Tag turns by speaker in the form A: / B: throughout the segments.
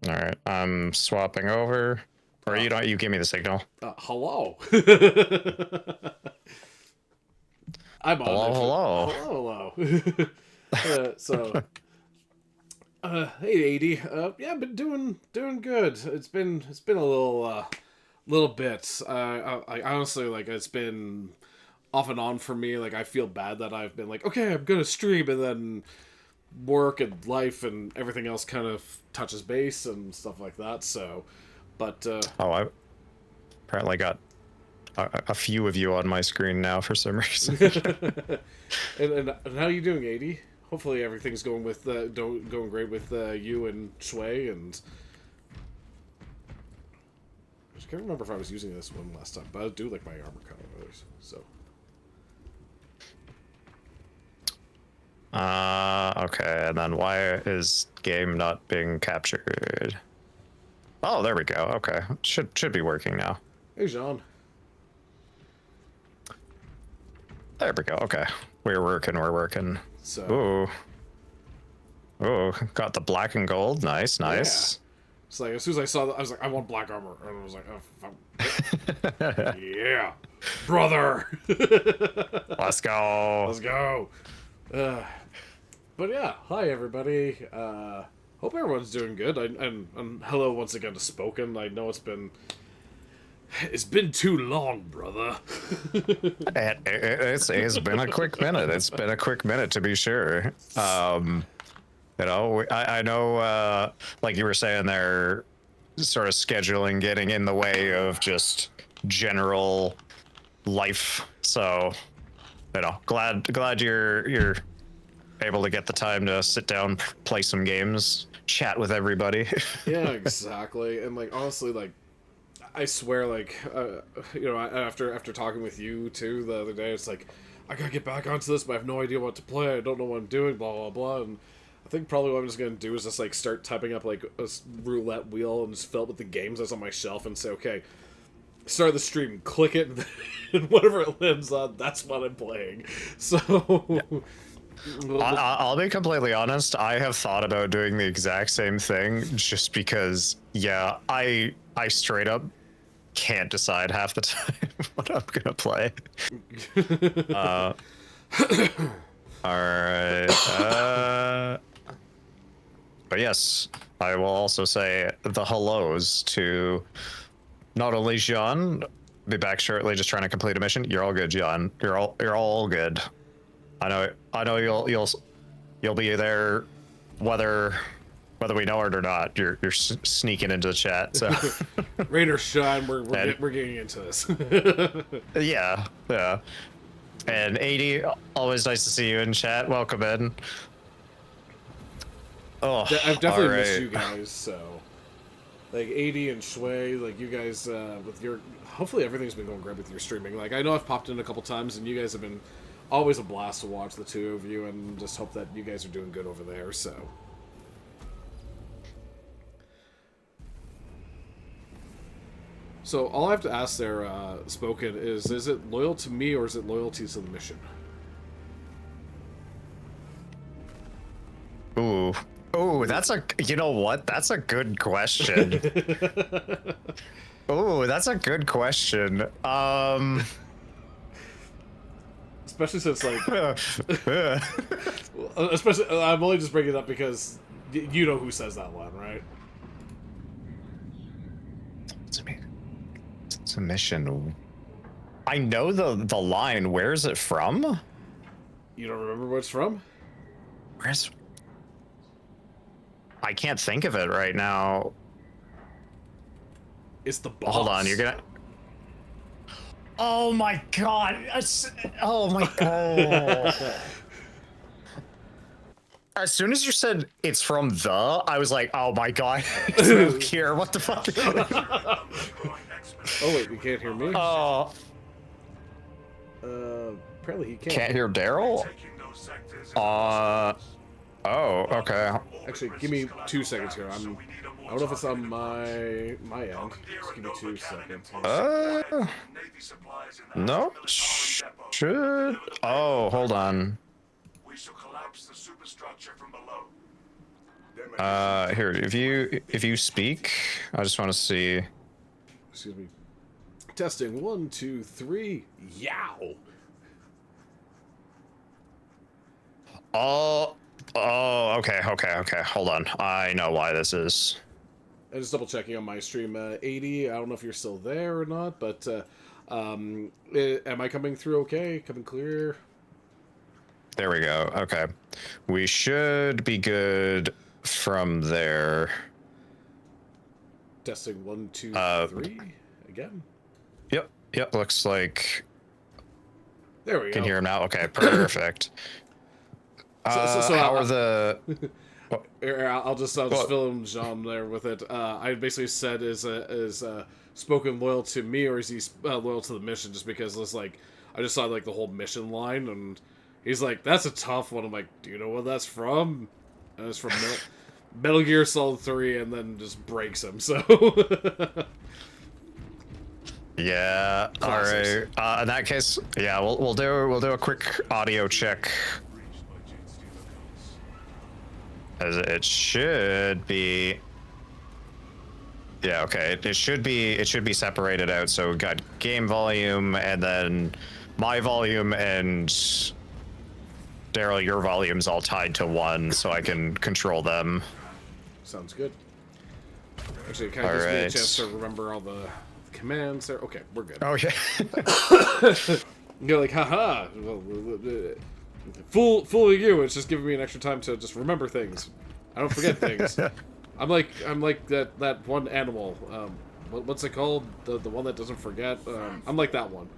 A: All right, I'm swapping over. Or you don't. You give me the signal.
B: Hello. I'm on
A: Hello,
B: if it.
A: hello.
B: Hello, hello. So, hey, AD. Yeah, I've been doing good. It's been a little bit. I honestly like it's been off and on for me. Like I feel bad that I've been like, okay, I'm gonna stream, and then work and life and everything else kind of touches base and stuff like that. So, but
A: Oh, I apparently got a few of you on my screen now for some reason.
B: and how are you doing, AD? Hopefully everything's going great with you and Shui. And I just can't remember if I was using this one last time, but I do like my armor colors. So
A: Okay, and then why is game not being captured? Oh, there we go. Okay, should be working now.
B: hey, Jean.
A: There we go. Okay, we're working. We're working.
B: So
A: Ooh, ooh, got the black and gold. Nice,
B: yeah,
A: nice.
B: it's like as soon as I saw that, I was like, I want black armor, and I was like, yeah, brother.
A: Let's go.
B: Let's go. Uh, but yeah, hi everybody. Hope everyone's doing good. And hello once again to Spoken. I know it's been too long, brother.
A: It's been a quick minute. It's been a quick minute to be sure. You know, I know, like you were saying there, sort of scheduling getting in the way of just general life. So, you know, glad you're able to get the time to sit down, play some games, chat with everybody.
B: Yeah, exactly. And like honestly, like I swear, like after talking with you too the other day, it's like I gotta get back onto this, but I have no idea what to play. I don't know what I'm doing. Blah blah blah. And I think probably what I'm just gonna do is just like start typing up like a roulette wheel and just fill it with the games that's on my shelf and say, okay, start the stream, click it, and whatever it lands on, that's what I'm playing. So.
A: I'll be completely honest. I have thought about doing the exact same thing, just because, yeah, I straight up can't decide half the time what I'm gonna play. Uh, all right. But yes, I will also say the hellos to not only Jean. Be back shortly, just trying to complete a mission. You're all good, Jean. You're all good. I know you'll be there whether we know it or not. You're sneaking into the chat. So
B: Raider Shine, we're getting into this.
A: yeah, yeah. And 80, always nice to see you in chat. Welcome in. Oh,
B: I've definitely
A: all
B: missed
A: right.
B: you guys. So, like 80 and Shui, like you guys with your. Hopefully everything's been going great with your streaming. Like I know I've popped in a couple times, and you guys have been always a blast to watch the two of you, and just hope that you guys are doing good over there. So. So all I have to ask there, Spoken, is it loyal to me or is it loyalty to the mission?
A: Ooh. Ooh, that's a, you know what? That's a good question. Ooh, that's a good question.
B: Especially since like, especially I'm only just bringing it up because you know who says that line, right?
A: It's a mission. I know the line. Where is it from?
B: You don't remember where it's from?
A: Where's? I can't think of it right now.
B: It's the boss.
A: Hold on, you're gonna. Oh my god! Oh my god! As soon as you said it's from the, I was like, oh my god, it's here. What the fuck?
B: Oh wait, you can't hear me.
A: Oh,
B: Apparently he can't.
A: can't hear Daryl. Oh, okay.
B: Actually, give me 2 seconds here. I don't know if it's on my end. Just give me 2 seconds.
A: No. Should. Oh, hold on.
C: We shall collapse the superstructure from below.
A: Here, if you speak, I just want to see.
B: Excuse me. Testing 1, 2, 3. Yow.
A: Okay. Hold on. I know why this is.
B: I'm just double checking on my stream. 80. I don't know if you're still there or not, but am I coming through okay? Coming clear?
A: There we go. Okay. We should be good from there.
B: Testing 1, 2, 3. Again.
A: Yep. Looks like
B: There we go.
A: can hear him now. Okay, perfect.
B: So
A: how are the?
B: I'll just fill in Jean there with it. I basically said is Spoken loyal to me, or is he loyal to the mission? Just because it's like I just saw like the whole mission line, and he's like, "That's a tough one." I'm like, "Do you know what that's from?" And it's from Metal Gear Solid 3, and then just breaks him. So
A: Yeah.
B: Classics.
A: All right. In that case, yeah, we'll do a quick audio check. As it should be. Yeah. Okay. It should be separated out. So we got game volume, and then my volume, and Daryl, your volume's all tied to one, so I can control them.
B: sounds good. Actually, it kind of gives me a chance to remember all the commands there. Okay, we're good.
A: Oh yeah.
B: You're like, haha. Fooling you. It's just giving me an extra time to just remember things. I don't forget things. I'm like that one animal. What's it called? The one that doesn't forget. I'm like that one.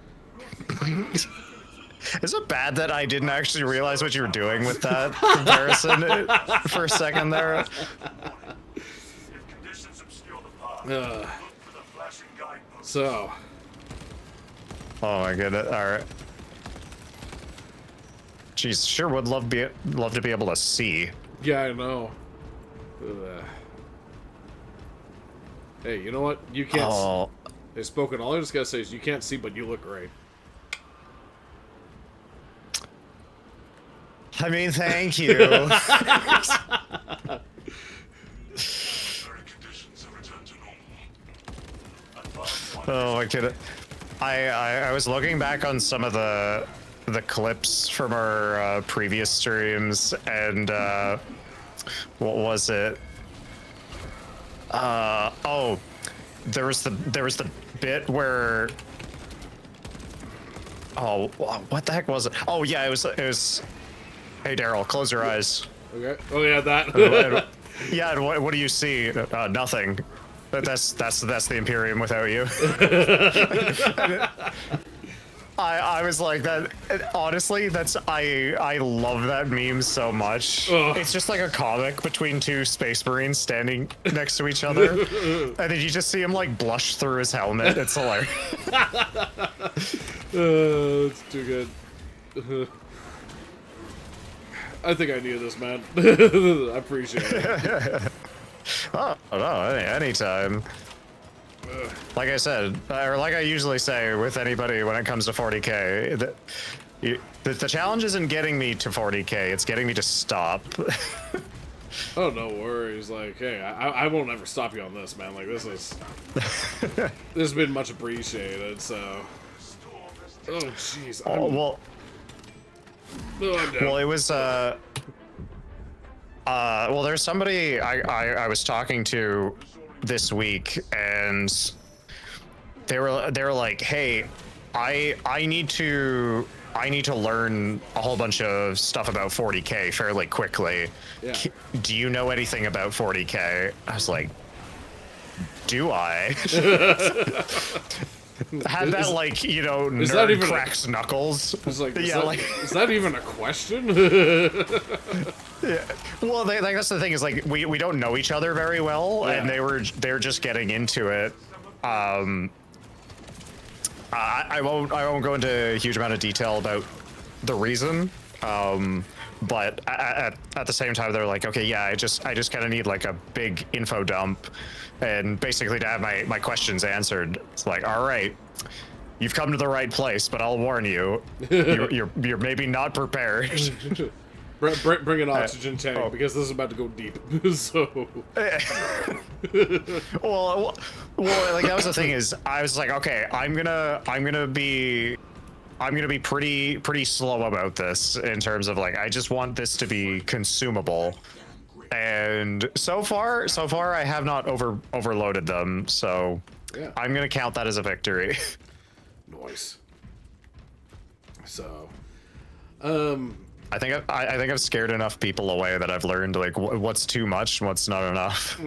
A: Is it bad that I didn't actually realize what you were doing with that comparison for a second there?
B: So.
A: Oh my goodness! All right. Jeez, sure would love to be able to see.
B: Yeah, I know. Hey, you know what? You can't.
A: Oh.
B: They've spoken. All I just gotta say is you can't see, but you look great.
A: I mean, thank you. Oh my goodness. I was looking back on some of the clips from our previous streams, and what was it? Oh, there was the bit where. Oh, what the heck was it? Oh yeah, it was. Hey Daryl, close your eyes.
B: Okay. Oh yeah, that.
A: Yeah, and what do you see? Nothing. But that's the Imperium without you. I was like that. Honestly, I love that meme so much.
B: Ugh.
A: It's just like a comic between two Space Marines standing next to each other, and then you just see him like blush through his helmet. It's hilarious.
B: It's too good. I think I knew this, man. I appreciate it.
A: Oh no, anytime. Like I said, or like I usually say with anybody when it comes to 40k, the challenge isn't getting me to 40k, it's getting me to stop.
B: Oh, no worries. Like, hey, I won't ever stop you on this, man. Like, this has been much appreciated, so. Oh, jeez.
A: Oh, well,
B: I'm down.
A: well, it was, well, there's somebody I was talking to this week, and they were like, hey, I need to learn a whole bunch of stuff about 40k fairly quickly.
B: Yeah.
A: Do you know anything about 40k? I was like, do I? Had that, like, you know,
B: is that
A: nerd
B: even
A: cracks knuckles.
B: It's like,
A: Yeah,
B: is that even a question?
A: Yeah. Well, that's the thing, is like we don't know each other very well,
B: Yeah.
A: and they're just getting into it. I won't go into a huge amount of detail about the reason, but at the same time they're like, okay, yeah, I just kind of need like a big info dump, and basically to have my questions answered. It's like, all right, you've come to the right place, but I'll warn you, you're maybe not prepared.
B: Bring an oxygen tank because this is about to go deep. So.
A: well, like that was the thing is I was like, okay, I'm gonna be pretty slow about this in terms of like I just want this to be consumable. And so far I have not overloaded them, so
B: Yeah.
A: I'm gonna count that as a victory.
B: Nice. So,
A: I think I've scared enough people away that I've learned like what's too much and what's not enough.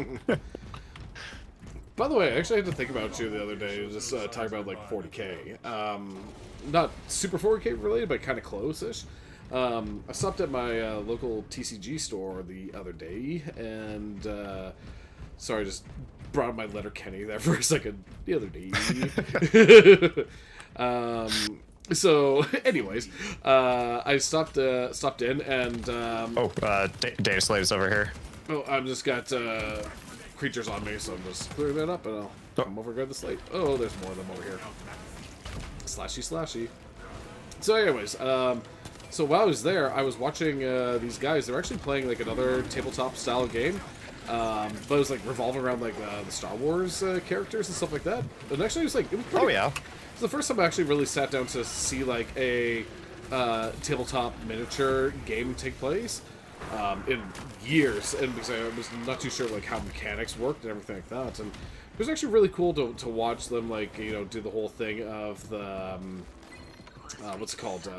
B: by the way, I actually had to think about you the other day, just talking about like 40k. Not super 40k related, but kind of close-ish. I stopped at my local TCG store the other day, and sorry, just brought up my letter Kenny there for a second. The other day. So, anyways, I stopped in, and
A: Data slaves over here.
B: oh, I've just got creatures on me, so I'm just clearing that up, and I'll come over and grab the slate. Oh, there's more of them over here. Slashy. So, anyways, so while I was there, I was watching these guys. They were actually playing like another tabletop style game, but it was like revolving around like the Star Wars characters and stuff like that. And actually, it was pretty,
A: Oh yeah.
B: It's the first time I actually really sat down to see like a tabletop miniature game take place in years, and because I was not too sure like how mechanics worked and everything like that. And it was actually really cool to watch them like do the whole thing of the what's it called,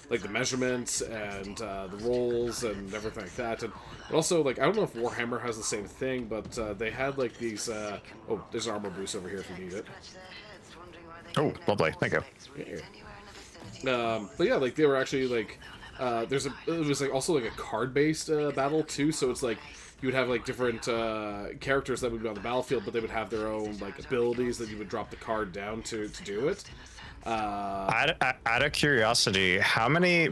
B: like the measurements and the rolls and everything like that. And also, like, I don't know if Warhammer has the same thing, but they had like these. Oh, there's an armor boost over here if you need it.
A: Oh, lovely. Thank you.
B: But yeah, like they were actually like, it was like also like a card-based battle too. So it's like you would have like different characters that would be on the battlefield, but they would have their own like abilities that you would drop the card down to do it.
A: Out of curiosity,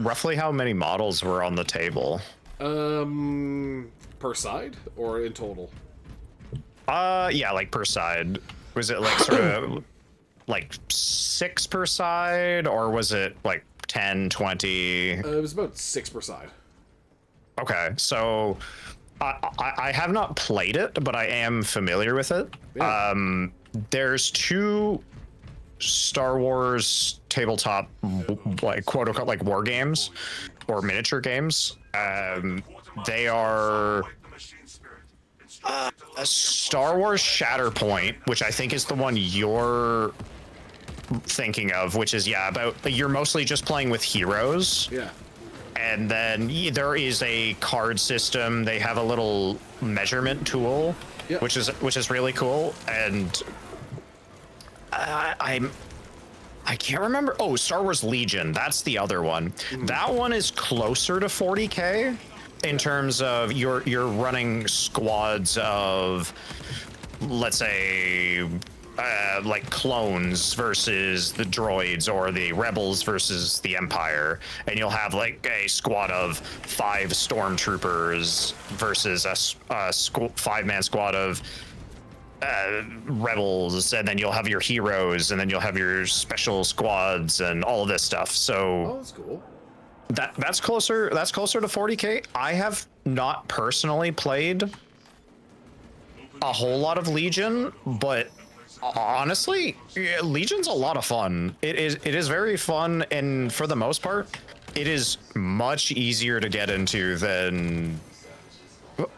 A: roughly how many models were on the table?
B: Per side or in total?
A: Yeah, like per side. Was it like sort of like 6 per side, or was it like 10, 20?
B: It was about 6 per side.
A: Okay, so I have not played it, but I am familiar with it.
B: Yeah.
A: There's 2 Star Wars tabletop, like quote unquote, like war games or miniature games. They are Star Wars Shatterpoint, which I think is the one you're thinking of, which is about you're mostly just playing with heroes.
B: Yeah.
A: And then there is a card system. They have a little measurement tool,
B: Yeah.
A: which is really cool. And I can't remember. Oh, Star Wars Legion. That's the other one. That one is closer to 40K in terms of you're running squads of, let's say, like clones versus the droids, or the rebels versus the Empire, and you'll have like a squad of 5 stormtroopers versus a 5-man squad of rebels, and then you'll have your heroes, and then you'll have your special squads and all of this stuff. So
B: Oh, that's cool.
A: that's closer to 40K. I have not personally played a whole lot of Legion, but honestly, Legion's a lot of fun. It is very fun, and for the most part, it is much easier to get into than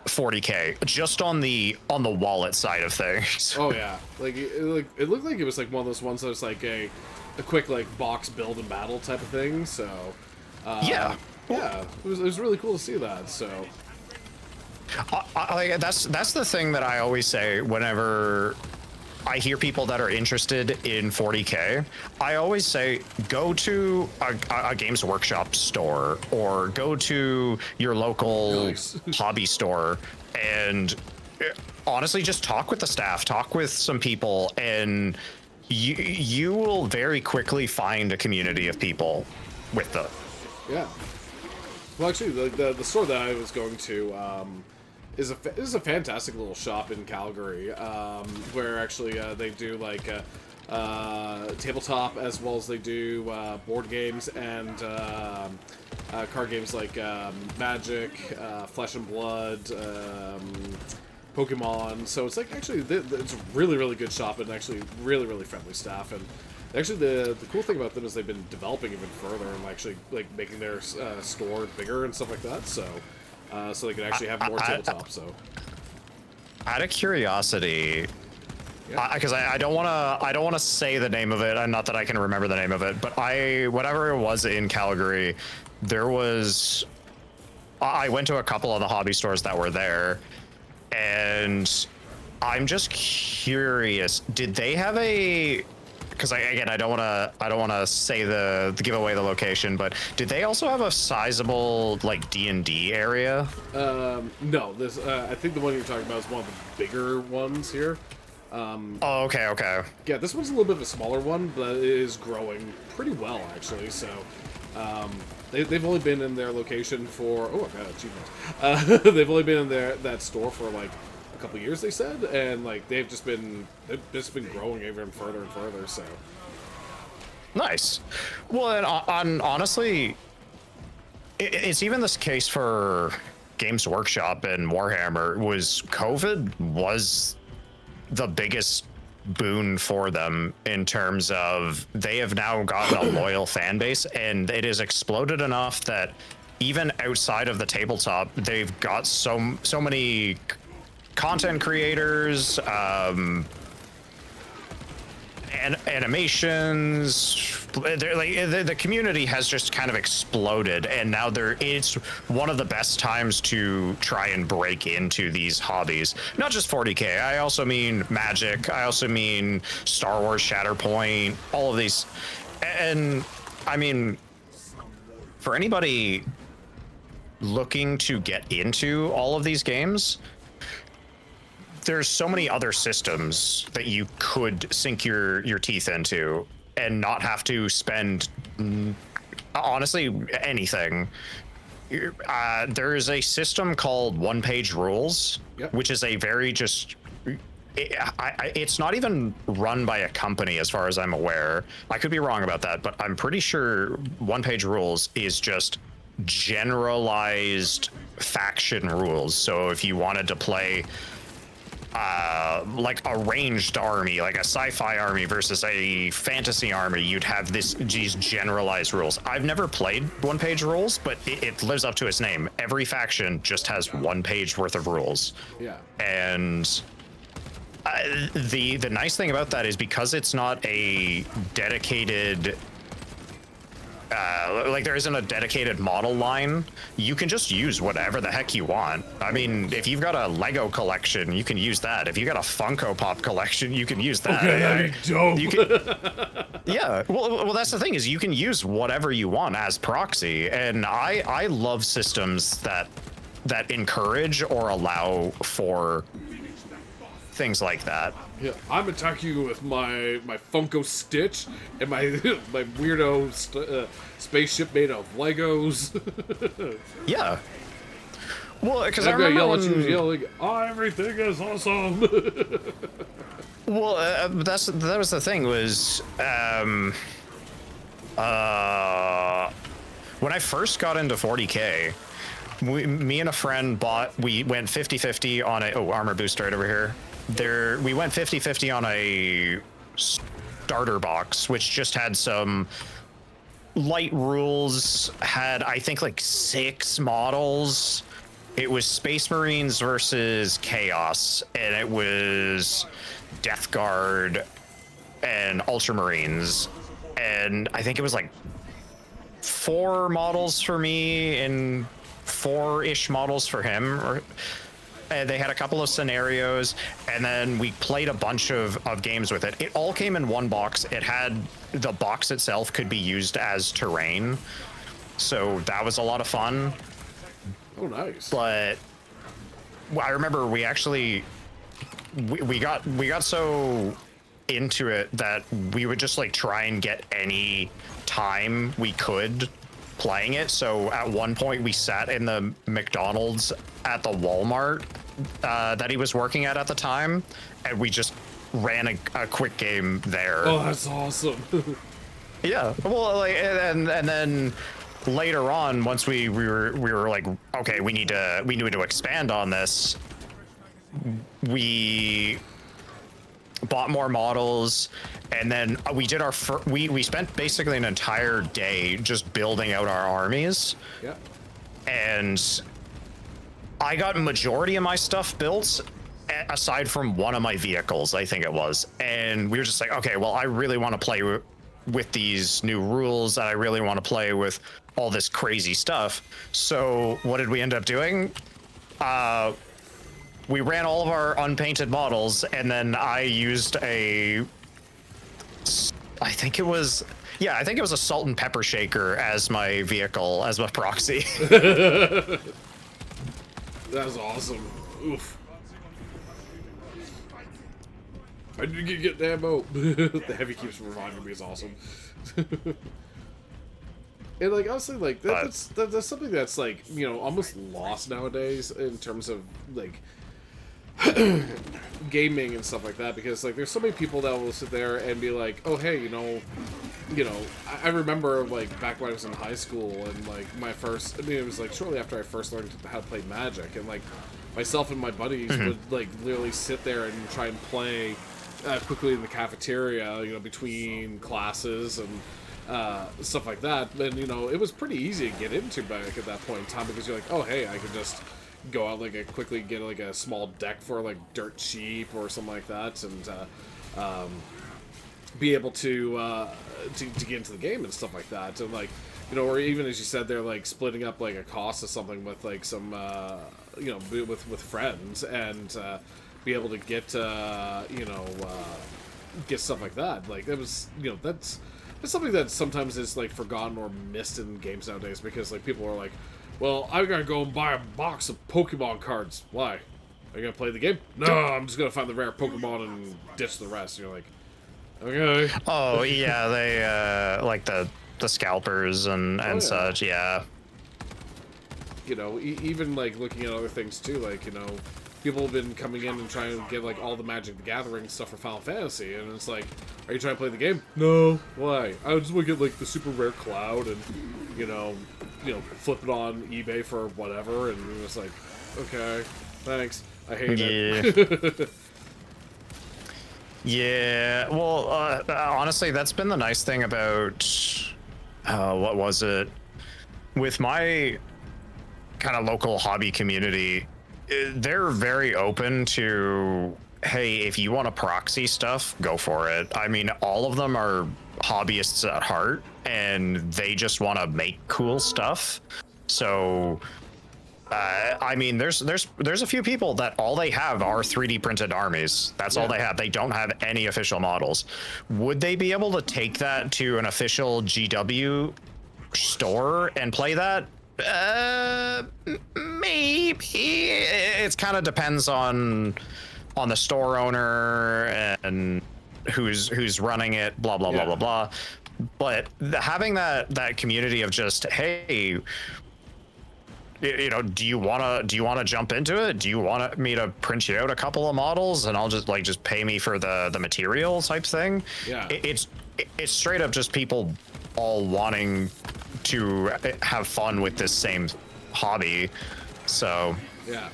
A: 40K, just on the wallet side of things.
B: Oh yeah, like it looked like it was like one of those ones that was like a quick like box build and battle type of thing. So
A: Yeah,
B: it was really cool to see that. So
A: like that's the thing that I always say whenever I hear people that are interested in 40K. I always say go to a Games Workshop store, or go to your local
B: Nice.
A: hobby store, and honestly just talk with the staff, talk with some people, and you will very quickly find a community of people with the.
B: yeah. Well, actually, the store that I was going to is a fantastic little shop in Calgary, where actually they do like tabletop, as well as they do board games and card games like Magic, Flesh and Blood, Pokemon. So it's like actually it's a really really good shop and actually really really friendly staff. And actually the cool thing about them is they've been developing even further and actually like making their store bigger and stuff like that. So so they can actually have more tabletop. So
A: out of curiosity,
B: yeah.
A: because I don't want to say the name of it, and not that I can remember the name of it, but whatever it was in Calgary, there was I went to a couple of the hobby stores that were there, and I'm just curious, did they have a, because I don't want to say the give away the location, but did they also have a sizable like D&D area?
B: No, this I think the one you're talking about is one of the bigger ones here.
A: Oh, okay.
B: Yeah, this one's a little bit of a smaller one, but it is growing pretty well actually. So they've only been in their location for they've only been in that store for like a couple years, they said, and like they've just been growing even further and further. So
A: nice. Well, and honestly, it's even this case for Games Workshop and Warhammer. Was COVID was the biggest boon for them in terms of they have now gotten a loyal fan base, and it has exploded enough that even outside of the tabletop, they've got so many content creators, and animations. The community has just kind of exploded, and now it's one of the best times to try and break into these hobbies. Not just 40k. I also mean Magic. I also mean Star Wars, Shatterpoint, all of these. And I mean, for anybody looking to get into all of these games, there's so many other systems that you could sink your teeth into and not have to spend honestly anything. There is a system called One Page Rules,
B: Yep.
A: which is a very just it's not even run by a company as far as I'm aware. I could be wrong about that, but I'm pretty sure One Page Rules is just generalized faction rules. So if you wanted to play like a ranged army, like a sci-fi army versus a fantasy army, you'd have these generalized rules. I've never played One Page Rules, but it lives up to its name. Every faction just has 1 page worth of rules.
B: yeah.
A: And the nice thing about that is because it's not a dedicated like there isn't a dedicated model line, you can just use whatever the heck you want. I mean, if you've got a Lego collection, you can use that. If you got a Funko Pop collection, you can use that.
B: Okay, that'd be dope.
A: You can, yeah, well, that's the thing, is you can use whatever you want as proxy, and I love systems that encourage or allow for things like that.
B: Yeah, I'm attacking you with my Funko Stitch and my my weirdo spaceship made of Legos.
A: Yeah. Well, because I
B: I'm gonna
A: remember
B: yell at you, yelling, "Oh, everything is awesome!"
A: Well, that was the thing was, when I first got into 40k, me and a friend we went 50-50 on armor boost right over here. We went 50-50 on a starter box, which just had some light rules, had I think like 6 models. It was Space Marines versus Chaos, and it was Death Guard and Ultramarines, and I think it was like 4 models for me and 4-ish models for him. And they had a couple of scenarios, and then we played a bunch of games with it. It all came in one box. It had, the box itself could be used as terrain, so that was a lot of fun.
B: Oh, nice.
A: But I remember we actually we got so into it that we would just like try and get any time we could playing it. So at one point we sat in the McDonald's at the Walmart that he was working at the time, and we just ran a quick game there.
B: Oh, that's awesome.
A: Yeah, well, like, and then later on, once we were like, okay, we need to expand on this. We bought more models, and then we did our we spent basically an entire day just building out our armies.
B: Yeah.
A: And I got a majority of my stuff built, aside from one of my vehicles, I think it was. And we were just like, okay, well, I really want to play with these new rules, and I really want to play with all this crazy stuff. So what did we end up doing? We ran all of our unpainted models, and then I used I think it was a salt and pepper shaker as my vehicle, as my proxy.
B: That was awesome. Oof. I didn't get ammo. The heavy keeps reminding me is awesome. And like honestly, like that's something that's like, you know, almost lost nowadays in terms of like gaming and stuff like that, because like there's so many people that will sit there and be like, oh hey, you know, I remember like back when I was in high school and like my first, I mean it was like shortly after I first learned how to play Magic, and like myself and my buddies would like literally sit there and try and play quickly in the cafeteria, you know, between classes and stuff like that. And you know, it was pretty easy to get into back at that point in time, because you're like, oh hey, I could just go out like quickly get like a small deck for like dirt cheap or something like that, and be able to get into the game and stuff like that. And like, you know, or even as you said, they're like splitting up like a cost of something with like some you know, with friends, and be able to get you know, get stuff like that. Like that was, you know, that's something that sometimes is like forgotten or missed in games nowadays, because like people are like, well, I gotta go and buy a box of Pokemon cards. Why? Are you gonna play the game? No, I'm just gonna find the rare Pokemon and ditch the rest. And you're like, okay.
A: Oh yeah, they like the scalpers and
B: yeah.
A: such. Yeah.
B: You know, even like looking at other things too, like, you know, people have been coming in and trying to get like all the Magic the Gathering stuff for Final Fantasy, and it's like, are you trying to play the game? No. Why? I just want to get like the super rare Cloud and you know, flip it on eBay for whatever, and it's like, okay, thanks. I hate it.
A: Yeah. Well, honestly, that's been the nice thing about what was it, with my kind of local hobby community. They're very open to, hey, if you want to proxy stuff, go for it. I mean, all of them are hobbyists at heart, and they just want to make cool stuff. So I mean, there's a few people that all they have are 3D printed armies. That's all they have. They don't have any official models. Would they be able to take that to an official GW store and play that? Maybe. It kind of depends on the store owner and who's running it, blah blah blah blah blah. But having that community of just, hey, you know, do you want to jump into it? Do you want me to print you out a couple of models and I'll just pay me for the material type thing?
B: Yeah.
A: It's straight up just people all wanting to have fun with this same hobby. So
B: yeah.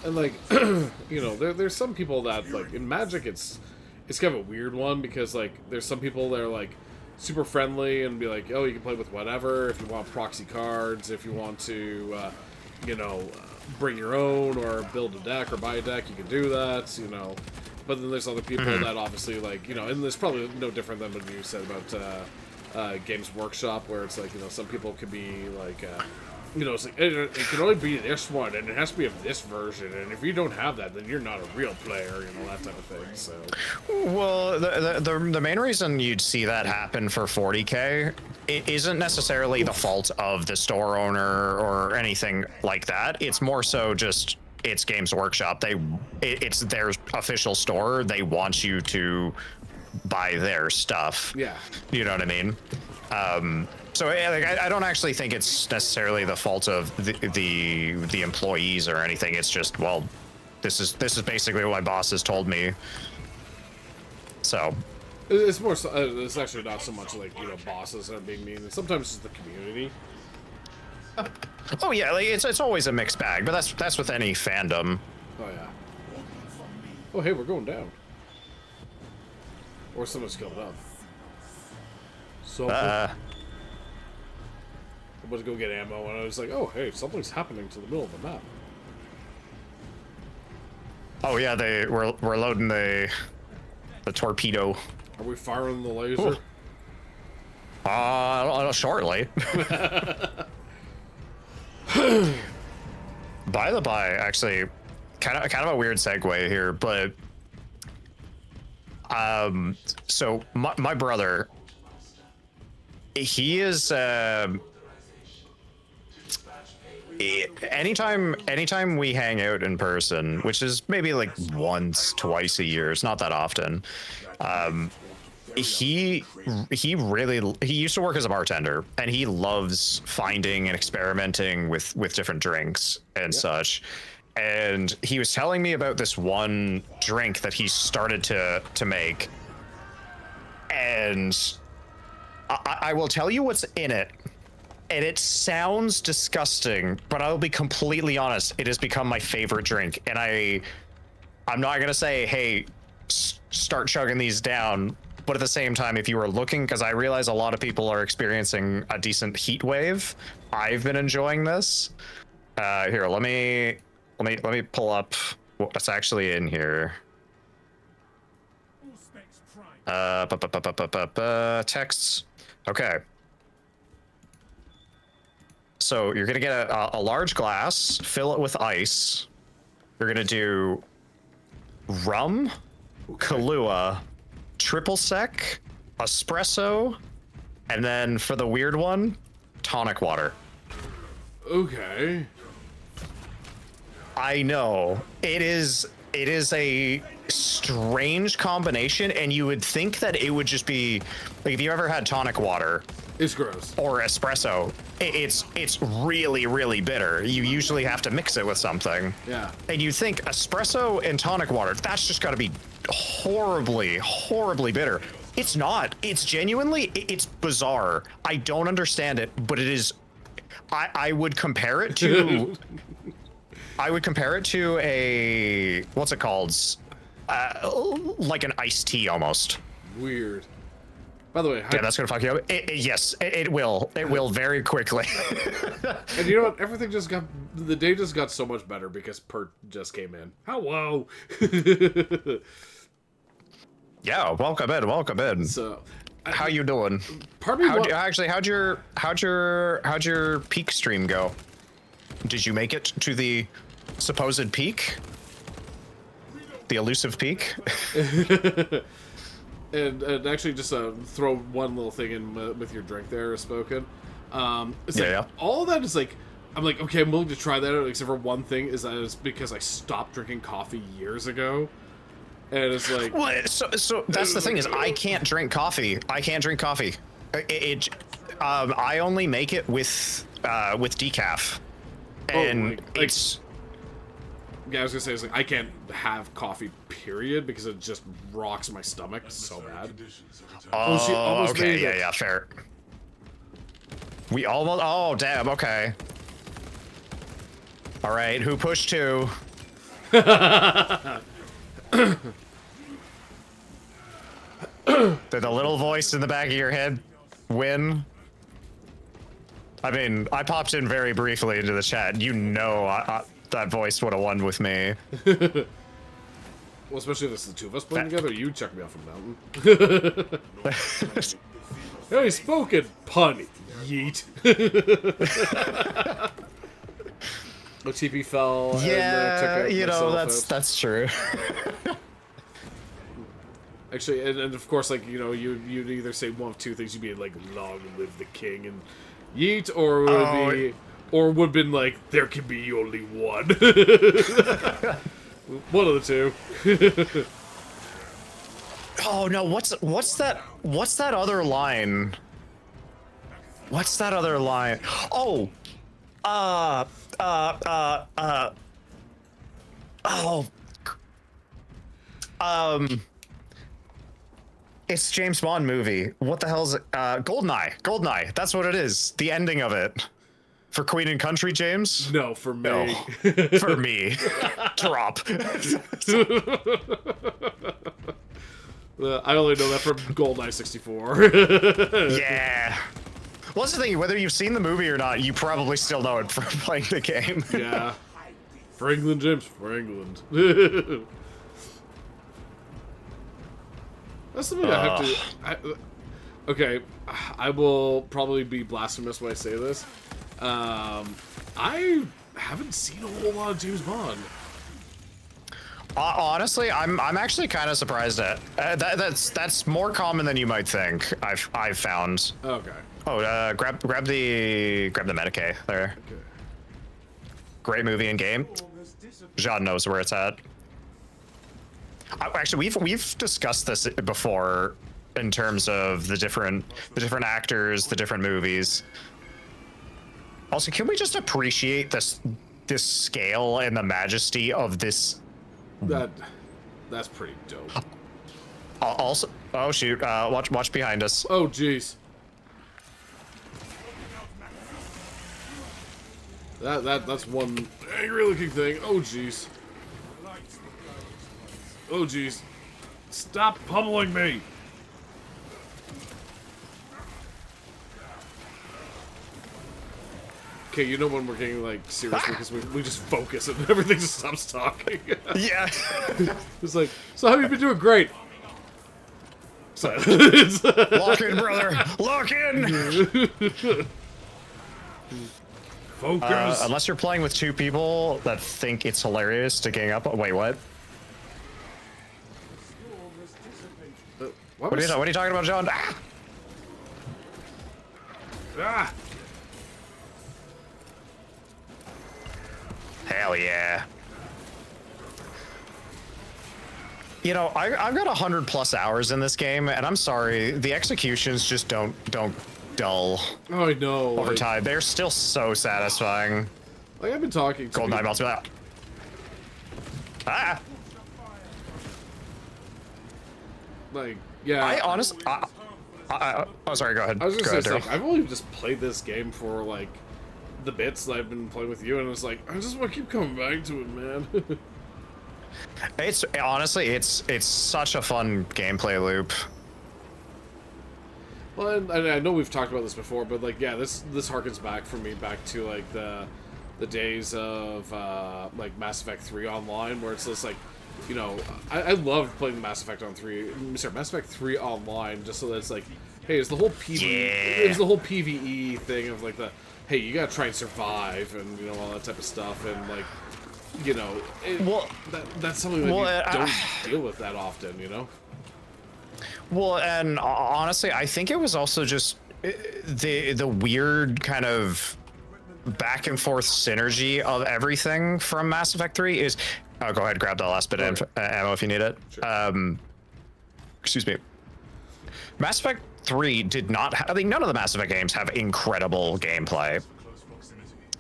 B: And like, you know, there's some people that like in Magic it's kind of a weird one, because like there's some people that are like super friendly and be like, oh, you can play with whatever, if you want proxy cards, if you want to you know, bring your own or build a deck or buy a deck, you can do that, you know. But then there's other people that obviously, like, you know, and there's probably no different than what you said about Games Workshop, where it's like, you know, some people could be like, you know, it's like, it can only be this one, and it has to be of this version, and if you don't have that, then you're not a real player, you know, that type of thing. So,
A: well, the main reason you'd see that happen for 40K, it isn't necessarily the fault of the store owner or anything like that. It's more so just, it's Games Workshop. It's their official store. They want you to buy their stuff.
B: yeah.
A: You know what I mean? So I don't actually think it's necessarily the fault of the employees or anything. It's just, well, this is basically what my boss has told me. So
B: It's more. It's actually not so much like, you know, bosses are being mean. Sometimes it's the community.
A: Oh yeah, like it's always a mixed bag, but that's with any fandom.
B: Oh yeah. Oh hey, we're going down. Or someone's coming up. So I'm about to go get ammo, and I was like, oh hey, something's happening to the middle of the map.
A: Oh yeah, we're loading the torpedo.
B: Are we firing the laser?
A: Shortly. By the by, actually, kind of a weird segue here, but so my brother, he is anytime we hang out in person, which is maybe like once, twice a year, it's not that often. He used to work as a bartender, and he loves finding and experimenting with different drinks and such. And he was telling me about this one drink that he started to make, and I will tell you what's in it. And it sounds disgusting, but I'll be completely honest, it has become my favorite drink. And I'm not gonna say, hey, start chugging these down, but at the same time, if you were looking, because I realize a lot of people are experiencing a decent heat wave, I've been enjoying this. Here, let me pull up what's actually in here. Texts. Okay. So you're gonna get a large glass, fill it with ice. You're gonna do rum, Kahlua, triple sec, espresso, and then for the weird one, tonic water.
B: Okay.
A: I know it is a strange combination, and you would think that it would just be like, if you ever had tonic water,
B: It's gross.
A: or espresso, it's really, really bitter. You usually have to mix it with something.
B: Yeah.
A: And you think espresso and tonic water, that's just got to be horribly, horribly bitter. It's not. It's genuinely, it's bizarre. I don't understand it, but it is. I would compare it to. I would compare it to a, what's it called? Like an iced tea almost.
B: Weird. By the way,
A: Yeah, that's gonna fuck you up. Yes, it will. It will very quickly.
B: and you know what? Everything just got, the day just got so much better because Pert just came in. Hello.
A: Yeah, welcome in. Welcome in.
B: So,
A: How you doing?
B: part of me
A: How'd your peak stream go? Did you make it to the supposed peak? The elusive peak?
B: and actually just throw one little thing in with your drink there, spoken. It's like,
A: Yeah.
B: all that is like, I'm like, okay, I'm willing to try that out, except for one thing, is that it's because I stopped drinking coffee years ago. And it's like,
A: Well, so that's the thing, is I can't drink coffee. I can't drink coffee. I only make it with decaf. And it's
B: yeah, I was gonna say, it's like, I can't have coffee, period, because it just rocks my stomach so bad.
A: oh,
B: she almost
A: okay,
B: made it.
A: yeah, fair. We almost, oh damn, okay. All right, who pushed who? Did the little voice in the back of your head win? I mean, I popped in very briefly into the chat. You know, that voice would have won with me.
B: Well, especially if it's the two of us playing together, you check me off a mountain. Hey, spoken pun, yeet. OTP fell.
A: Yeah,
B: and,
A: you know,
B: myself
A: that's true.
B: Actually, and of course, like, you know, you'd either say one of two things. You'd be like, "Long live the king," and yeet, or would have been like, "There can be only one." One of the two.
A: Oh no, what's that other line? What's that other line? Oh, it's James Bond movie. What the hell is it? GoldenEye. GoldenEye. That's what it is. The ending of it. For Queen and Country, James?
B: No, for me.
A: No. For me. Drop.
B: I only know that from GoldenEye 64.
A: Yeah. Well, that's the thing. Whether you've seen the movie or not, you probably still know it from playing the game.
B: Yeah. For England, James. For England. That's something I have to... okay, I will probably be blasphemous when I say this. I haven't seen a whole lot of James Bond.
A: Honestly, I'm actually kind of surprised at that's more common than you might think. I've found.
B: Okay.
A: Oh, grab the Medicaid there.
B: Okay.
A: Great movie and game. John knows where it's at. Actually, we've discussed this before in terms of the different actors, the different movies. Also, can we just appreciate this scale and the majesty of this?
B: That's pretty dope.
A: Also, oh shoot! Watch behind us.
B: Oh jeez. That's one angry looking thing. Oh jeez. Oh jeez. Stop pummeling me. Okay, you know when we're getting like serious because we just focus and everything just stops talking.
A: Yeah.
B: It's like, so how have you been doing? Great. Silence.
A: Lock in, brother. Lock in.
B: Focus.
A: Unless you're playing with two people that think it's hilarious to gang up. Wait, what? What are you talking about, John? Ah!
B: Ah.
A: Hell yeah. You know, I've got 100+ hours in this game, and I'm sorry, the executions just don't dull
B: Oh, I know.
A: over time. They're still so satisfying.
B: Like I've been talking to
A: GoldenEye melts me out. Ah!
B: like, yeah.
A: I honestly... oh, sorry, go ahead.
B: I was just
A: Go
B: gonna
A: ahead,
B: say,
A: Daryl.
B: like, I've only just played this game for like the bits that I've been playing with you, and it's like I just want to keep coming back to it, man.
A: It's honestly, it's such a fun gameplay loop.
B: Well, and I know we've talked about this before, but like, yeah, this harkens back for me back to like the days of like Mass Effect 3 Online, where it's just like, you know, I loved playing Mass Effect on 3, sorry, Mass Effect 3 Online, just so that it's like, hey, it's the whole it's the whole PvE thing of like the, hey, you gotta try and survive and, you know, all that type of stuff, and like, you know, that's something that you don't deal with that often, you know?
A: Well, and honestly, I think it was also just the weird kind of back and forth synergy of everything from Mass Effect 3 is... Oh, go ahead, grab that last bit of ammo if you need it.
B: Sure.
A: Excuse me. Mass Effect 3 did not have... I think none of the Mass Effect games have incredible gameplay.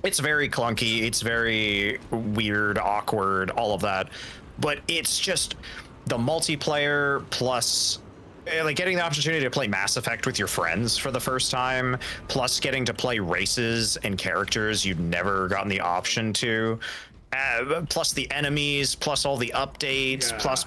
A: It's very clunky, it's very weird, awkward, all of that. But it's just the multiplayer plus... like getting the opportunity to play Mass Effect with your friends for the first time, plus getting to play races and characters you'd never gotten the option to, plus the enemies, plus all the updates,
B: Yeah.
A: plus.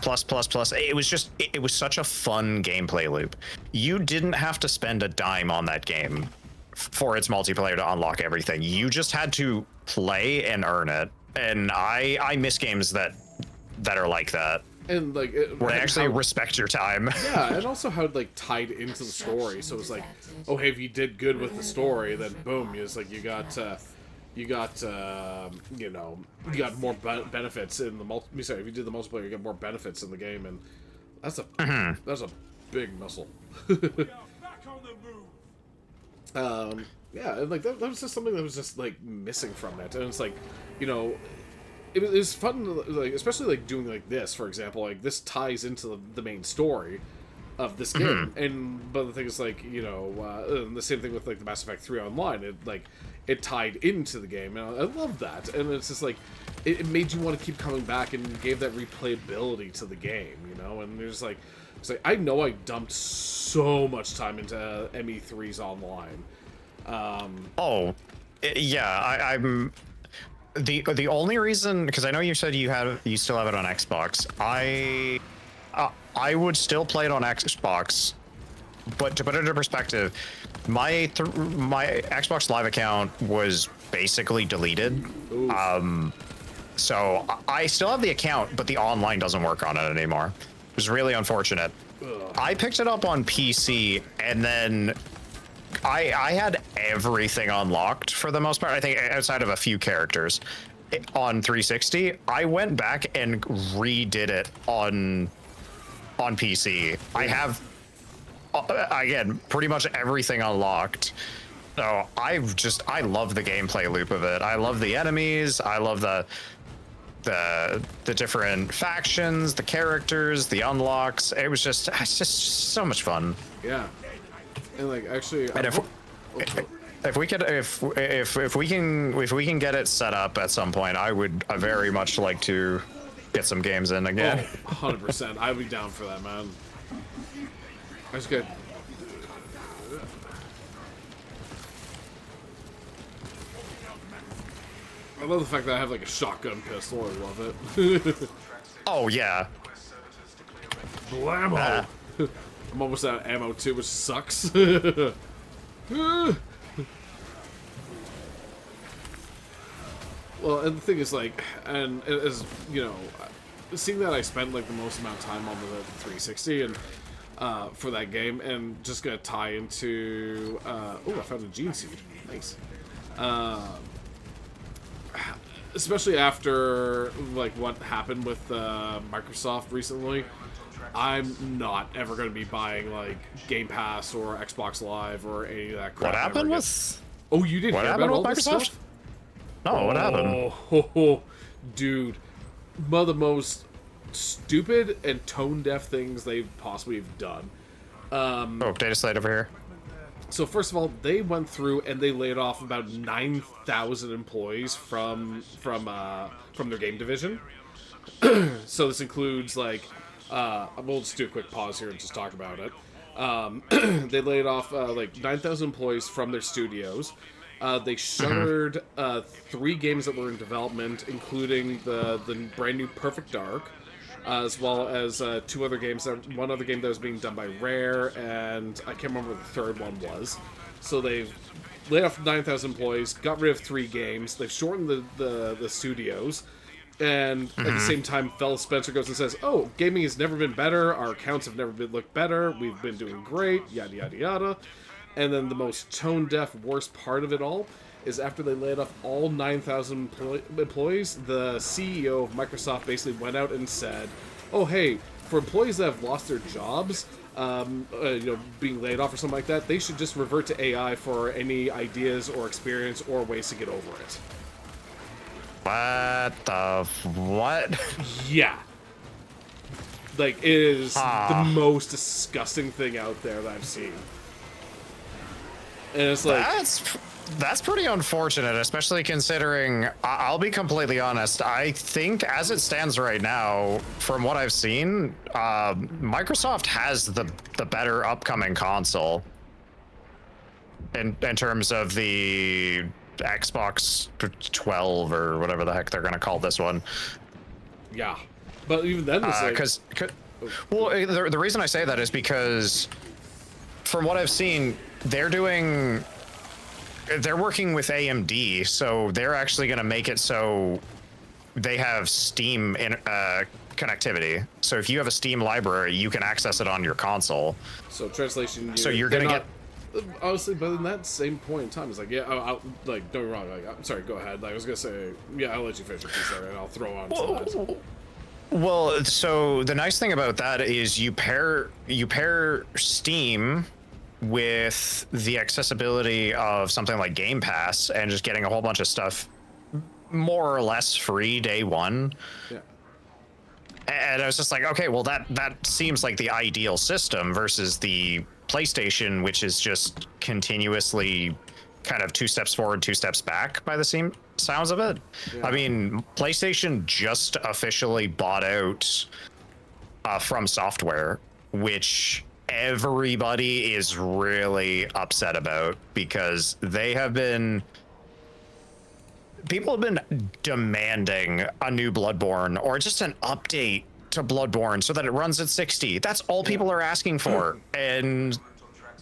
A: It was just, it was such a fun gameplay loop. You didn't have to spend a dime on that game for its multiplayer to unlock everything. You just had to play and earn it. And I miss games that are like that.
B: And like,
A: Where they actually respect your time.
B: yeah, and also how it like tied into the story. So it's like, oh, hey, if you did good with the story, then boom, it's like you got you know, you got more benefits in the sorry, if you did the multiplayer, you get more benefits in the game, and that's a big muscle. Yeah, and like that was just something that was just like missing from it, and it's like, you know. It was fun, like, especially like doing like this, for example. Like this ties into the main story of this game, but the thing is, like, you know, the same thing with like the Mass Effect 3 Online. It tied into the game, and I love that. And it's just like it made you want to keep coming back and gave that replayability to the game, you know. And there's like, it's like I know I dumped so much time into ME3's Online.
A: Oh, Yeah, I'm the only reason, because I know you said you still have it on Xbox. I would still play it on Xbox, but to put it into perspective, my Xbox Live account was basically deleted.
B: Ooh.
A: So I still have the account, but the online doesn't work on it anymore. It was really unfortunate.
B: Ugh.
A: I picked it up on PC, and then I had everything unlocked for the most part. I think outside of a few characters on 360, I went back and redid it on PC. I have again pretty much everything unlocked. So I love the gameplay loop of it. I love the enemies. I love the different factions, the characters, the unlocks. It's just so much fun.
B: Yeah. And like actually,
A: And if we could if we can get it set up at some point, I very much like to get some games in again.
B: 100%. I'd be down for that, man. That's good. I love the fact that I have like a shotgun pistol. I love it.
A: Oh yeah.
B: Blammo! I'm almost out of ammo too, which sucks. Well, and the thing is, like, and as you know, seeing that I spent like the most amount of time on the 360 and for that game, and just gonna tie into oh, I found a gene seed. Nice. Especially after like what happened with Microsoft recently, I'm not ever going to be buying like Game Pass or Xbox Live or any of that crap.
A: What happened with?
B: Oh, you didn't
A: What
B: hear
A: happened
B: about all
A: with
B: this
A: Microsoft?
B: stuff?
A: No, what happened?
B: Oh, dude, one of the most stupid and tone deaf things they possibly have done.
A: Oh, data slate over here.
B: So first of all, they went through and they laid off about 9,000 employees from their game division. So this includes like, we'll just do a quick pause here and just talk about it. They laid off like 9,000 employees from their studios. They shuttered 3 games that were in development, including the brand new Perfect Dark, as well as 2 other games. One other game that was being done by Rare, and I can't remember what the third one was. So they've laid off 9,000 employees, got rid of 3 games. They've shortened the studios, and at the same time, Phil Spencer goes and says, "Oh, gaming has never been better. Our accounts have never been looked better. We've been doing great. Yada yada yada." And then the most tone-deaf, worst part of it all is after they laid off all 9,000 employees, the CEO of Microsoft basically went out and said, "Oh, hey, for employees that have lost their jobs, being laid off or something like that, they should just revert to AI for any ideas or experience or ways to get over it."
A: What?
B: Yeah. Like, it is the most disgusting thing out there that I've seen. And it's like...
A: That's pretty unfortunate, especially considering, I'll be completely honest, I think as it stands right now, from what I've seen, Microsoft has the better upcoming console in terms of the Xbox 12 or whatever the heck they're going to call this one.
B: Yeah. But even then, it's
A: well, the reason I say that is because from what I've seen, they're working with AMD, so they're actually going to make it so they have Steam connectivity. So if you have a Steam library, you can access it on your console.
B: So translation.
A: So you're going to get.
B: Honestly, but in that same point in time, it's like, yeah, I'll like, don't get me wrong. Like, I'm sorry, go ahead. Like, I was gonna say, yeah, I'll let you finish your piece there, and I'll throw on to that.
A: Well, so the nice thing about that is you pair Steam with the accessibility of something like Game Pass and just getting a whole bunch of stuff more or less free day one.
B: Yeah.
A: And I was just like, okay, well that seems like the ideal system versus the PlayStation, which is just continuously kind of 2 steps forward, 2 steps back by the sounds of it. Yeah. I mean, PlayStation just officially bought out From Software, which everybody is really upset about because they have been people have been demanding a new Bloodborne or just an update to Bloodborne so that it runs at 60. That's all people are asking for. And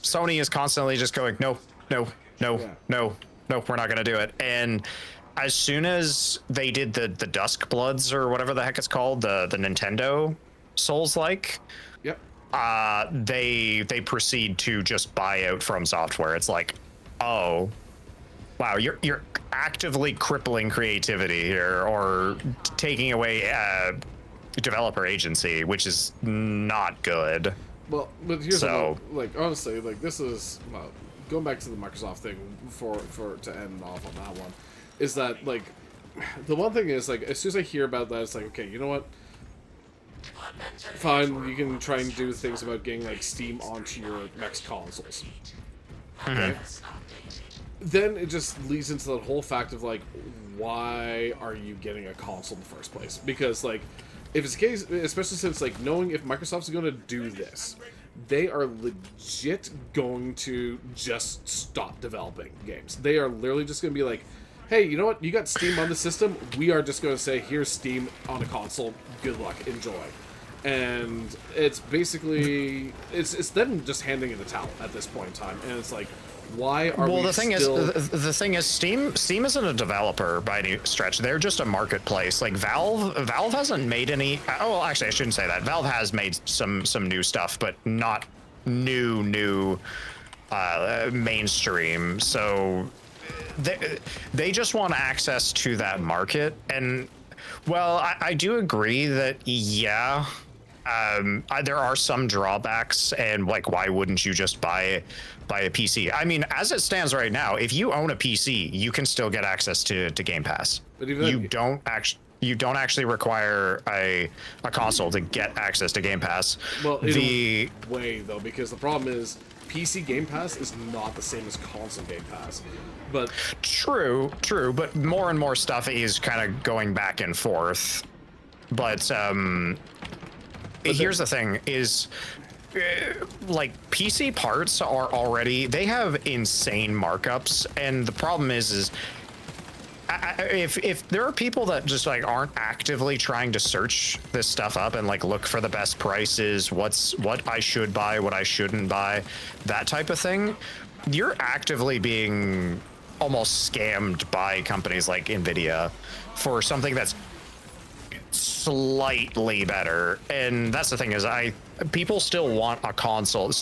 A: Sony is constantly just going, no, no, no, no, no, we're not going to do it. And as soon as they did the Dusk Bloods or whatever the heck it's called, the Nintendo Souls-like,
B: Yep.
A: they proceed to just buy out From Software. It's like, oh, wow, you're actively crippling creativity here, or taking away developer agency, which is not good.
B: Well, but here's
A: So-
B: like honestly, like this is well, going back to the Microsoft thing for to end off on that one, is that like the one thing is like as soon as I hear about that, it's like okay, you know what? Fine, you can try and do things about getting like Steam onto your next consoles. Okay. Then it just leads into that whole fact of like, why are you getting a console in the first place? Because like, if it's the case, especially since like knowing if Microsoft's going to do this, they are legit going to just stop developing games. They are literally just going to be like, hey, you know what? You got Steam on the system. We are just going to say, here's Steam on a console. Good luck. Enjoy. And it's basically, it's them just handing in the towel at this point in time. And it's like, why are we
A: Well, the thing
B: still...
A: is, Steam isn't a developer by any stretch. They're just a marketplace. Like Valve hasn't made any. Oh, well, actually, I shouldn't say that. Valve has made some new stuff, but not new mainstream. So they just want access to that market. And well, I do agree that yeah. There are some drawbacks, and like, why wouldn't you just buy a PC? I mean, as it stands right now, if you own a PC, you can still get access to Game Pass.
B: But even
A: You don't actually require a console to get access to Game Pass.
B: Well, in a way though, because the problem is PC Game Pass is not the same as console Game Pass. But
A: True, but more and more stuff is kind of going back and forth. But here's the thing: is like PC parts are already, they have insane markups, and the problem is if there are people that just like aren't actively trying to search this stuff up and like look for the best prices, what I should buy, what I shouldn't buy, that type of thing, you're actively being almost scammed by companies like Nvidia for something that's slightly better. And that's the thing, is people still want a console,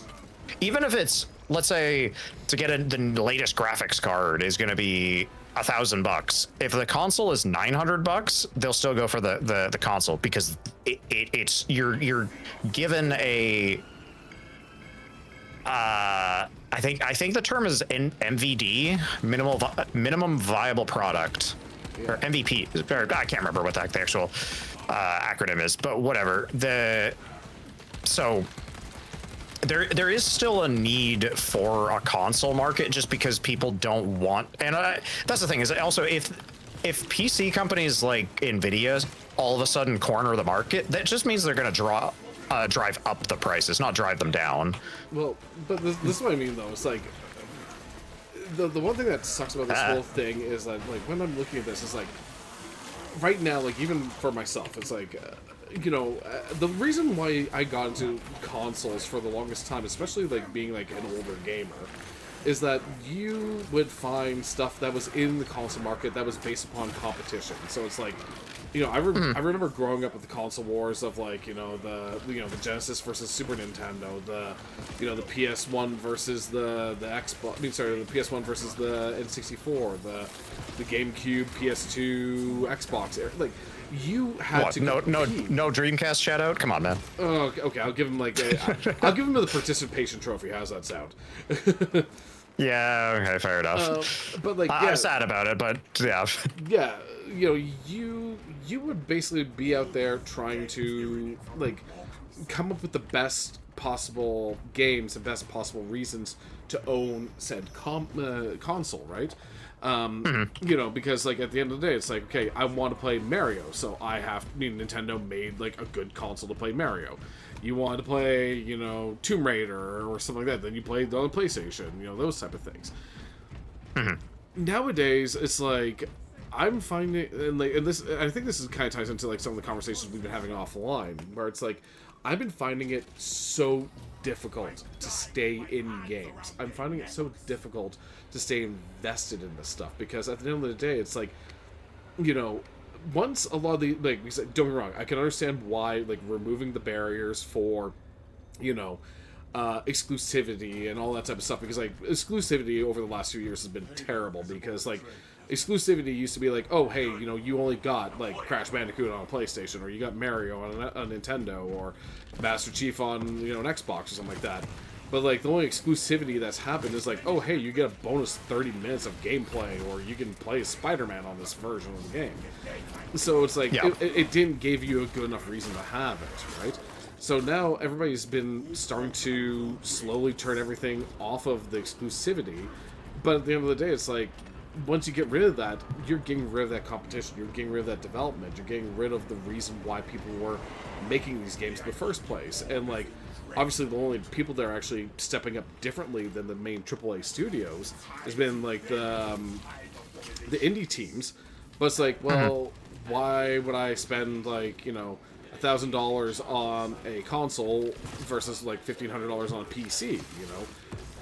A: even if it's, let's say, to get the latest graphics card is going to be $1,000. If the console is $900, they'll still go for the console, because it's you're given a I think the term is MVD, minimum viable product, or MVP. Or I can't remember what the actual acronym is, but whatever. So there is still a need for a console market, just because people don't want. And that's the thing, is also if PC companies like Nvidia all of a sudden corner the market, that just means they're going to drive up the prices, not drive them down.
B: well, but this is what I mean though. It's like the one thing that sucks about this whole thing is that like when I'm looking at this, it's like right now, like even for myself, it's like the reason why I got into consoles for the longest time, especially like being like an older gamer, is that you would find stuff that was in the console market that was based upon competition. So it's like, I remember growing up with the console wars of like, the Genesis versus Super Nintendo, the PS1 versus the Xbox. The PS1 versus the N64, the GameCube, PS2, Xbox. Like, you had to
A: no
B: compete.
A: no Dreamcast shout out. Come on, man.
B: Oh, okay. I'll give him I'll give him the participation trophy. How's that sound?
A: Yeah, okay, fair enough.
B: But like,
A: I'm sad about it, but yeah.
B: Yeah, you would basically be out there trying to like come up with the best possible games, the best possible reasons to own said console, right? Because like at the end of the day, it's like, okay, I want to play Mario, so Nintendo made like a good console to play Mario. You want to play, Tomb Raider or something like that, then you play it on PlayStation, those type of things. Nowadays, it's like, I'm finding, and this, I think this is kind of ties into like some of the conversations we've been having offline, where it's like, I've been finding it so difficult to stay in games. I'm finding it so difficult to stay invested in this stuff because at the end of the day, it's like, you know, once a lot of the, like we said, don't get me wrong, I can understand why like removing the barriers for, you know, exclusivity and all that type of stuff, because like exclusivity over the last few years has been terrible, because like exclusivity used to be like, oh hey, you know, you only got like Crash Bandicoot on a PlayStation, or you got Mario on a Nintendo, or Master Chief on, you know, an Xbox or something like that. But like the only exclusivity that's happened is like, oh hey, you get a bonus 30 minutes of gameplay, or you can play Spider-Man on this version of the game. So it's like, it didn't give you a good enough reason to have it, right? So now everybody's been starting to slowly turn everything off of the exclusivity, but at the end of the day, it's like, once you get rid of that, you're getting rid of that competition, you're getting rid of that development, you're getting rid of the reason why people were making these games in the first place. And like, obviously the only people that are actually stepping up differently than the main AAA studios has been like the indie teams. But it's like, well, why would I spend like, you know, $1,000 on a console versus like $1,500 on a PC, you know?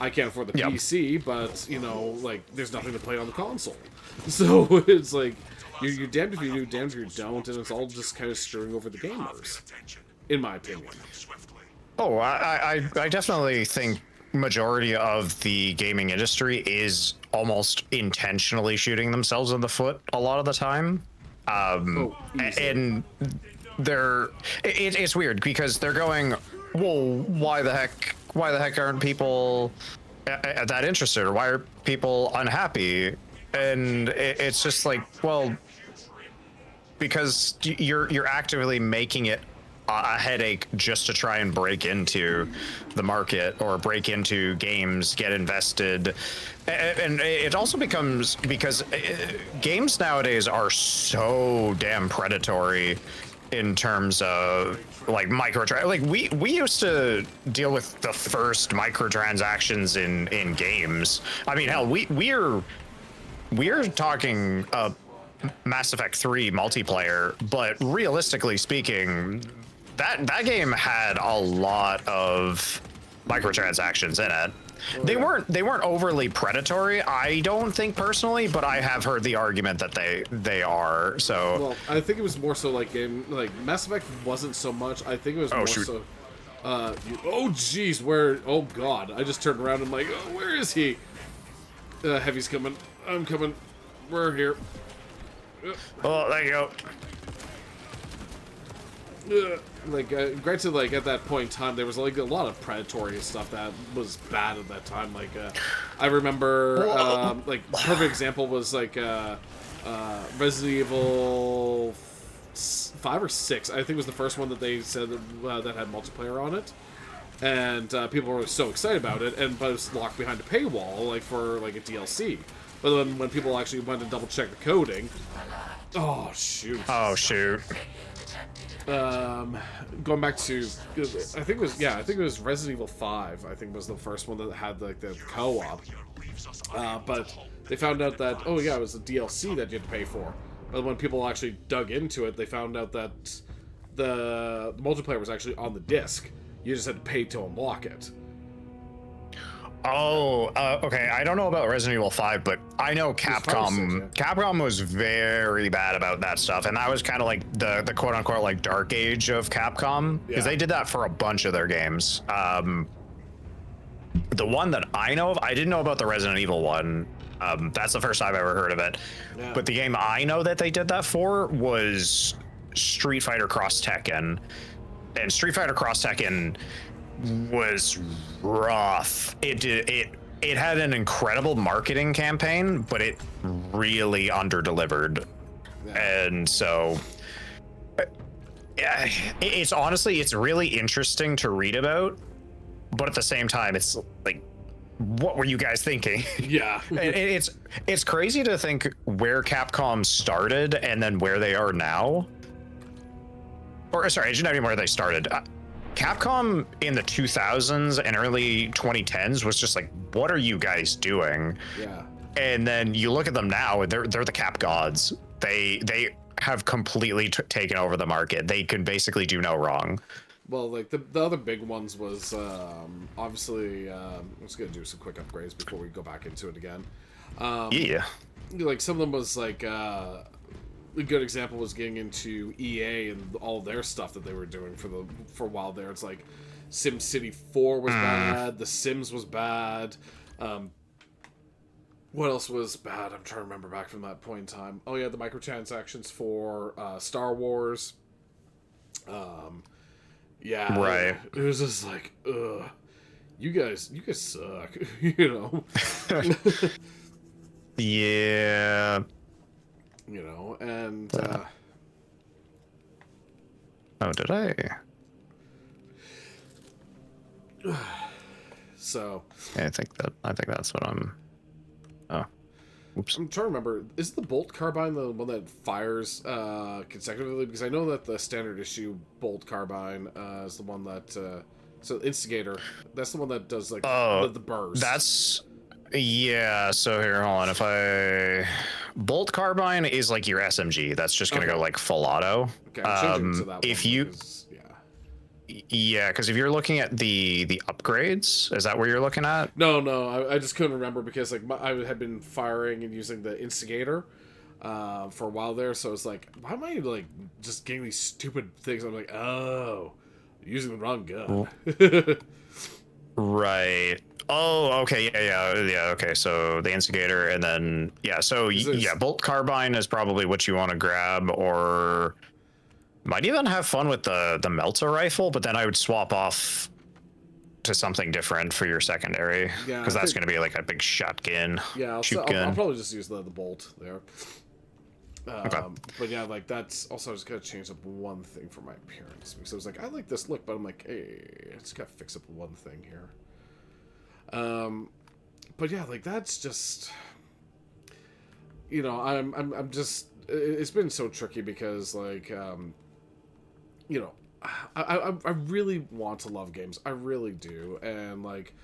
B: I can't afford the PC, but, you know, like, there's nothing to play on the console. So it's like, you're damned if you do, damned if you don't, and it's all just kind of screwing over the gamers, in my opinion.
A: Oh, I definitely think majority of the gaming industry is almost intentionally shooting themselves in the foot a lot of the time. And it's weird because they're going, well, why the heck aren't people that interested, or why are people unhappy? And it's just like, well, because you're actively making it a headache just to try and break into the market or break into games, get invested. And it also becomes, because games nowadays are so damn predatory in terms of like like we used to deal with the first microtransactions in games. I mean, hell, we're talking Mass Effect 3 multiplayer, but realistically speaking, that game had a lot of microtransactions in it. They weren't overly predatory, I don't think personally, but I have heard the argument that they are. So
B: well, I think it was more so like Mass Effect wasn't so much. I think it was more so. Oh jeez, where? Oh god, I just turned around and I'm like, oh, where is he? Heavy's coming. I'm coming. We're here.
A: Oh, there you go.
B: Granted, like at that point in time, there was like a lot of predatory stuff that was bad at that time. Like, I remember, like perfect example was like Resident Evil 5 or 6. I think was the first one that they said that had multiplayer on it, and people were so excited about it, but it was locked behind a paywall, like for like a DLC. But then when people actually went and double checked the coding, oh shoot. Going back to, I think it was Resident Evil 5. I think was the first one that had like the co-op. But they found out that it was a DLC that you had to pay for. But when people actually dug into it, they found out that the multiplayer was actually on the disc. You just had to pay to unlock it.
A: Oh, okay. I don't know about Resident Evil 5, but I know Capcom. Capcom was very bad about that stuff, and that was kind of like the quote unquote like dark age of Capcom, because they did that for a bunch of their games. The one that I know of, I didn't know about the Resident Evil one. That's the first time I ever heard of it. Yeah. But the game I know that they did that for was Street Fighter Cross Tekken, and Street Fighter Cross Tekken was rough. It had an incredible marketing campaign, but it really underdelivered. And so it's honestly, it's really interesting to read about, but at the same time, it's like, what were you guys thinking?
B: Yeah.
A: It's crazy to think where Capcom started and then where they are now. Or sorry, I shouldn't even where they started. Capcom in the 2000s and early 2010s was just like, what are you guys doing?
B: Yeah.
A: And then you look at them now, and they're the cap gods. They have completely taken over the market. They can basically do no wrong.
B: Well, like the other big ones was obviously I'm just gonna do some quick upgrades before we go back into it again.
A: Yeah.
B: Like some of them was like a good example was getting into EA and all their stuff that they were doing for a while there. It's like SimCity 4 was bad, The Sims was bad. What else was bad? I'm trying to remember back from that point in time. Oh yeah, the microtransactions for Star Wars. Yeah,
A: Right.
B: It was just like, ugh, you guys suck, you know.
A: Yeah.
B: You know, and
A: Oh, did I?
B: so
A: Yeah, I think that's what I'm. Oh, oops.
B: I'm trying to remember. Is the bolt carbine the one that fires consecutively? Because I know that the standard issue bolt carbine is the one that. So Instigator, that's the one that does like the burst.
A: That's. Yeah, so here, hold on. If I bolt carbine is like your SMG, that's just gonna go like full auto.
B: Okay, I'm changing to that
A: if
B: one
A: you,
B: because,
A: yeah, because if you're looking at the upgrades, is that what you're looking at?
B: No, I just couldn't remember because like I had been firing and using the Instigator for a while there, so it's like, why am I like just getting these stupid things? I'm like, oh, using the wrong gun.
A: Right. Oh, okay, yeah. Okay, so the Instigator, and then yeah, bolt carbine is probably what you want to grab, or might even have fun with the Melta rifle, but then I would swap off to something different for your secondary, because that's going to be like a big shotgun.
B: Yeah, I'll probably just use the bolt there.
A: Okay.
B: But yeah, like that's also I just gotta change up one thing for my appearance because I was like, I like this look, but I'm like, hey, I just gotta fix up one thing here. But yeah, like that's just, you know, I'm just, it's been so tricky because like, you know, I really want to love games, I really do, and like,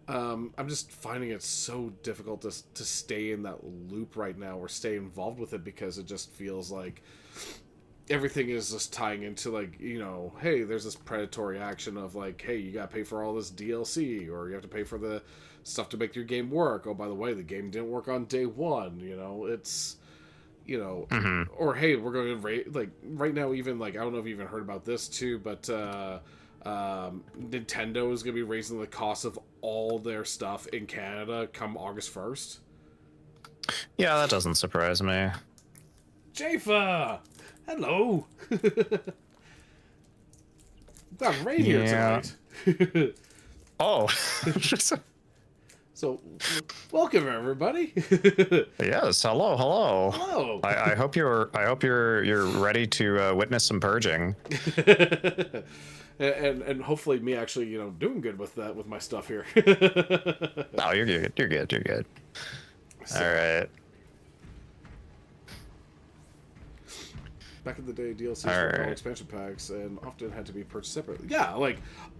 B: I'm just finding it so difficult to stay in that loop right now or stay involved with it because it just feels like everything is just tying into like, you know, hey, there's this predatory action of like, hey, you gotta pay for all this DLC, or you have to pay for the stuff to make your game work. Oh, by the way, the game didn't work on day one. You know, it's, you know, or hey, we're going to rate like right now. Even like I don't know if you even heard about this too, but Nintendo is going to be raising the cost of all their stuff in Canada come August 1st.
A: Yeah, that doesn't surprise me.
B: Jafa! Hello! Got Ray here tonight.
A: Oh.
B: So, welcome everybody.
A: Yes, hello.
B: Hello.
A: I hope you're ready to witness some purging.
B: and hopefully me actually, you know, doing good with that with my stuff here.
A: Oh, you're good. You're good. So, all right.
B: Back in the day, DLCs were all expansion packs and often had to be purchased separately. Yeah, like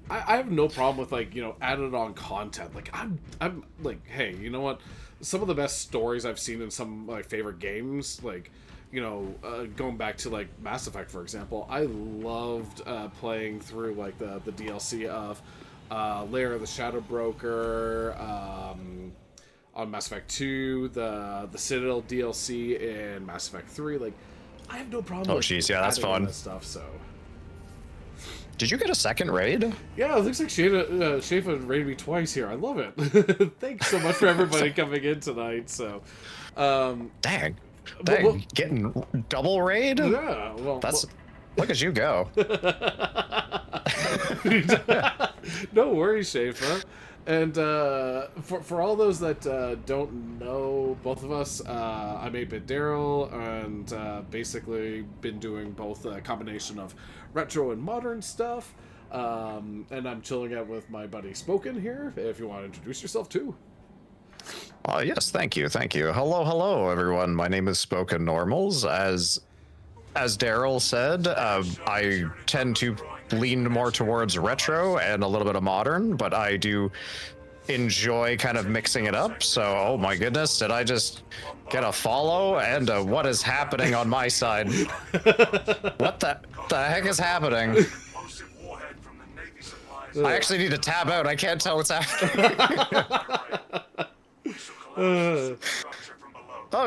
B: I have no problem with like, you know, added on content. Like I'm like, hey, you know what? Some of the best stories I've seen in some of my favorite games, like, you know, going back to like Mass Effect, for example, I loved playing through like the DLC of Lair of the Shadow Broker, on Mass Effect 2, the Citadel DLC in Mass Effect 3, like. I have no problem.
A: Oh, jeez, yeah, that's fun.
B: That stuff. So,
A: did you get a second raid?
B: Yeah, it looks like Shafa raided me twice here. I love it. Thanks so much for everybody coming in tonight. So,
A: dang,
B: well,
A: getting double raid?
B: Yeah,
A: that's look at you go.
B: No worries, Shafa. And for all those that don't know both of us, I'm 8-Bit Daryl, and basically been doing both a combination of retro and modern stuff. And I'm chilling out with my buddy Spoken here, if you want to introduce yourself too.
A: Yes, thank you. Hello, everyone. My name is Spoken Normals. As Daryl said, I tend to lean more towards retro and a little bit of modern, but I do enjoy kind of mixing it up. So, oh my goodness, did I just get a follow? And what is happening on my side? What the heck is happening? I actually need to tab out. I can't tell what's happening. Oh,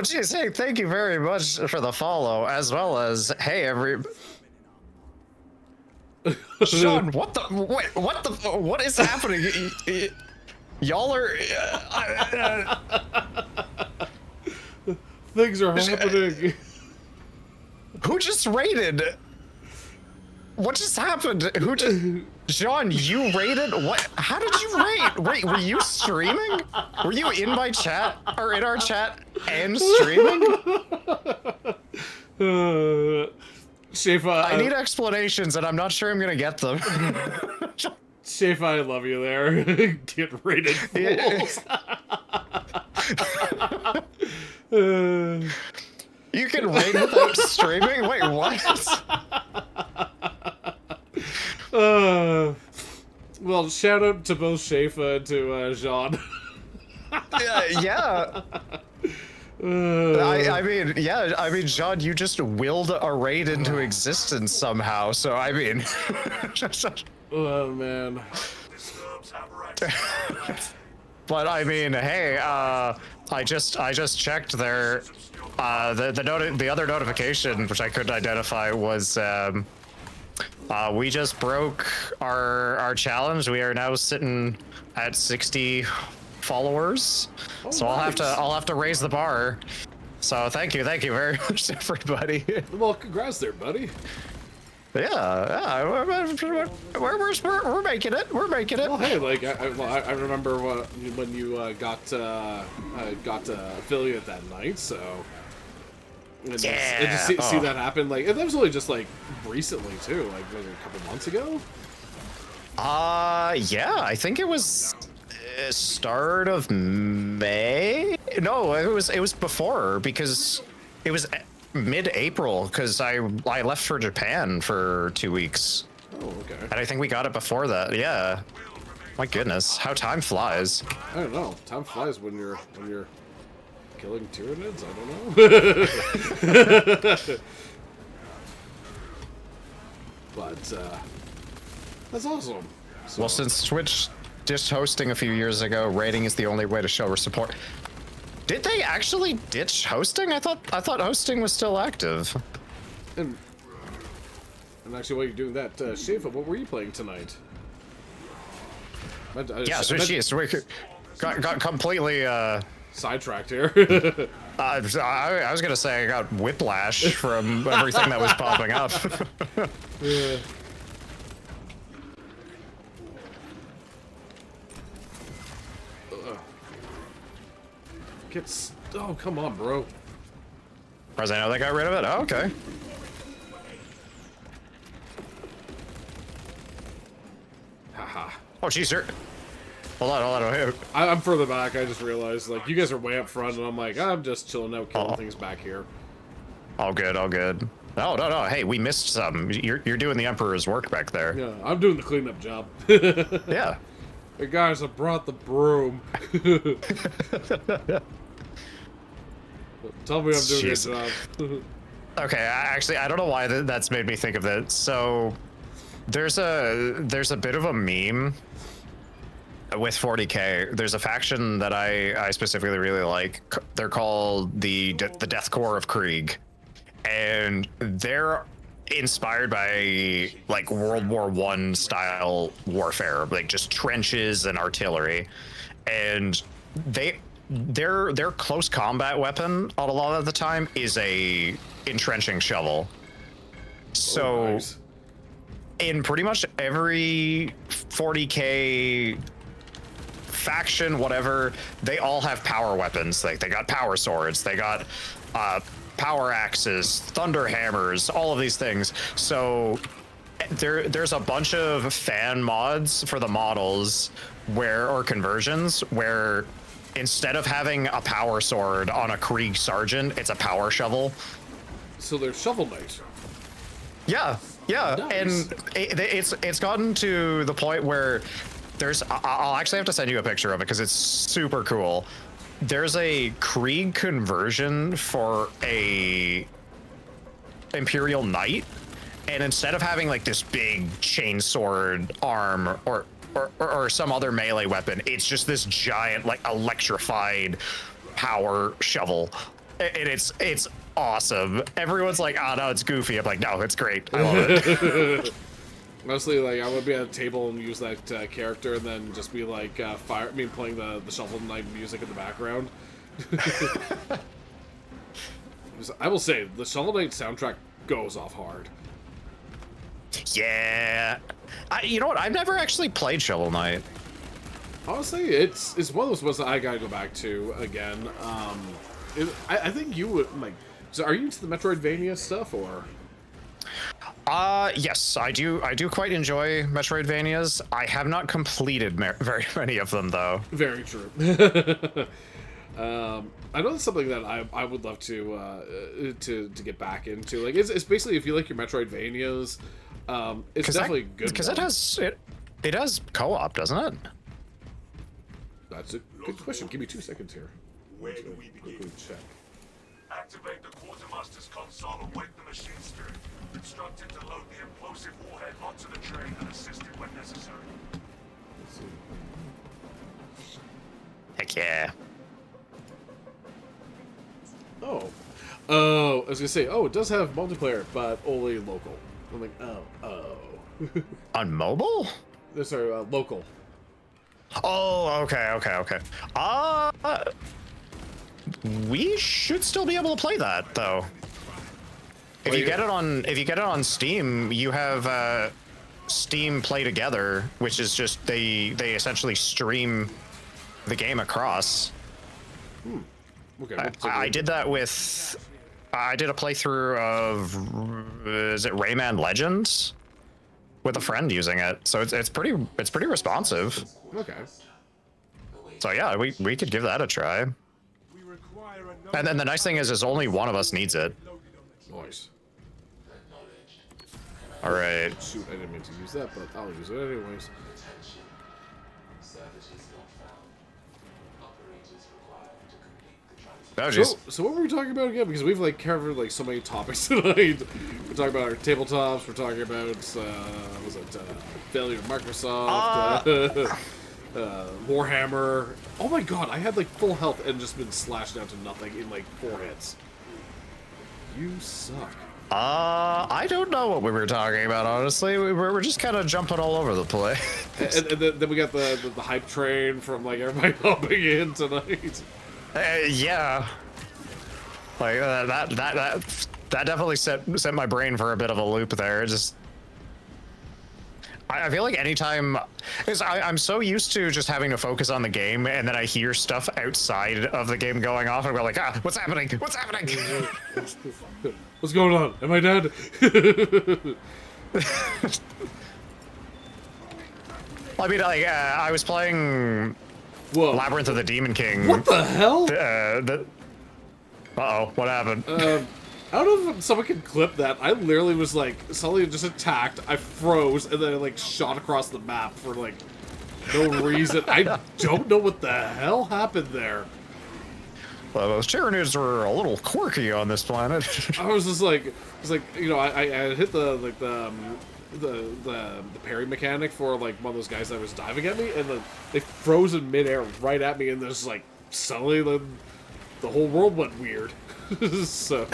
A: geez. Hey, thank you very much for the follow, as well as, hey, Sean, what the? Wait, what the? What is happening? Y'all are.
B: Things are happening.
A: Who just raided? What just happened? Who just? Sean, you raided? What? How did you raid? Wait, were you streaming? Were you in my chat or in our chat and streaming?
B: Shafa,
A: I need explanations, and I'm not sure I'm gonna get them.
B: Shafa, I love you there. Get raided fools.
A: You can raid without streaming? Wait, what?
B: Well, shout out to both Shafa and to Jean.
A: Yeah. I mean, yeah, I mean, Jean, you just willed a raid into existence somehow, so I mean...
B: Oh, man.
A: But I mean, hey, I just checked their, the other notification, which I couldn't identify, was, we just broke our challenge. We are now sitting at 60 followers.
B: Oh,
A: so
B: nice.
A: I'll have to raise the bar. So thank you very much, everybody.
B: Well, congrats there, buddy.
A: Yeah, we're making it. We're making it.
B: Well, hey, like I remember when you got affiliate that night, so and just see that happen. Like, and that was only just like recently too, like maybe a couple months ago.
A: Yeah, I think it was start of May. No, it was before, because it was mid-April, because I left for Japan for 2 weeks.
B: Oh, okay.
A: And I think we got it before that. Yeah. My goodness, how time flies.
B: I don't know. Time flies when you're killing Tyranids. I don't know. But that's awesome. So,
A: Well, since Twitch ditched hosting a few years ago, rating is the only way to show support. Did they actually ditch hosting? I thought hosting was still active.
B: and actually, while you're doing that, Shafa, what were you playing tonight?
A: Yeah, so we got completely
B: sidetracked here.
A: I was gonna say I got whiplash from everything that was popping up.
B: Yeah. Oh, come on, bro.
A: As I know they got rid of it. Oh, okay.
B: Haha.
A: Oh, geez, sir. Hold on.
B: I'm further back. I just realized, like, you guys are way up front, and I'm like, I'm just chilling out, killing things back here.
A: All good. No. Hey, we missed some. You're doing the Emperor's work back there.
B: Yeah, I'm doing the cleanup job.
A: Yeah.
B: Hey, guys, I brought the broom. Tell me I'm doing a good job.
A: Okay, I don't know why that's made me think of that. So there's a bit of a meme with 40K. There's a faction that I specifically really like. They're called the Death Corps of Krieg, and they're inspired by like World War I style warfare, like just trenches and artillery, and their close combat weapon a lot of the time is a entrenching shovel. So
B: nice.
A: In pretty much every 40K faction, whatever, they all have power weapons. Like they got power swords, they got power axes, thunder hammers, all of these things. So there's a bunch of fan mods for the models or conversions where instead of having a power sword on a Krieg sergeant, it's a power shovel.
B: So they're Shovel Knight.
A: Yeah,
B: Nice.
A: and it's gotten to the point where I'll actually have to send you a picture of it because it's super cool. There's a Krieg conversion for a Imperial Knight, and instead of having like this big chainsword arm or some other melee weapon, it's just this giant like electrified power shovel, and it's awesome. Everyone's like, oh no, it's goofy. I'm like, no, it's great. I love it.
B: Honestly, like, I would be at a table and use that character and then just be like, playing the Shovel Knight music in the background. I will say, the Shovel Knight soundtrack goes off hard.
A: Yeah. You know what? I've never actually played Shovel Knight.
B: Honestly, it's one of those ones that I gotta go back to again. I think you would, like, so are you into the Metroidvania stuff, or?
A: Yes, I do quite enjoy Metroidvanias. I have not completed very many of them, though.
B: Very true. I know that's something that I would love to get back into. Like, it's basically, if you like your Metroidvanias, it's definitely good.
A: Because it has co-op, doesn't it?
B: That's a good question. Give me 2 seconds here.
C: Where do we begin?
B: Quickly check.
C: Activate the quartermaster's console and wake the machine spirit. Instruct it to load the implosive warhead onto the train and assist it when necessary.
B: Let's see.
A: Heck yeah.
B: Oh, I was gonna say, it does have multiplayer, but only local. I'm like, oh.
A: On mobile?
B: Sorry, local.
A: Oh, okay. We should still be able to play that, though. If you get it on Steam, you have Steam Play Together, which is just they essentially stream the game across.
B: Okay.
A: I did that with I did a playthrough of is it Rayman Legends with a friend using it, so it's pretty responsive.
B: Okay.
A: So yeah, we could give that a try. And then the nice thing is only one of us needs it.
B: Nice.
A: All right.
B: Shoot, I didn't mean to use that, but I'll use it anyways.
A: Oh jeez.
B: So what were we talking about again? Because we've like covered like so many topics tonight. We're talking about our tabletops. We're talking about failure of Microsoft, Warhammer. Oh my god, I had like full health and just been slashed down to nothing in like 4 hits. You suck.
A: I don't know what we were talking about, honestly. We're just kind of jumping all over the place.
B: and then we got the hype train from like everybody hopping in tonight.
A: Yeah. Like that definitely set my brain for a bit of a loop there. I feel like anytime, because I'm so used to just having to focus on the game, and then I hear stuff outside of the game going off, and I'm like, what's happening? What's happening?
B: What's going on? Am I dead?
A: I mean, like, I was playing Labyrinth of the Demon King.
B: What the hell?
A: Uh-oh, what happened?
B: I don't know if someone can clip that. I literally was like, suddenly just attacked, I froze, and then I like shot across the map for like no reason. I don't know what the hell happened there.
A: Well, those Tyranids were a little quirky on this planet.
B: I was just like, you know, I hit the parry mechanic for like one of those guys that was diving at me, and they froze in midair right at me, and there's like suddenly the whole world went weird. So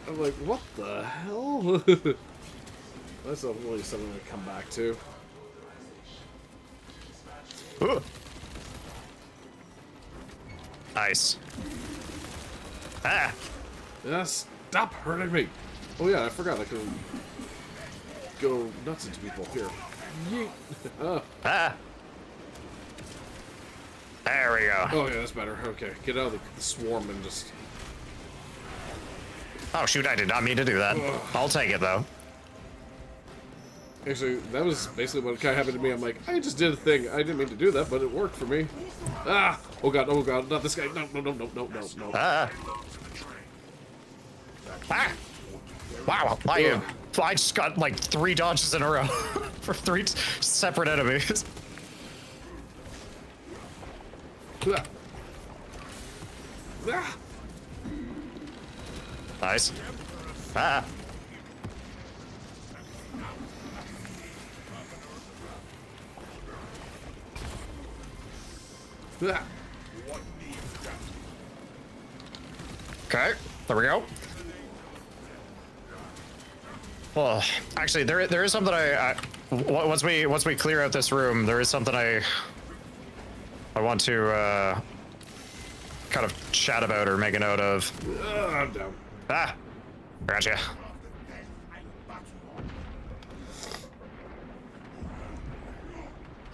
B: I'm like, what the hell? That's not really something to come back to.
A: Ooh. Nice. Ah.
B: Yeah, stop hurting me. Oh yeah, I forgot I could go nuts into people here. Yeet.
A: Ah. There we go.
B: Oh yeah, that's better. Okay, get out of the swarm and just.
A: Oh shoot, I did not mean to do that.
B: Ugh.
A: I'll take it though.
B: Actually, that was basically what kind of happened to me. I'm like, I just did a thing. I didn't mean to do that, but it worked for me. Ah! Oh god, not this guy. No.
A: Ah. Ah. Wow, I just got like 3 dodges in a row. for 3 separate enemies. Nice. Ah. Okay, there we go. Well, actually, there is something once we clear out this room, there is something I want to kind of chat about or make a note of.
B: I'm down.
A: Ah, gotcha.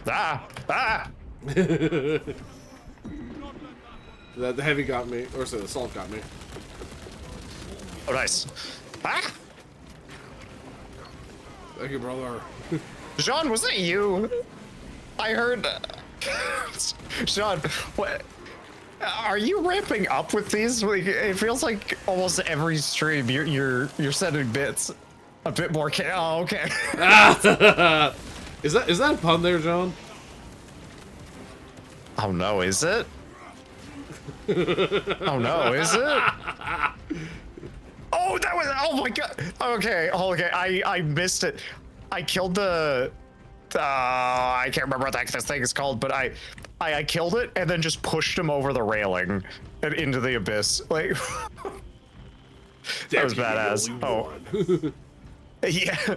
A: Ah.
B: The heavy got me, or sorry, the salt got me.
A: Oh, nice. Ah.
B: Thank you, brother.
A: Sean, was that you? I heard. Sean, what? Are you ramping up with these? Like, it feels like almost every stream you're sending bits a bit more. Oh, okay.
B: Is that a pun there, John?
A: Oh no, is it? Oh no, is it? Oh, that was. Oh my god. Okay, I missed it. I killed the. I can't remember what the heck this thing is called, but I killed it and then just pushed him over the railing and into the abyss. Like that was badass. Oh, yeah.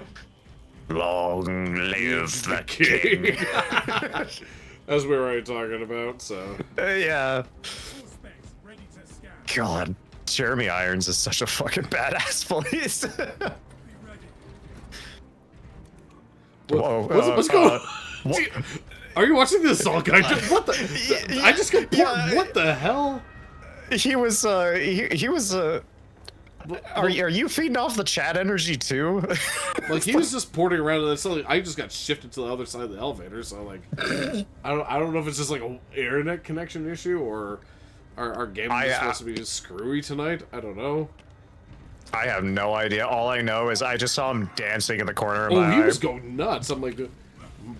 A: Long live the king.
B: As we were already talking about, so.
A: Yeah. God, Jeremy Irons is such a fucking badass police. Whoa,
B: what's going on? Are you watching this all guy? What the? I just got bored.
A: Yeah.
B: What the hell?
A: He was are you feeding off the chat energy too?
B: Like he was just porting around, and then I just got shifted to the other side of the elevator. So like, I don't know if it's just like an internet connection issue or our game is supposed to be screwy tonight. I don't know.
A: I have no idea. All I know is I just saw him dancing in the corner of my
B: he
A: eye.
B: was going nuts. I'm like,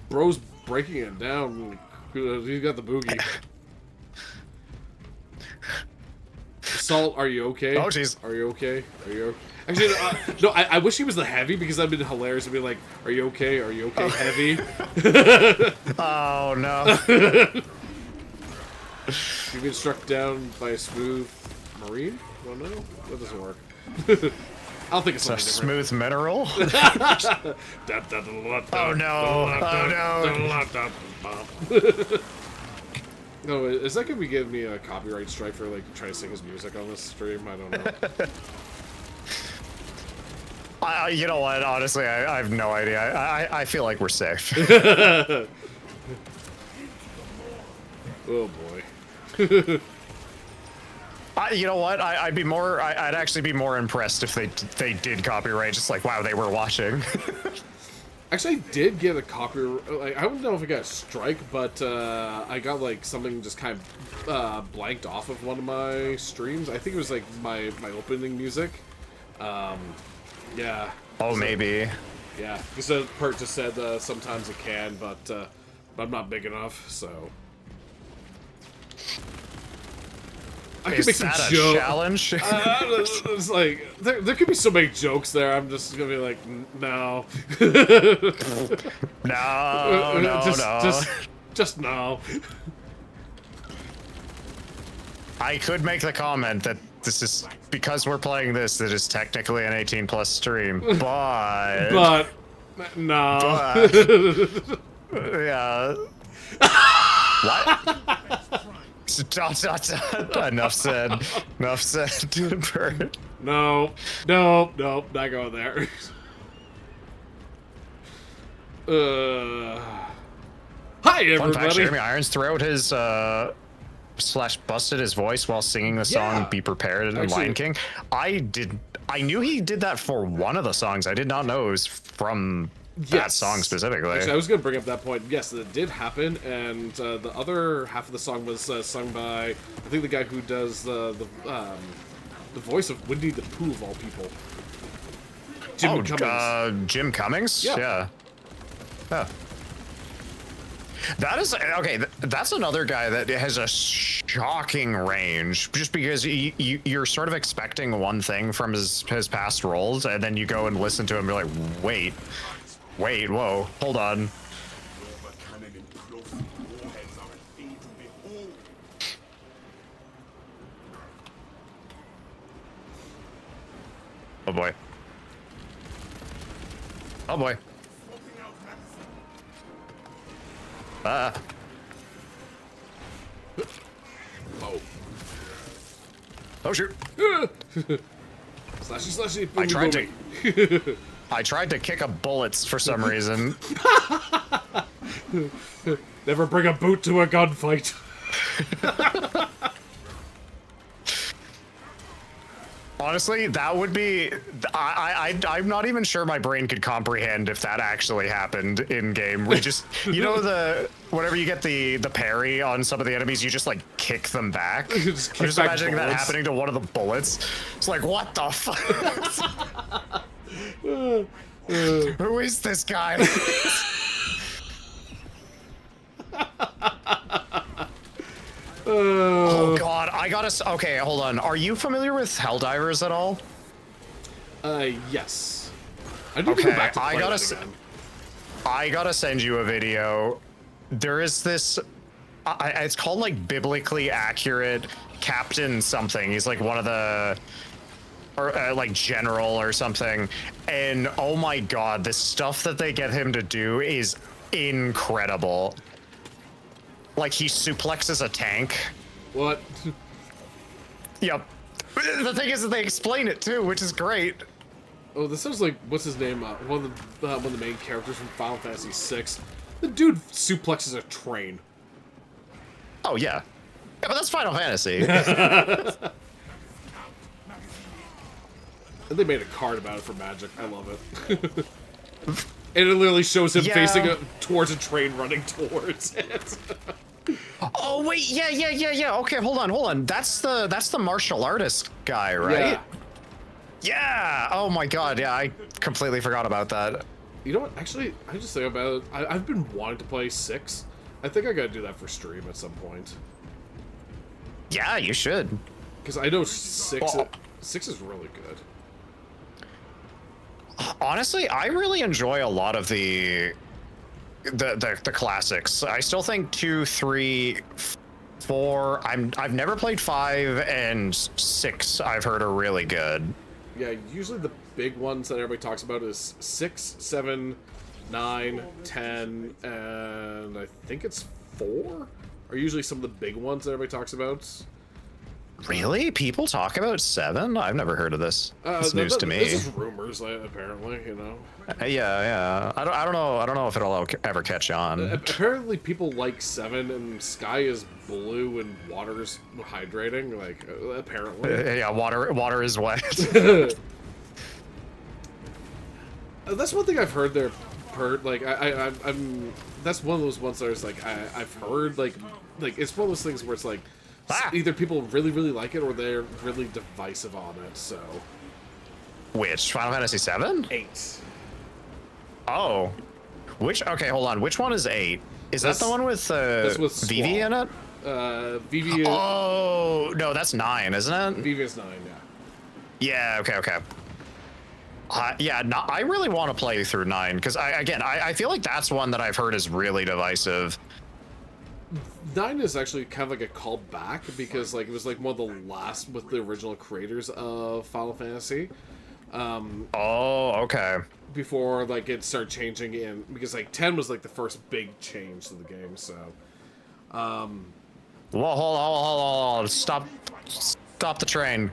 B: bro's breaking it down. He's got the boogie. Salt, are you okay?
A: Oh, jeez.
B: Are you okay? Are you okay? Actually, no, I wish he was the heavy because that'd been hilarious to be like, are you okay? Are you okay, heavy?
A: Oh, no.
B: You've been struck down by a smooth marine? I don't know. That doesn't work. I'll think of
A: It's a
B: something different.
A: smooth mineral? Oh, no. Oh, no.
B: No, is that gonna be giving me a copyright strike for like trying to sing his music on this stream? I don't know.
A: You know what? Honestly, I have no idea. I feel like we're safe.
B: Oh boy.
A: You know what? I'd actually be more impressed if they did copyright. Just like, wow, they were watching.
B: Actually, I did get a copyright. Like, I don't know if I got a strike, but I got like something just kind of blanked off of one of my streams. I think it was like my opening music. Yeah.
A: Oh, maybe.
B: Yeah, because the perk just said sometimes it can, but I'm not big enough, so. I could
A: Is
B: make some
A: that a
B: joke.
A: challenge?
B: It's like there could be so many jokes there. I'm just gonna be like, no,
A: No,
B: just no.
A: I could make the comment that this is because we're playing this. That is technically an 18+ stream, but
B: But no.
A: yeah. What? Dot, dot, dot. Enough said. Enough said. Bird.
B: No, not going there. Hi
A: Fun fact:
B: everybody.
A: Jeremy Irons throughout his slash busted his voice while singing the song
B: Yeah.
A: "Be Prepared" in
B: Actually-
A: Lion King. I knew he did that for one of the songs. I did not know it was from that
B: Yes.
A: song specifically.
B: Actually, I was going to bring up that point. Yes, that did happen, and the other half of the song was sung by, I think, the guy who does the voice of Winnie the Pooh of all people. Jim Cummings.
A: Jim Cummings.
B: Yeah.
A: Yeah. Oh. That is okay. That's another guy that has a shocking range, just because you're sort of expecting one thing from his past roles, and then you go and listen to him. You're like, wait, whoa, hold on. Oh boy. Oh boy. Ah.
B: Oh.
A: Oh shoot.
B: Slashy,
A: I tried
B: boomy,
A: to.
B: boomy.
A: I tried to kick up bullets for some reason.
B: Never bring a boot to a gunfight.
A: Honestly, that would be. I'm not even sure my brain could comprehend if that actually happened in game. We just, you know, whenever you get the parry on some of the enemies, you just like kick them back. I'm
B: Just kick
A: just
B: back
A: imagining that
B: bullets.
A: happening to one of the bullets. It's like, what the fuck? Who is this guy? Oh god, I gotta. Okay, hold on. Are you familiar with Helldivers at all?
B: Yes. I need to
A: Okay,
B: go back to play
A: I gotta
B: that again.
A: I gotta send you a video. There is this. It's called like biblically accurate Captain something. He's like one of the, or like general or something. And oh my god, the stuff that they get him to do is incredible. Like he suplexes a tank.
B: What?
A: Yep. The thing is that they explain it too, which is great.
B: Oh, this sounds like, what's his name? One of the main characters from Final Fantasy VI. The dude suplexes a train.
A: Oh yeah. Yeah, but that's Final Fantasy.
B: And they made a card about it for Magic. I love it. And it literally shows him
A: Yeah.
B: facing towards a train running towards it.
A: Oh wait, yeah. Okay, hold on. That's the martial artist guy, right?
B: Yeah.
A: Yeah. Oh my god. Yeah, I completely forgot about that.
B: You know what? Actually, I just think about it. I've been wanting to play 6. I think I gotta do that for stream at some point.
A: Yeah, you should.
B: Because I know 6,
A: Well-
B: 6 is really good.
A: Honestly, I really enjoy a lot of the classics. I still think 2, 3, 4. I've never played 5 and 6. I've heard are really good.
B: Yeah, usually the big ones that everybody talks about is 6, 7, 9, 10, and I think it's 4 are usually some of the big ones that everybody talks about.
A: Really? People talk about 7? I've never heard of this. It's news to me.
B: This is rumors, apparently, you know.
A: Yeah. I don't know if it'll ever catch on.
B: Apparently, people like 7, and sky is blue and water's hydrating. Like, apparently.
A: Yeah, water is wet.
B: That's one thing I've heard there. Like, I'm. That's one of those ones that is like I've heard like it's one of those things where it's like either people really like it or they're really divisive on it. So.
A: Which Final Fantasy 7?
B: 8.
A: Oh, okay, hold on. Which one is 8? Is that
B: That's-
A: the one with
B: that's with
A: Vivi in it?
B: Vivi.
A: Oh no, that's 9, isn't it?
B: Vivi is 9. Yeah.
A: Yeah. Okay. Yeah. No, I really want to play through 9 because I feel like that's one that I've heard is really divisive.
B: 9 is actually kind of like a call back because like it was like one of the last with the original creators of Final Fantasy.
A: Oh, okay.
B: Before like it started changing in because like 10 was like the first big change to the game. So
A: Well, hold on. Stop the train.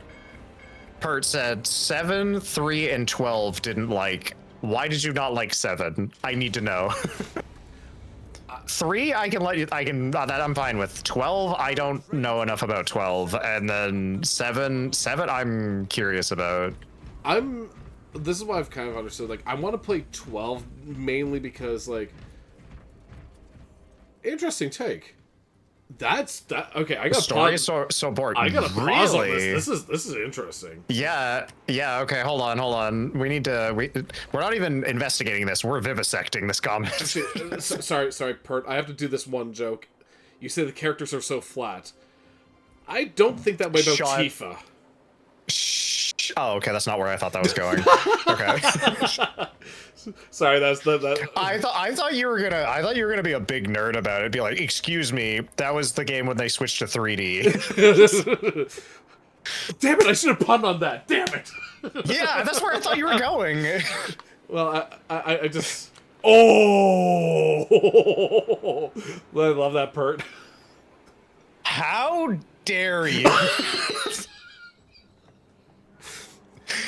A: Pert said 7, 3, and 12 didn't like. Why did you not like 7? I need to know. 3, I can let you. That I'm fine with. 12, I don't know enough about 12, and then 7, I'm curious about.
B: this is what I've kind of understood. Like I want to play 12 mainly because like interesting take. That's that. Okay, I
A: The
B: got
A: story is so boring.
B: I got to pause on
A: Really?
B: this. This is interesting.
A: Yeah, yeah. Okay, hold on. We need to. We're not even investigating this. We're vivisecting this comment.
B: Actually, sorry, Pert. I have to do this one joke. You say the characters are so flat. I don't think that way about
A: Shut-
B: Tifa.
A: Oh, okay. That's not where I thought that was going. Okay.
B: Sorry, that's that.
A: I thought you were gonna be a big nerd about it. Be like, excuse me, that was the game when they switched to 3D.
B: Damn it! I should have punned on that. Damn it.
A: Yeah, that's where I thought you were going.
B: Well, I just. Oh! I love that Pert.
A: How dare you?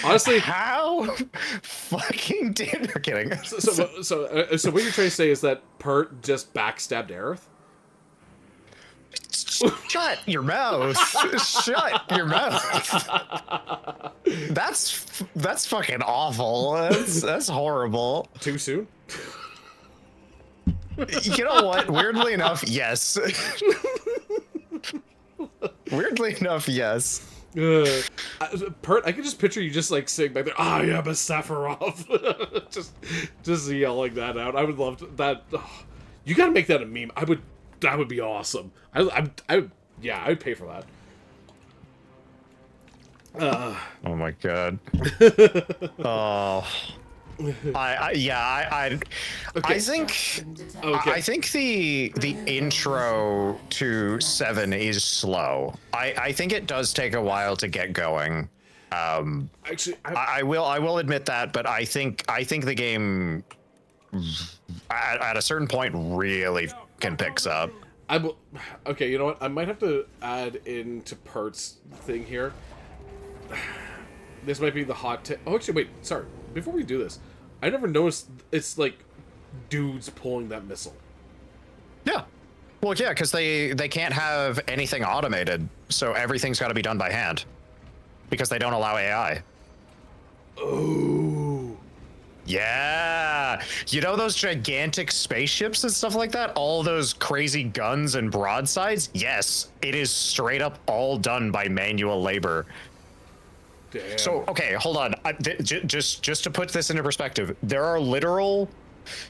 B: Honestly,
A: How fucking dare you? Kidding.
B: so what you're trying to say is that Pert just backstabbed Aerith?
A: Shut your mouth. Shut your mouth. That's fucking awful. That's horrible.
B: Too soon?
A: You know what? Weirdly enough, yes. Weirdly enough, yes.
B: Pert, I can just picture you just like sitting back there. I am a Sephiroth. just yelling that out. I would love to, that. Oh, you gotta make that a meme. That would be awesome. Yeah, I'd pay for that.
A: Oh my god. Oh. I think
B: Okay.
A: I think the intro to 7 is slow. I think it does take a while to get going.
B: Actually,
A: I will admit that, but I think the game at a certain point really picks up.
B: Okay, you know what? I might have to add into Pert's thing here. This might be the hot tip. Oh, actually, wait. Sorry. Before we do this, I never noticed it's like dudes pulling that missile.
A: Yeah. Well, yeah, because they can't have anything automated, so everything's got to be done by hand because they don't allow AI.
B: Oh.
A: Yeah. You know those gigantic spaceships and stuff like that? All those crazy guns and broadsides? Yes, it is straight up all done by manual labor.
B: Damn.
A: So, okay, hold on. Just to put this into perspective, there are literal...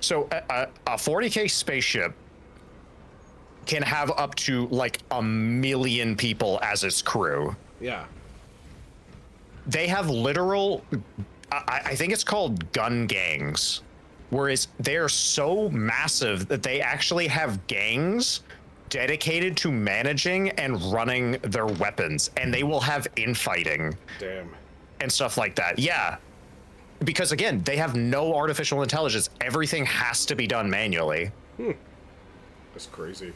A: So, a 40K spaceship can have up to, like, 1 million people as its crew.
B: Yeah.
A: They have literal... I think it's called gun gangs. Whereas they're so massive that they actually have gangs dedicated to managing and running their weapons, and they will have infighting.
B: Damn.
A: And stuff like that. Yeah. Because again, they have no artificial intelligence. Everything has to be done manually.
B: That's crazy.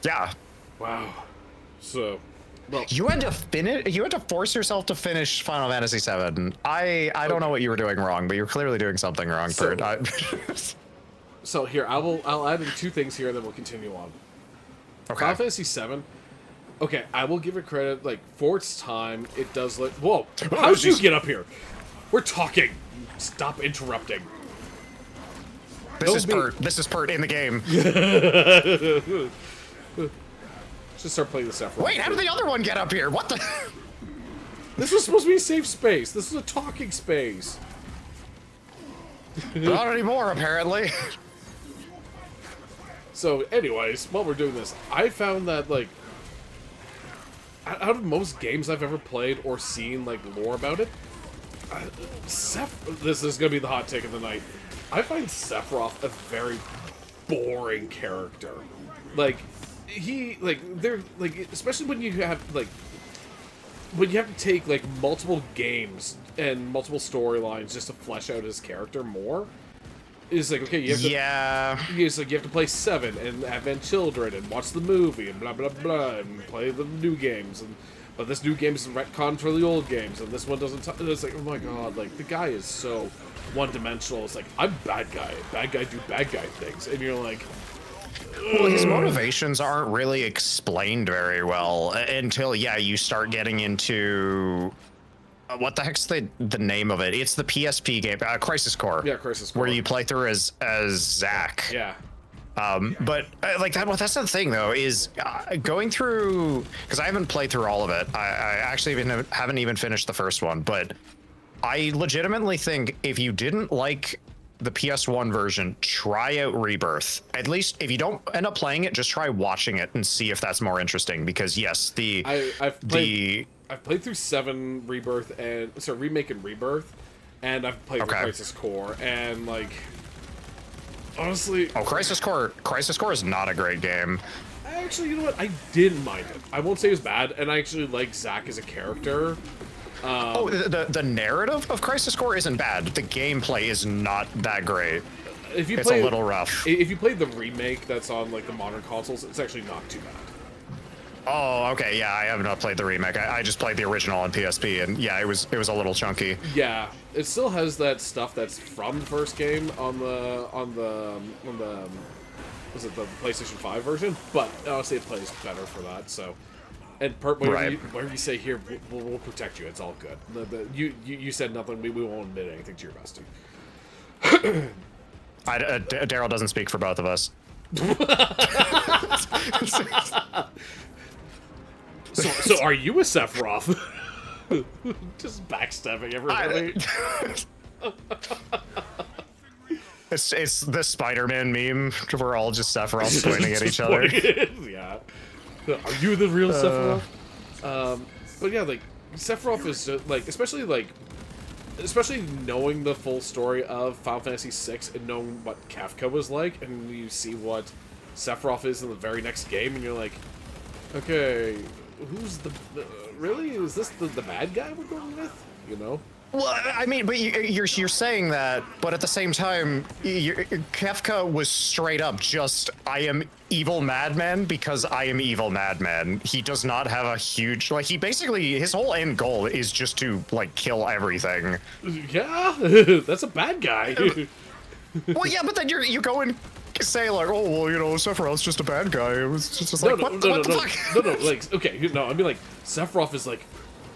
A: Yeah.
B: Wow. So, well,
A: You had to finish. You had to force yourself to finish Final Fantasy VII. I don't know what you were doing wrong, but you're clearly doing something wrong.
B: So-
A: Bert.
B: so here I'll add in 2 things here, and then we'll continue on.
A: Okay.
B: Final Fantasy VII. Okay, I will give it credit. Like for its time, it does let. Whoa! How did you
A: jeez.
B: get up here? We're talking. Stop interrupting.
A: This is
B: be-
A: Pert. This is Pert in the game.
B: Just start playing this after.
A: Wait, how did the other one get up here? What the?
B: This was supposed to be a safe space. This is a talking space.
A: Not anymore, apparently.
B: So, anyways, while we're doing this, I found that, like, out of most games I've ever played or seen, like, lore about it, this is gonna be the hot take of the night. I find Sephiroth a very boring character. Like, they're, like, especially when you have, like, when you have to take, like, multiple games and multiple storylines just to flesh out his character more. It's like, okay, you have to...
A: Yeah.
B: It's like you have to play 7 and Advent Children and watch the movie and blah blah blah and play the new games, but this new game is retcon for the old games and this one doesn't. It's like, oh my god, like the guy is so one-dimensional. It's like, I'm bad guy do bad guy things, and you're like,
A: Well, his motivations aren't really explained very well until, yeah, you start getting into... what the heck's the name of it? It's the PSP game, Crisis Core.
B: yeah, Crisis Core.
A: Where you play through as Zack.
B: Yeah.
A: But like that, well, that's the thing though, is going through, because I haven't played through all of it. I actually haven't even finished the first one, but I legitimately think if you didn't like the PS1 version, try out Rebirth. At least if you don't end up playing it, just try watching it and see if that's more interesting. Because yes,
B: I've played through 7 Rebirth and Remake and Rebirth, and I've played through Crisis Core, and like honestly,
A: Crisis Core is not a great game.
B: Actually, you know what? I didn't mind it. I won't say it was bad, and I actually like Zack as a character.
A: The narrative of Crisis Core isn't bad. The gameplay is not that great. It's a little rough.
B: If you played the remake that's on like the modern consoles, it's actually not too bad.
A: Oh, okay, yeah, I have not played the remake. I just played the original on PSP, and yeah, it was a little chunky.
B: Yeah, it still has that stuff that's from the first game on the was it the PlayStation 5 version? But honestly, it plays better for that. So, and whatever you say here, we'll protect you. It's all good. You said nothing. We won't admit anything to your bestie.
A: Daryl doesn't speak for both of us.
B: So are you a Sephiroth? Just backstabbing everybody.
A: It's the Spider-Man meme. We're all just Sephiroth pointing at each other.
B: Yeah. Are you the real Sephiroth? But yeah, like Sephiroth is just, like, especially knowing the full story of Final Fantasy VI and knowing what Kefka was like, and you see what Sephiroth is in the very next game, and you're like, okay, who's really? Is this the bad guy we're going with? You know?
A: Well, I mean, but you're saying that, but at the same time, Kefka was straight up just, I am evil madman because I am evil madman. He does not have a huge, like, his whole end goal is just to, like, kill everything.
B: Yeah, that's a bad guy.
A: Well, yeah, but then you go and say, like, oh, well, you know, Sephiroth's just a bad guy. It was just like, what the fuck?
B: No, like, okay, no, I mean, like, Sephiroth is like,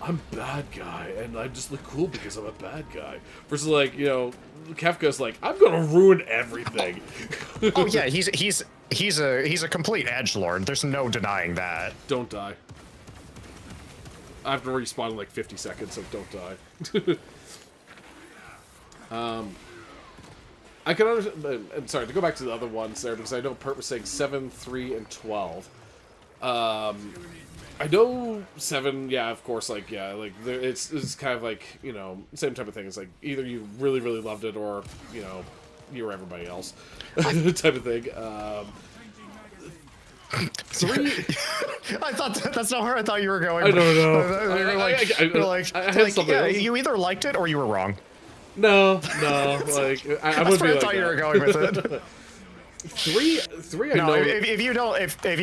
B: I'm a bad guy, and I just look cool because I'm a bad guy. Versus, like, you know, Kefka's like, I'm gonna ruin everything.
A: Oh yeah, he's a complete edgelord. There's no denying that.
B: Don't die. I have to respawn in like 50 seconds, so don't die. I can understand. I'm sorry to go back to the other ones there because I know Pert was saying 7, 3, and 12. I know 7, yeah, of course, like, yeah, like, it's kind of like, you know, same type of thing. It's like, either you really, really loved it, or, you know, you were everybody else, type of thing. 3...
A: I thought that's not where I thought you were going.
B: I don't know.
A: I had something else. You either liked it or you were wrong.
B: No, like, I would be like
A: thought you were going with it.
B: 3, I know.
A: If you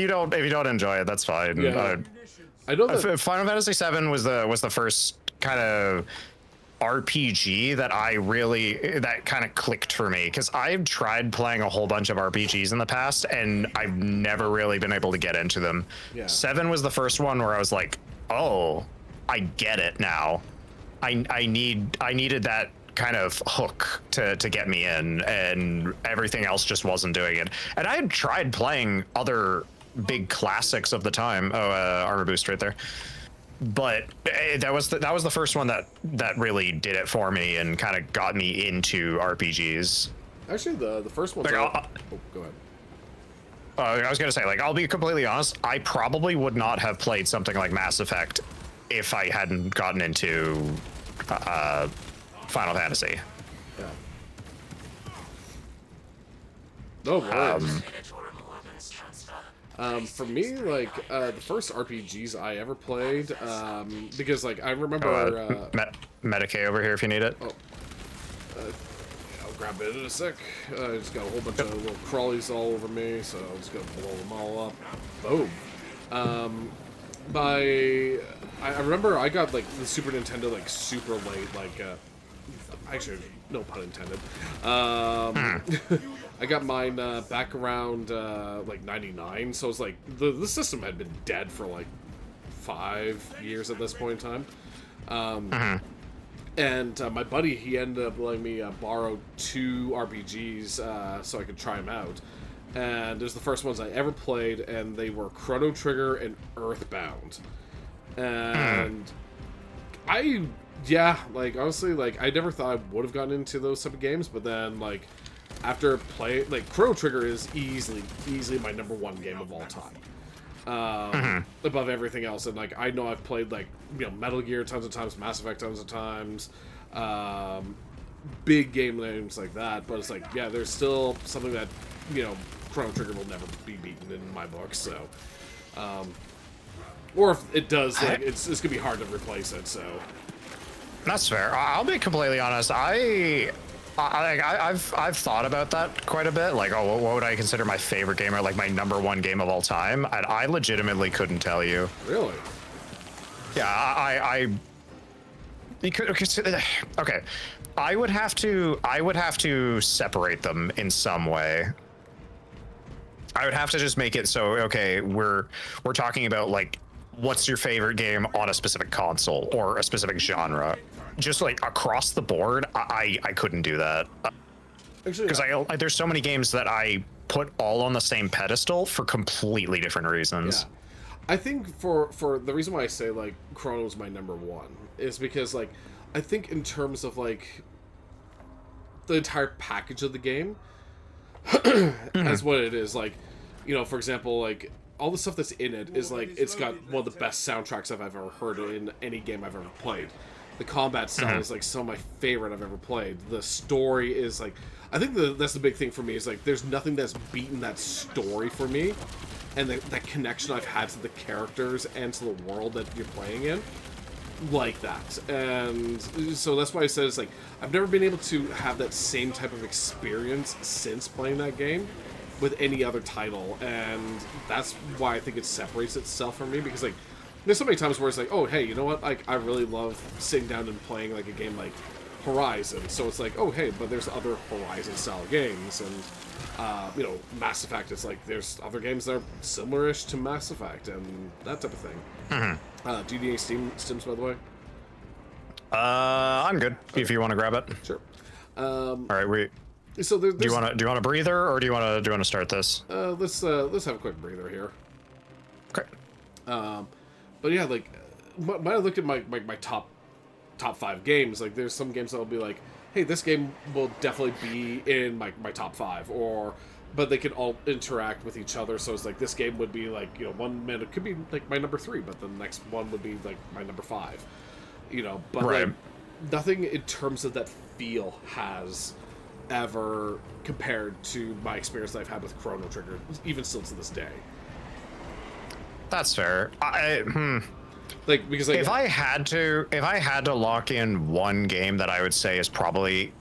A: don't enjoy it, that's fine.
B: Yeah. I know that
A: Final Fantasy VII was the first kind of RPG that kind of clicked for me, because I've tried playing a whole bunch of RPGs in the past and I've never really been able to get into them.
B: Yeah.
A: 7 was the first one where I was like, oh, I get it now. I needed that kind of hook to get me in, and everything else just wasn't doing it. And I had tried playing other big classics of the time. Armor boost right there. But that was the first one that really did it for me and kind of got me into RPGs.
B: Actually, the first one.
A: Like,
B: go ahead.
A: I was gonna say, like, I'll be completely honest. I probably would not have played something like Mass Effect if I hadn't gotten into Final Fantasy.
B: Yeah. No worries. For me, like, the first RPGs I ever played, because, like, I remember...
A: Medicae over here if you need it.
B: Oh. I'll grab it in a sec. I just got a whole bunch of little crawlies all over me, so I'm just gonna blow them all up. Boom. I remember I got, like, the Super Nintendo, like, super late, like, actually, no pun intended. I got mine back around like 99, so it's like the system had been dead for like 5 years at this point in time. And my buddy, he ended up letting me borrow 2 RPGs so I could try them out. and there's the first ones I ever played, and they were Chrono Trigger and Earthbound. And like, honestly, like, I never thought I would have gotten into those type of games, but then, like, after play, like, Chrono Trigger is easily my number one game of all time. Above everything else. And, like, I know I've played, like, you know, Metal Gear tons of times, Mass Effect tons of times, big game names like that, but it's like, yeah, there's still something that, you know, Chrono Trigger will never be beaten in my book, so, or if it does, like, it's gonna be hard to replace it, so.
A: That's fair. I'll be completely honest. I've thought about that quite a bit. Like, oh, what would I consider my favorite game or like my number one game of all time? And I legitimately couldn't tell you.
B: Really?
A: Yeah, okay. I would have to separate them in some way. I would have to just make it so, okay, we're talking about, like, what's your favorite game on a specific console or a specific genre. Just like across the board, I couldn't do that. Because there's so many games that I put all on the same pedestal for completely different reasons.
B: Yeah. I think for the reason why I say, like, Chrono's my number one is because, like, I think in terms of, like, the entire package of the game, that's what it is. Like, you know, for example, like, all the stuff that's in it is, like, it's got one of the best soundtracks I've ever heard in any game I've ever played. The combat style is, like, some of my favorite I've ever played. The story is, like, I think that's the big thing for me is, like, there's nothing that's beaten that story for me, and that connection I've had to the characters and to the world that you're playing in, like that. And so that's why I said it's like, I've never been able to have that same type of experience since playing that game with any other title, and that's why I think it separates itself from me, because, like, there's so many times where it's like, oh, hey, you know what, like, I really love sitting down and playing, like, a game like Horizon, so it's like, oh, hey, but there's other Horizon-style games, and, you know, Mass Effect, it's like, there's other games that are similar-ish to Mass Effect, and that type of thing. Do you need any stims, by the way?
A: I'm good, if you want to grab it.
B: Sure.
A: All right,
B: So do
A: you want a breather, or do you want to start this?
B: Let's have a quick breather here.
A: Okay.
B: But yeah, like, when I looked at my top 5 games, like, there's some games that'll be like, hey, this game will definitely be in my top 5, but they can all interact with each other, so it's like, this game would be like, you know, one minute it could be like my number 3, but the next one would be like my number 5, you know, but
A: right.
B: like, nothing in terms of that feel has ever compared to my experience that I've had with Chrono Trigger, even still to this day.
A: That's fair.
B: Like, because, like,
A: if I had to lock in one game that I would say is probably,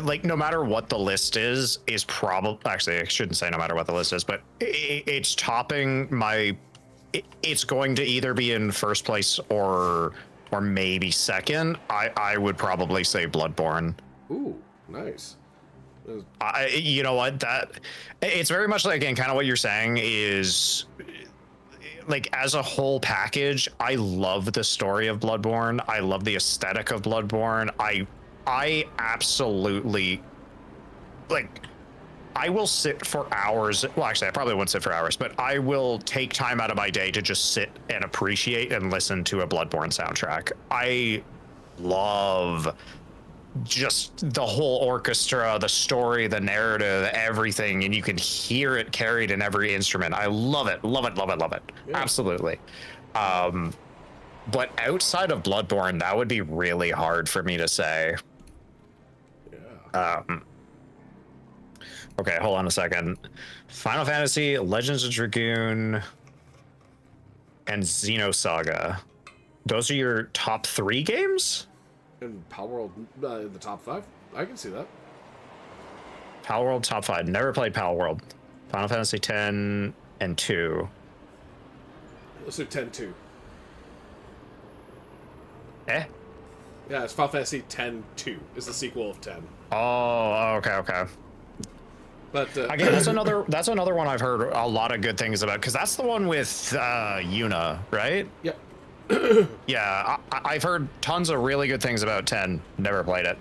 A: like, no matter what the list is probably, actually, I shouldn't say no matter what the list is, but it's topping my, it's going to either be in first place or maybe second. I would probably say Bloodborne.
B: Ooh, nice.
A: You know what, that it's very much like, again, kind of what you're saying is, like, as a whole package, I love the story of Bloodborne. I love the aesthetic of Bloodborne. I absolutely, like, I will sit for hours. Well, actually, I probably wouldn't sit for hours, but I will take time out of my day to just sit and appreciate and listen to a Bloodborne soundtrack. I love just the whole orchestra, the story, the narrative, everything, and you can hear it carried in every instrument. I love it. Yeah. Absolutely. But outside of Bloodborne, that would be really hard for me to say.
B: Yeah.
A: Okay, hold on a second. Final Fantasy, Legends of Dragoon, and Xenosaga. Those are your top 3 games?
B: And Palworld in the top 5? I can see that.
A: Palworld top 5. Never played Palworld. Final Fantasy 10 and 2.
B: Let's do 10-2.
A: Eh?
B: Yeah, it's Final Fantasy 10-2 is the sequel of 10.
A: Oh, okay.
B: But
A: again, that's another one I've heard a lot of good things about, because that's the one with Yuna, right?
B: Yep.
A: Yeah, I've heard tons of really good things about 10. Never played it.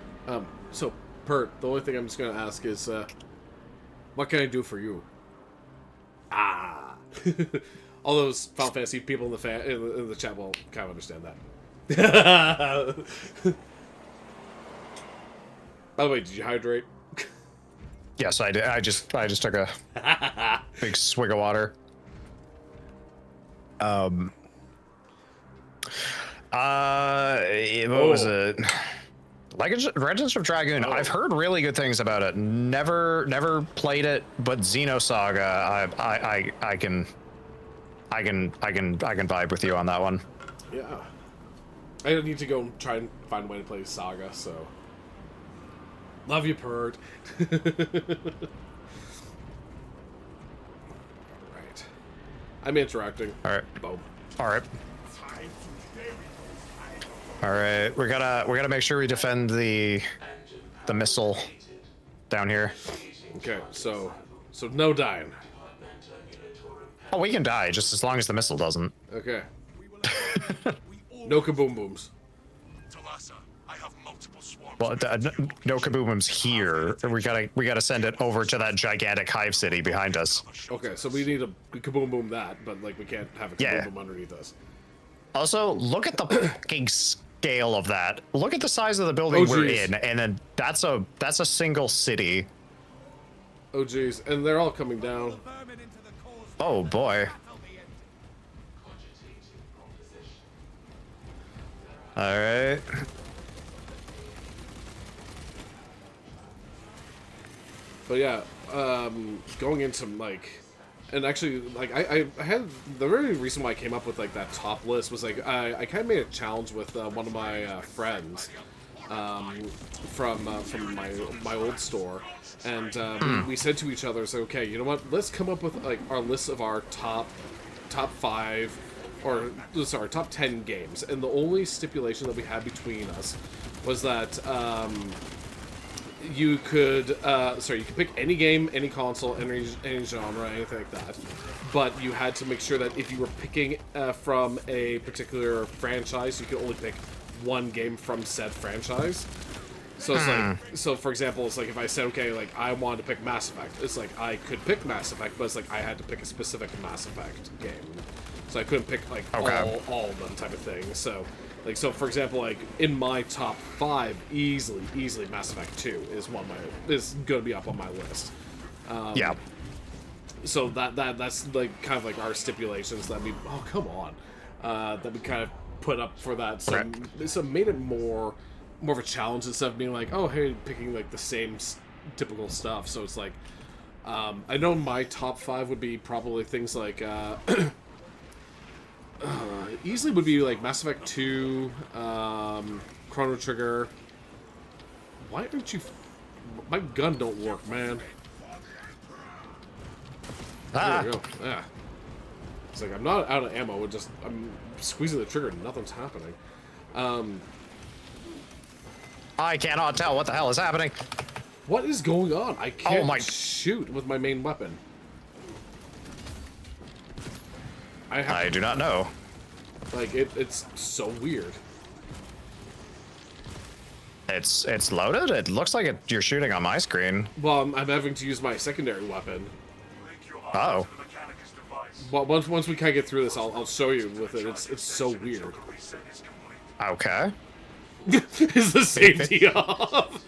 B: So, Pert, the only thing I'm just going to ask is, what can I do for you? All those Final Fantasy people in the chat will kind of understand that. By the way, did you hydrate?
A: Yes, I did. I just took a big swig of water. What was it? Legends of Dragoon.
B: Oh.
A: I've heard really good things about it. Never played it, but Xenosaga, I can vibe with you on that one.
B: Yeah. I need to go and try and find a way to play Saga, so. Love you, Pert. Alright. I'm interacting.
A: Alright.
B: Boom.
A: Alright. Alright. We gotta make sure we defend the missile down here.
B: Okay, so no dying.
A: Oh, we can die just as long as the missile doesn't.
B: Okay. No kaboom booms.
C: Talassa, I have multiple swarms.
A: Well, no kaboomums here. We gotta send it over to that gigantic hive city behind us.
B: Okay, so we need a kaboom boom that, but like we can't have a kaboom
A: Yeah.
B: boom underneath us.
A: Also, look at the fucking scale of that. Look at the size of the building
B: Oh,
A: we're
B: geez.
A: in, and then that's a single city.
B: Oh geez, and they're all coming down.
A: Oh boy. All right.
B: But yeah, going into like, and actually like I had the very reason why I came up with like that top list was like I kind of made a challenge with one of my friends from my old store, and we said to each other, so okay, you know what? Let's come up with like our list of our top 5 or sorry, top 10 games, and the only stipulation that we had between us was that you could you could pick any game, any console, any genre, anything like that, but you had to make sure that if you were picking from a particular franchise, you could only pick one game from said franchise. So it's like, so for example, it's like if I said, okay, like I wanted to pick Mass Effect, it's like I could pick Mass Effect, but it's like I had to pick a specific Mass Effect game. So I couldn't pick like
A: Okay.
B: all of them type of thing. So like, so for example, like in my top 5, easily Mass Effect 2 is gonna be up on my list.
A: Yeah.
B: So that's like kind of like our stipulations that we come on that we kind of put up for that. So
A: Right.
B: so made it more of a challenge instead of being like, oh hey, picking like the same typical stuff. So it's like I know my top 5 would be probably things like easily would be like Mass Effect 2, Chrono Trigger. Why don't you? My gun don't work, man. There we go. Yeah. It's like I'm not out of ammo. I'm squeezing the trigger and nothing's happening.
A: I cannot tell what the hell is happening.
B: What is going on? I can't
A: my-
B: shoot with my main weapon.
A: I do not know.
B: Like it's so weird.
A: It's loaded. It looks like you're shooting on my screen.
B: Well, I'm having to use my secondary weapon.
C: Link your
A: Oh.
C: arms to the Mechanicus device.
B: Well, once we kind of get through this, I'll show you with it. It's so weird.
C: Reset is complete.
A: Okay.
B: Is the safety off?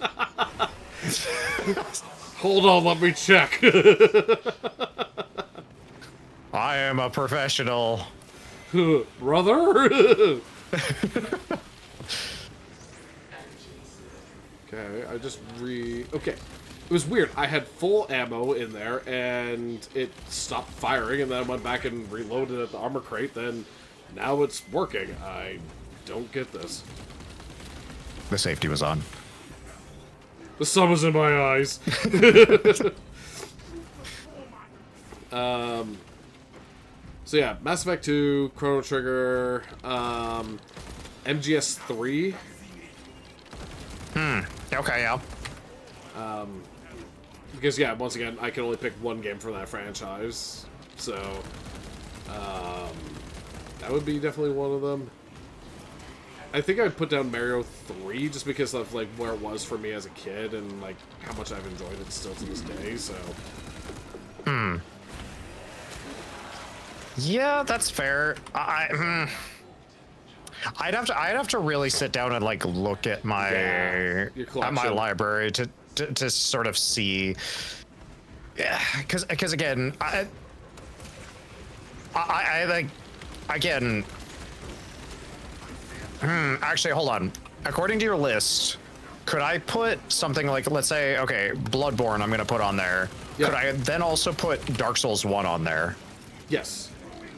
B: Hold on, let me check.
A: I am a professional.
B: Brother? Okay, I just okay. It was weird. I had full ammo in there, and it stopped firing, and then I went back and reloaded at the armor crate, then now it's working. I don't get this.
A: The safety was on.
B: The sun was in my eyes. So yeah, Mass Effect 2, Chrono Trigger, MGS 3.
A: Okay, yeah.
B: Because yeah, once again, I can only pick one game for that franchise, so that would be definitely one of them. I think I'd put down Mario 3 just because of like where it was for me as a kid and like how much I've enjoyed it still to this day. So
A: Yeah, that's fair. I'd have to really sit down and like look at my
B: Yeah, your
A: at my
B: collection.
A: library to sort of see. Yeah, because again, I like again. Actually, hold on. According to your list, could I put something like, let's say, okay, Bloodborne, I'm gonna put on there.
B: Yeah.
A: Could I then also put Dark Souls 1 on there?
B: Yes.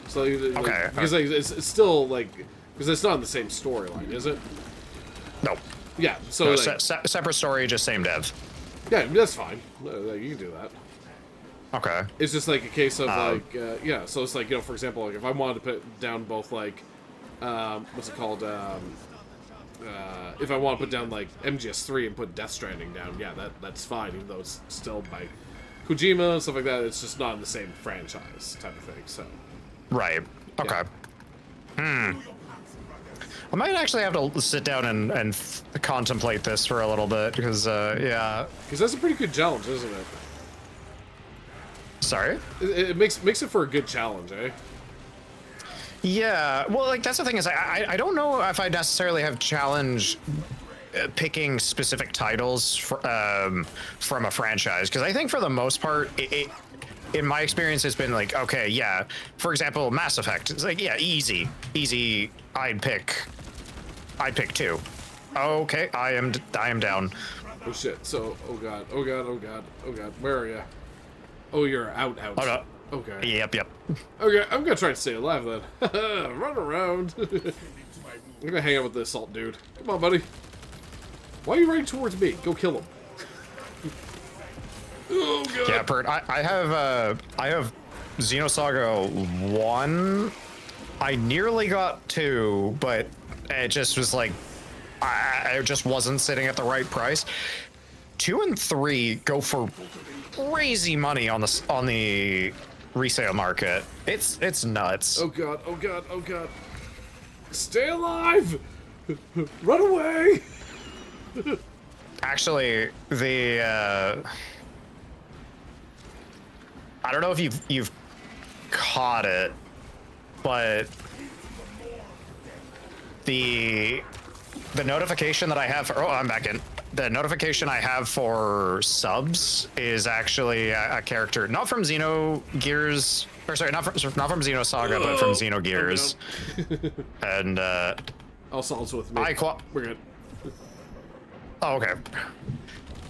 B: So like,
A: Okay.
B: because like, it's still like because it's not in the same storyline, is it?
A: No.
B: Yeah. So
A: No,
B: like,
A: separate story, just same dev.
B: yeah, that's fine. Like, you can do that.
A: Okay.
B: It's just like a case of like yeah. So it's like, you know, for example, like if I wanted to put down both like what's it called? If I want to put down like MGS3 and put Death Stranding down, yeah, that's fine. Even though it's still by Kojima and stuff like that, it's just not in the same franchise type of thing. So
A: Right. Okay. I might actually have to sit down and contemplate this for a little bit because, yeah.
B: because that's a pretty good challenge, isn't it?
A: Sorry.
B: It makes it for a good challenge, eh?
A: Yeah. Well, like that's the thing is I don't know if I necessarily have challenge picking specific titles from a franchise because I think for the most part in my experience it's been like, okay, yeah, for example, Mass Effect, it's like, yeah, easy I'd pick 2. Okay, I am down.
B: Oh shit. So oh god, where are you? Oh, you're out.
A: Oh no.
B: Okay.
A: Yep.
B: Okay, I'm gonna try to stay alive then. Run around. I'm gonna hang out with the assault dude. Come on, buddy. Why are you running towards me? Go kill him. Oh god.
A: Yeah, Bert, I have Xenosaga 1. I nearly got 2, but it just was like I just wasn't sitting at the right price. 2 and 3 go for crazy money on the resale market. It's nuts.
B: Oh god. Stay alive! Run away!
A: Actually, the I don't know if you've caught it, but the notification that I have for, I'm back in. The notification I have for subs is actually a character not from Xenogears, or sorry, not from Xenosaga, but from Xenogears. And
B: Assault's with me. We're good.
A: oh, okay.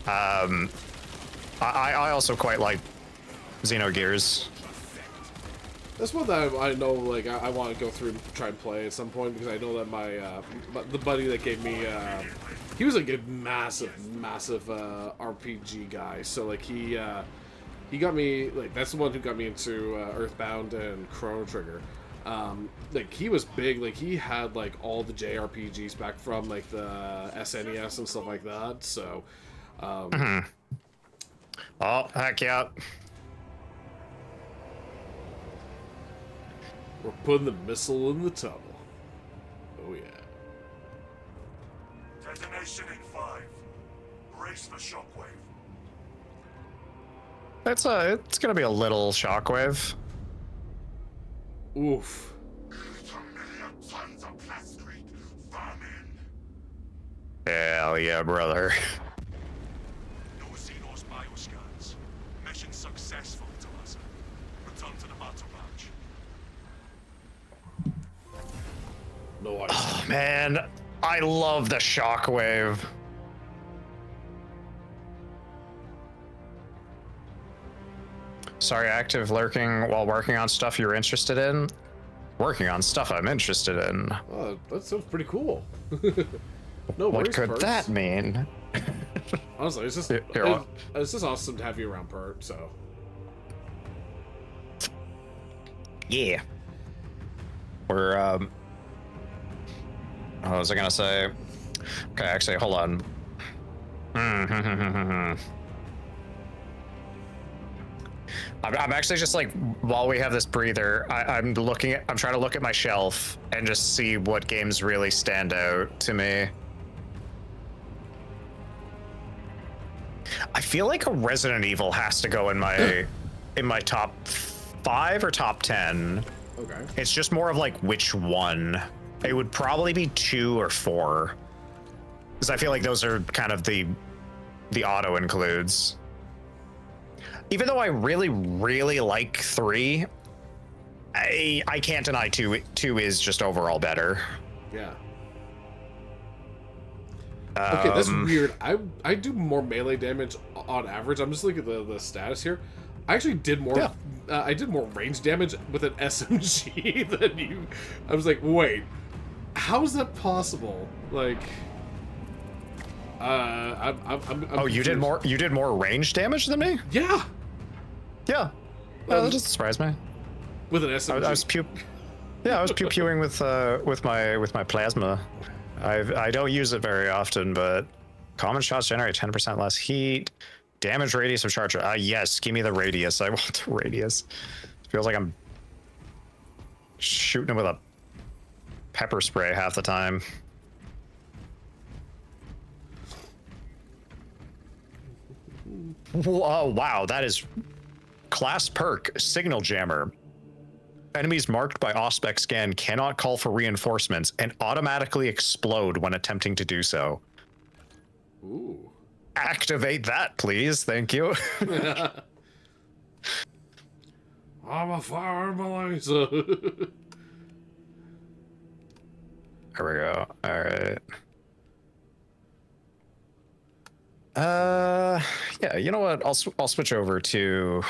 A: I also quite like Xenogears.
B: That's one that I know, like, I want to go through and try and play at some point, because I know that the buddy that gave me, he was like a massive RPG guy, so, like, he got me, like, that's the one who got me into Earthbound and Chrono Trigger. Like, he was big, like, he had, like, all the JRPGs back from, like, the SNES and stuff like that, so,
A: Oh, heck yeah.
B: we're putting the missile in the tunnel. Oh, yeah.
C: Detonation in 5. Brace for shockwave.
A: It's gonna be a little shockwave.
B: Oof.
C: 1 million tons of plastic vermin.
A: Hell yeah, brother.
C: No Xenos bioscans. Mission successful, Talassa. Return to the battle patch.
B: No ice.
A: Oh, man, I love the shockwave. Sorry, active lurking while working on stuff you're interested in. Working on stuff I'm interested in.
B: Oh, that sounds pretty cool. No
A: What
B: worries,
A: could
B: Perks.
A: that mean?
B: Honestly, it's just it's just awesome to have you around, Pert. So
A: Yeah. We're what was I gonna say? Okay, actually, hold on. I'm actually just like, while we have this breather, I'm trying to look at my shelf and just see what games really stand out to me. I feel like a Resident Evil has to go in my top 5 or top 10.
B: Okay.
A: It's just more of like which one. It would probably be 2 or 4. Because I feel like those are kind of the auto includes. Even though I really, really like 3, I can't deny 2 is just overall better.
B: Yeah. Okay, that's
A: Um,
B: weird. I do more melee damage on average. I'm just looking at the status here. I actually did more.
A: Yeah.
B: I did more range damage with an SMG than you. I was like, wait, how is that possible? Like, I'm
A: oh, you did
B: confused.
A: more. You did more range damage than me.
B: Yeah,
A: Yeah. That doesn't surprise me.
B: with an SMG.
A: I was Yeah, I was pew-pewing with my plasma. I don't use it very often, but common shots generate 10% less heat. Damage radius of charge. Yes, give me the radius. I want the radius. Feels like I'm shooting him with a pepper spray half the time. Oh wow, that is class perk signal jammer. Enemies marked by Auspex scan cannot call for reinforcements and automatically explode when attempting to do so.
B: Ooh.
A: Activate that, please. Thank you.
B: I'm a fire blazer.
A: There we go. All right. Yeah. You know what? I'll switch over to.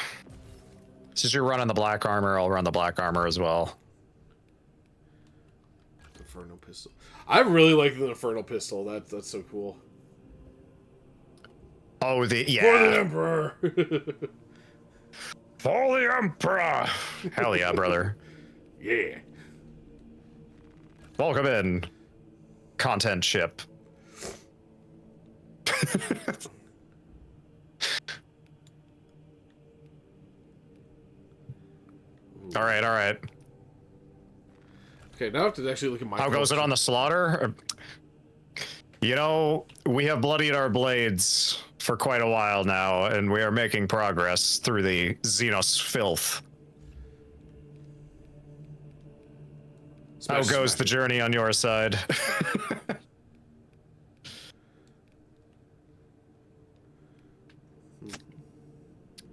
A: Since you're running the black armor, I'll run the black armor as well.
B: Inferno pistol. I really like the Inferno pistol. That's so cool.
A: Oh,
B: For the
A: yeah.
B: Emperor.
A: For the Emperor. Hell yeah, brother.
B: Yeah.
A: Welcome in, content ship. All right, all right.
B: Okay, now I have to actually look at my.
A: How goes it on the slaughter? You know, we have bloodied our blades for quite a while now, and we are making progress through the Xenos filth. How
B: Smash,
A: goes
B: smash
A: the
B: it.
A: journey on your side?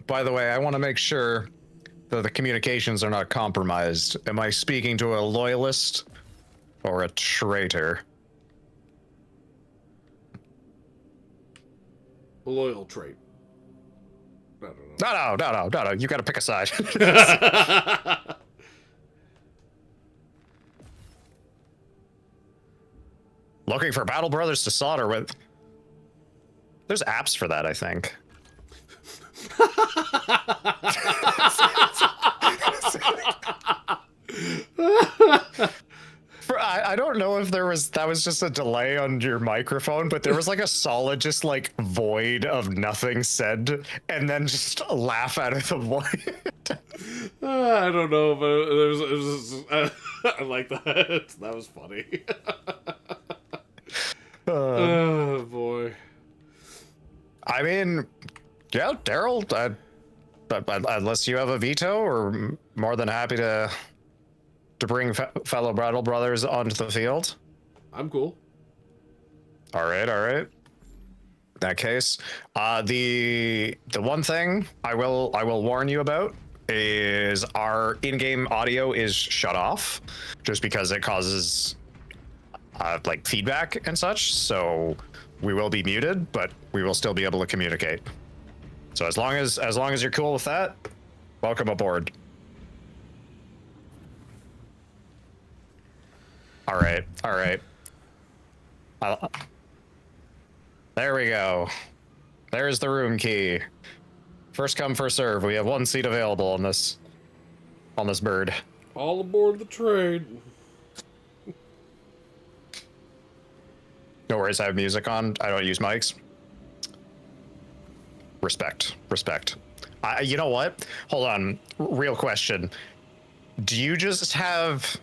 A: By the way, I want to make sure that the communications are not compromised. Am I speaking to a loyalist or a traitor?
B: A loyal trait. I don't know.
A: No. You got to pick a side. Looking for Battle Brothers to solder with. There's apps for that, I think. I don't know if that was just a delay on your microphone, but there was like a solid just like void of nothing said and then just a laugh out of the void.
B: I don't know, but it was I like that. That was funny. Oh boy.
A: I mean, yeah, Daryl, unless you have a veto, we're more than happy to bring fellow Battle Brothers onto the field.
B: I'm cool.
A: All right. In that case, the one thing I will warn you about is our in-game audio is shut off, just because it causes like feedback and such. So we will be muted, but we will still be able to communicate. So as long as you're cool with that, welcome aboard. All right. There we go. There's the room key. First come, first serve. We have 1 seat available on this bird.
B: All aboard the train.
A: No worries, I have music on. I don't use mics. Respect. You know what? Hold on. Real question. Do you just have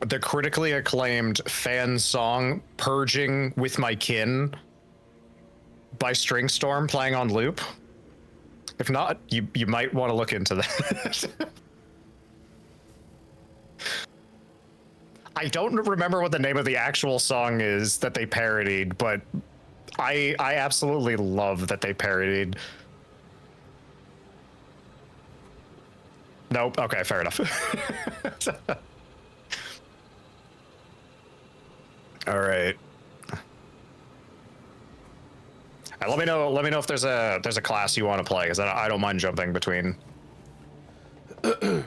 A: the critically acclaimed fan song "Purging with My Kin" by Stringstorm playing on loop? If not, you might want to look into that. I don't remember what the name of the actual song is that they parodied, but I absolutely love that they parodied. Nope. Okay, fair enough. All right. Let me know. Let me know if there's a class you want to play, because I don't mind jumping between.
B: I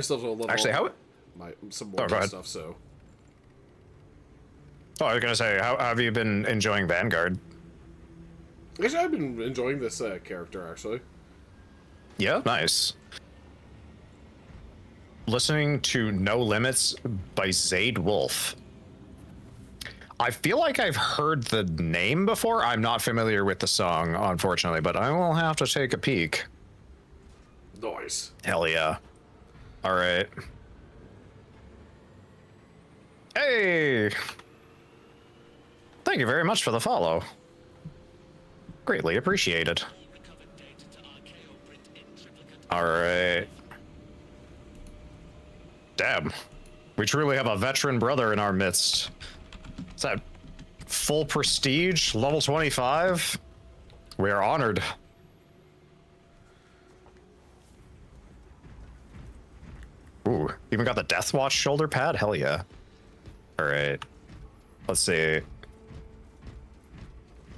B: still have to level
A: Actually, how?
B: some
A: Oh,
B: more
A: go ahead.
B: stuff. So
A: Oh, I was gonna say, how have you been enjoying Vanguard?
B: actually, I've been enjoying this character actually.
A: Yeah, nice. Listening to No Limits by Zayd Wolf. I feel like I've heard the name before. I'm not familiar with the song, unfortunately, but I will have to take a peek.
B: Nice.
A: Hell yeah. All right. Hey! Thank you very much for the follow. Greatly appreciated. All right. Damn. We truly have a veteran brother in our midst. Is that full prestige, level 25? We are honored. Ooh, even got the Death Watch shoulder pad? Hell yeah. All right. Let's see.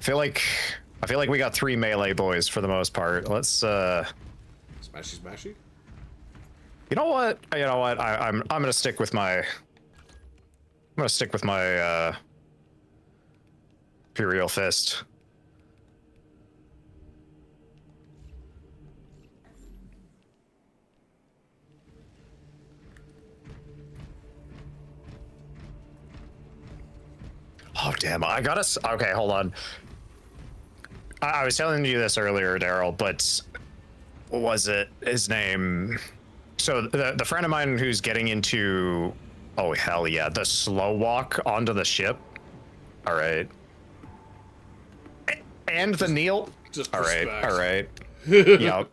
A: I feel like we got 3 melee boys for the most part. Let's
B: Smashy, smashy.
A: You know what? I'm gonna stick with my Imperial Fist. Oh damn! I gotta. Okay, hold on. I was telling you this earlier, Daryl, but what was it? His name. So the friend of mine who's getting into, oh hell yeah, the slow walk onto the ship. All right. And the Neil.
B: Just
A: All right.
B: respect.
A: All right. Yep.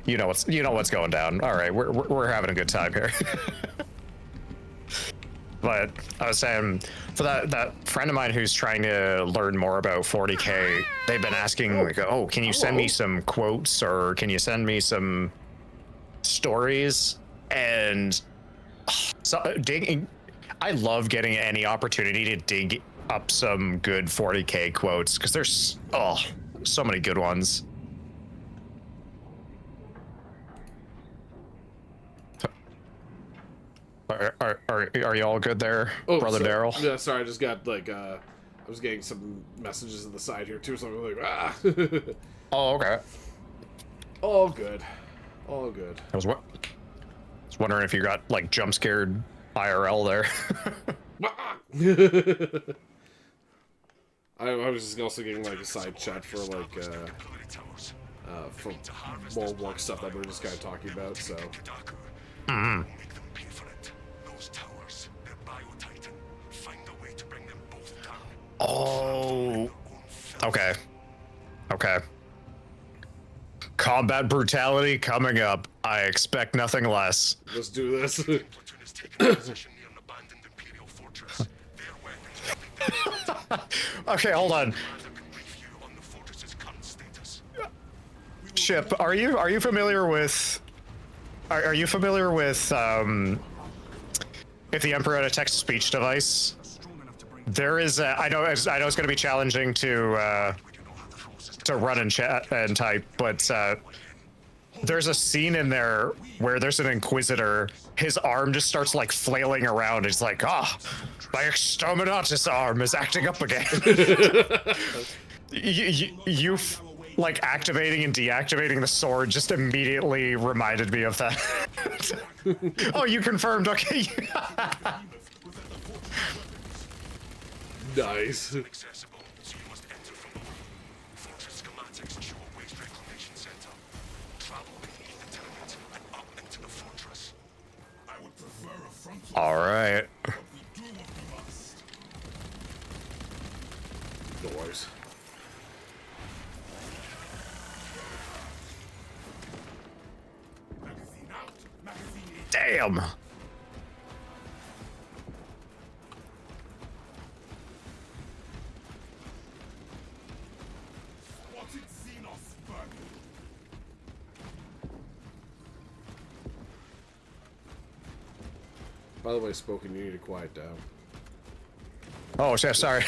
A: You know what's going down. All right, we're having a good time here. But I was saying, for that friend of mine who's trying to learn more about 40K, they've been asking, like, oh, can you send me some quotes, or can you send me some stories? And so digging, I love getting any opportunity to dig up some good 40K quotes, because there's so many good ones. Are you all good there, brother Daryl?
B: Yeah, sorry, I just got like I was getting some messages on the side here too, so I'm like, ah.
A: Oh, okay.
B: All good. All good.
A: I was wondering if you got like jump scared IRL there.
B: I was just also getting like a side chat for like for more work stuff that we were just kind of talking about. So.
A: Mm-hmm. Oh. Okay. Okay. Combat brutality coming up. I expect nothing less.
B: Let's do this.
A: Okay, hold on. Chip, are you familiar with? Are you familiar with if the Emperor had a text-to-speech device? There is I know it's going to be challenging to run and chat and type, but there's a scene in there where there's an Inquisitor. His arm just starts like flailing around. It's like, my Exterminatus arm is acting up again. you like activating and deactivating the sword just immediately reminded me of that. Oh, you confirmed. Okay.
B: Nice.
A: All right.
B: No worries.
A: Damn.
B: By the way, Spoken, you need to quiet down.
A: Oh, shit, sorry.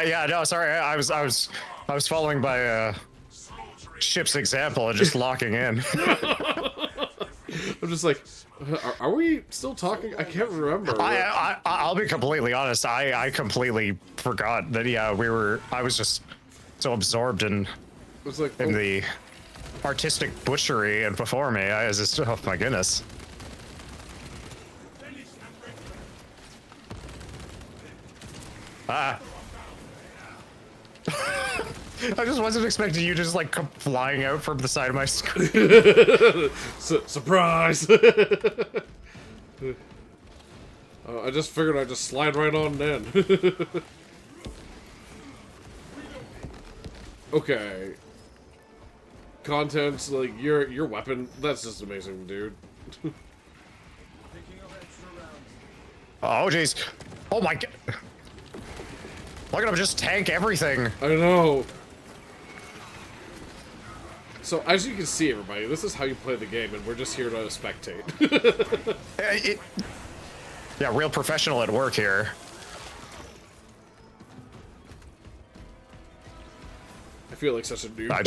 A: Yeah, no, sorry. I was following by ship's example and just locking in.
B: I'm just like, are we still talking? I can't remember.
A: I'll be completely honest. I completely forgot that. Yeah, I was just so absorbed in
B: It's like,
A: the artistic butchery and before me. I was just, oh my goodness. Ah. I just wasn't expecting you to just like come flying out from the side of my screen.
B: Surprise! I just figured I'd just slide right on in. Okay. Contents, like, your weapon, that's just amazing, dude.
A: Oh, jeez. Oh my god. Look at him just tank everything.
B: I know. So, as you can see, everybody, this is how you play the game, and we're just here to spectate.
A: Yeah, real professional at work here.
B: I feel like such a noob.
A: I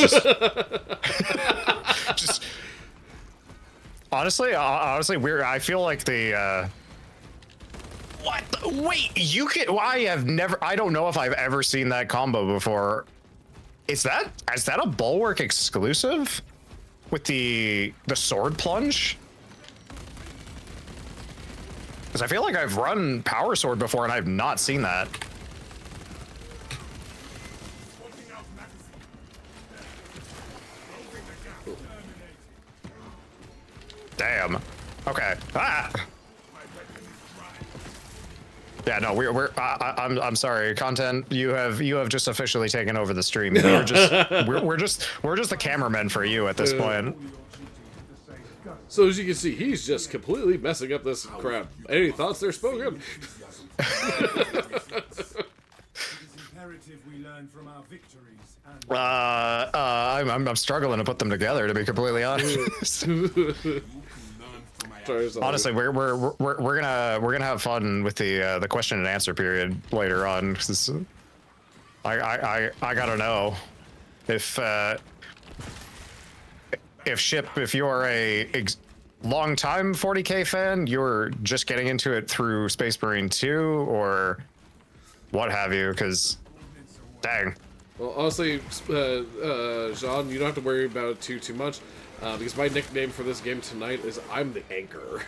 A: just honestly, weird. I feel like the what? Wait, you can? Well, I don't know if I've ever seen that combo before. Is that a Bulwark exclusive with the sword plunge? Because I feel like I've run Power Sword before and I've not seen that. Damn. Okay. Ah. Yeah, no, I'm sorry. Content, you have just officially taken over the stream. We're just the cameramen for you at this point.
B: So as you can see, he's just completely messing up this crap. Any thoughts there, Spoken?
A: I'm struggling to put them together, to be completely honest. Honestly, we're gonna have fun with the question and answer period later on. 'Cause I gotta know if you're a long-time 40K fan, you're just getting into it through Space Marine 2 or what have you, because dang.
B: Well, honestly, Jean, you don't have to worry about it too much, because my nickname for this game tonight is I'm the Anchor.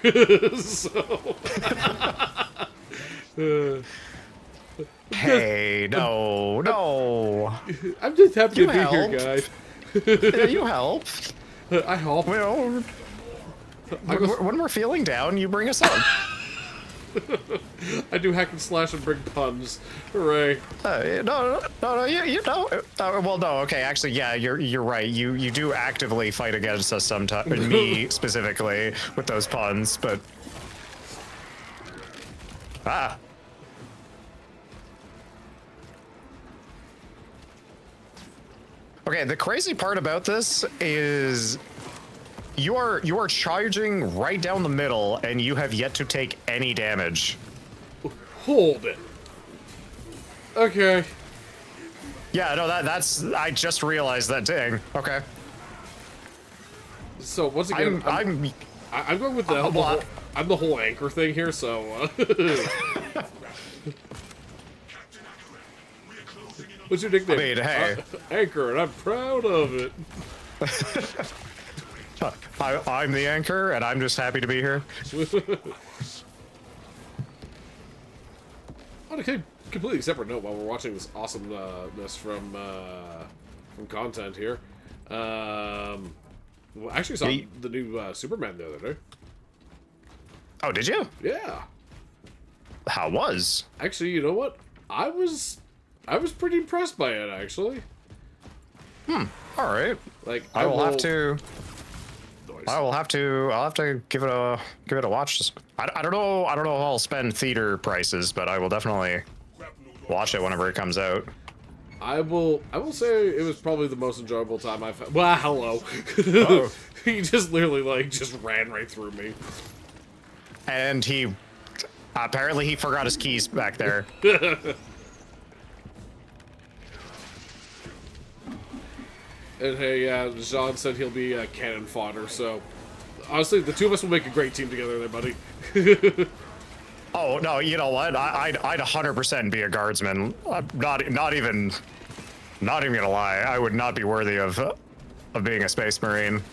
B: So...
A: Hey, no.
B: I'm just happy to be here,
A: helped.
B: guys.
A: Yeah, you help.
B: I help.
A: Well, when we're feeling down, you bring us up.
B: I do hack and slash and bring puns. Hooray.
A: No, you know. Well, no, okay, actually, yeah, you're right. You do actively fight against us sometimes, me specifically, with those puns, but... Ah. Okay, the crazy part about this is you are charging right down the middle and you have yet to take any damage.
B: Hold it. Okay.
A: Yeah, no, that's I just realized that. Dang. Okay.
B: So once again, I'm going with I'm the whole anchor thing here. So. What's your nickname?
A: I mean, hey.
B: Anchor, and I'm proud of it.
A: I'm the anchor, and I'm just happy to be here.
B: On a completely separate note, while we're watching this awesomeness from content here, well, I actually saw the new Superman the other day.
A: Oh, did you?
B: Yeah.
A: How was?
B: Actually, you know what? I was pretty impressed by it, actually.
A: All right.
B: Like,
A: I will have to. I will have to. I'll have to give it a watch. I don't know. I don't know if I'll spend theater prices, but I will definitely watch it whenever it comes out.
B: I will say it was probably the most enjoyable time I've had. Well, hello.
A: Oh.
B: He just literally like just ran right through me.
A: And he apparently he forgot his keys back there.
B: And hey, Jean said he'll be cannon fodder, so honestly, the two of us will make a great team together there, buddy.
A: Oh no, you know what? I'd 100% be a guardsman. Not even gonna lie. I would not be worthy of being a space marine.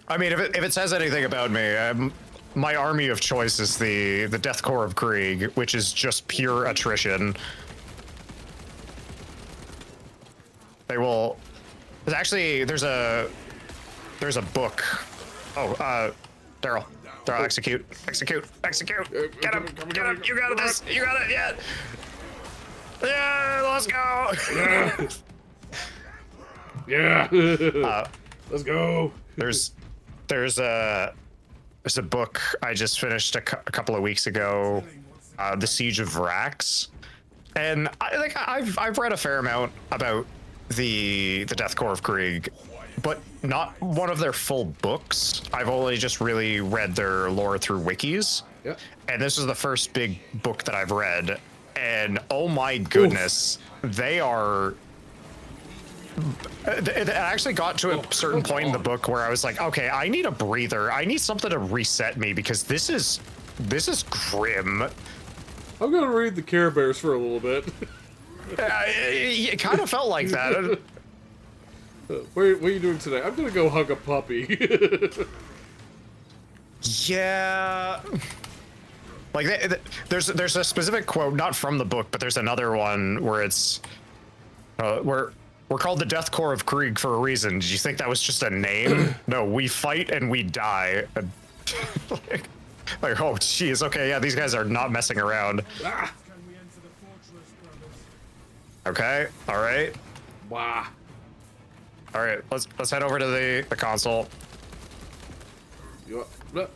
A: I mean, if it says anything about me, my army of choice is the Death Corps of Krieg, which is just pure attrition. They will. There's a Book. Oh, Daryl, execute. Get him. You got this. You got it. Yeah. Yeah. Let's go.
B: Yeah. Let's go.
A: There's a book I just finished a couple of weeks ago, The Siege of Vrax, and I've read a fair amount about the Death Corps of Krieg, but not one of their full books. I've only just really read their lore through wikis.
B: Yeah.
A: And this is the first big book that I've read, and oh my goodness, they are. It actually got to a certain point in the book where I was like, okay, I need a breather. I need something to reset me because this is grim.
B: I'm gonna read the Care Bears for a little bit.
A: It kind of felt like that.
B: What are you doing today? I'm gonna go hug a puppy.
A: Yeah. Like there's a specific quote, not from the book, but there's another one where it's we're called the Death Corps of Krieg for a reason. Did you think that was just a name? No, we fight and we die. Like, oh jeez, okay, yeah, these guys are not messing around.
B: Ah.
A: Okay, all right.
B: Wow.
A: All right, let's head over to the console.
B: You what?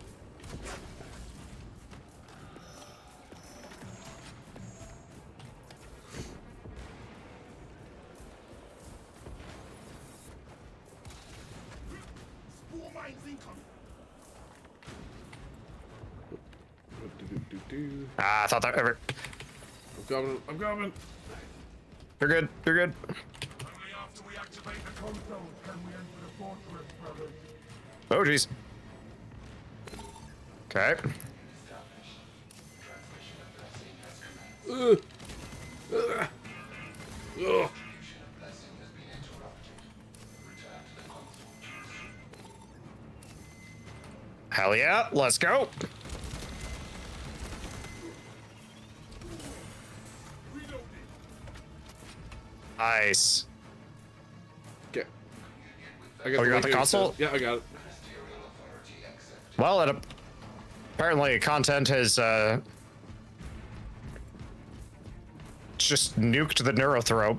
A: I thought that ever.
B: I'm coming.
A: You're good. You're good.
C: Only after we activate the console can we enter the fortress, brothers.
A: Oh jeez. Okay.
B: Ugh.
A: Hell yeah, let's go. Nice.
B: Okay.
A: Oh, you got the console?
B: Yeah, I got it.
A: Well, apparently content has just nuked the Neurothrope.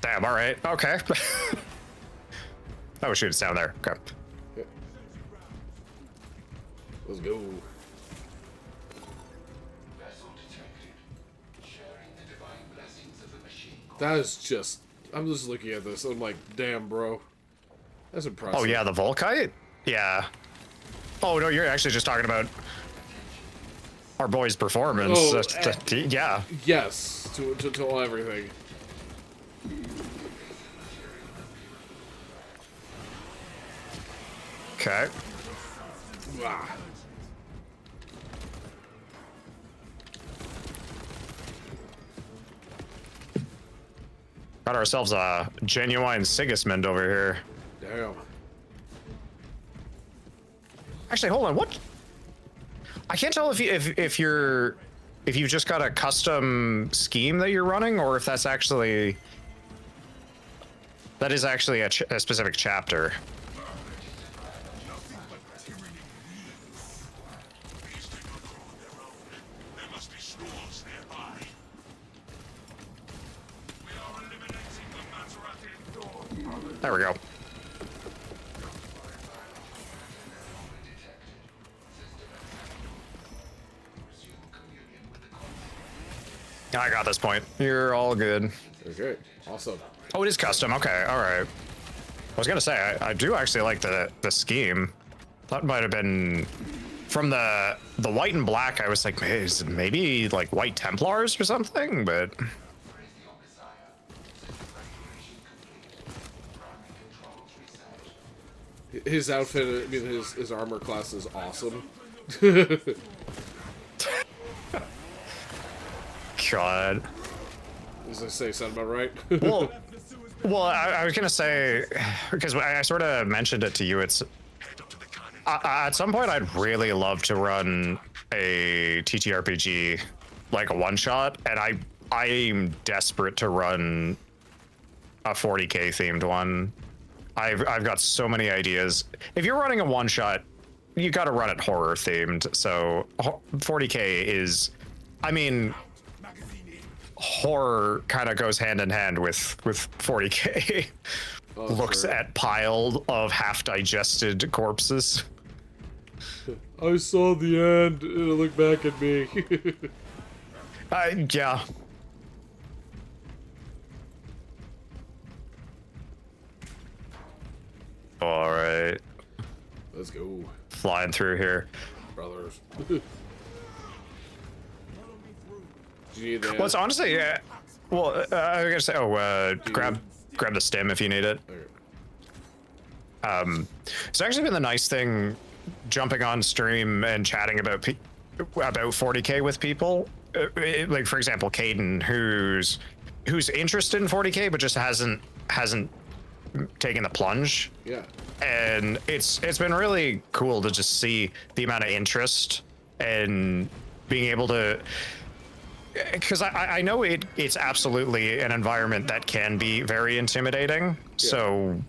A: Damn, all right. Okay. Oh, shoot, it's down there. Okay.
B: Yeah. Let's go. That is just... I'm just looking at this. I'm like, damn, bro. That's impressive.
A: Oh, yeah, the Volkite? Yeah. Oh, no, you're actually just talking about our boy's performance.
B: Oh,
A: Yeah.
B: Yes, to everything.
A: Okay.
B: Ah.
A: Got ourselves a genuine Sigismund over here.
B: Damn.
A: Actually, hold on. What? I can't tell if you've just got a custom scheme that you're running, or if that's actually a specific chapter. There we go. I got this point. You're all good.
B: Okay, awesome.
A: Oh, it is custom. Okay, all right. I was gonna say I do actually like the scheme. That might have been from the white and black. I was like, is it maybe like White Templars or something, but
B: His outfit, I mean, his armor class is awesome.
A: God.
B: As I say, sound about right?
A: Well, I was gonna say because I sort of mentioned it to you. It's at some point I'd really love to run a TTRPG like a one shot, and I'm desperate to run a 40k themed one. I've got so many ideas. If you're running a one shot, you got to run it horror themed. So 40k is, I mean, horror kind of goes hand in hand with 40k.
B: Oh,
A: Looks
B: sure.
A: at pile of half digested corpses.
B: I saw the end, and it looked back at me.
A: Yeah. All right,
B: Let's go,
A: flying through here.
B: brothers. Do you need that?
A: Well, it's honestly, yeah. Well, I was gonna say, grab the stem if you need it.
B: Okay.
A: It's actually been the nice thing, jumping on stream and chatting about 40k with people. Like for example, Caden, who's interested in 40k but just hasn't taken the plunge.
B: Yeah.
A: And it's been really cool to just see the amount of interest and being able to, because I know it's absolutely an environment that can be very intimidating. So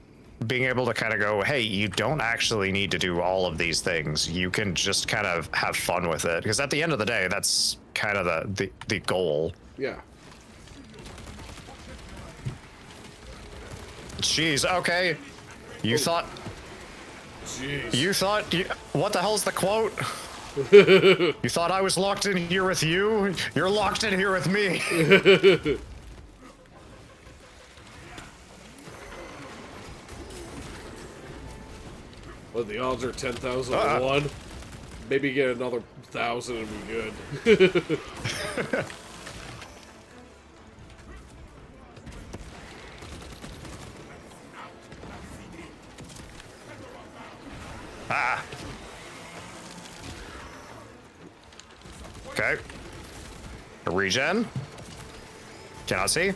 A: being able to kind of go, hey, you don't actually need to do all of these things. You can just kind of have fun with it, because at the end of the day, that's kind of the goal.
B: Yeah.
A: Jeez, okay. You thought
B: Jeez.
A: what the hell's the quote? You thought I was locked in here with you? You're locked in here with me.
B: Well, the odds are 10,000 to 1. Maybe get another 1,000 and be good.
A: Okay. A regen. Cannot see.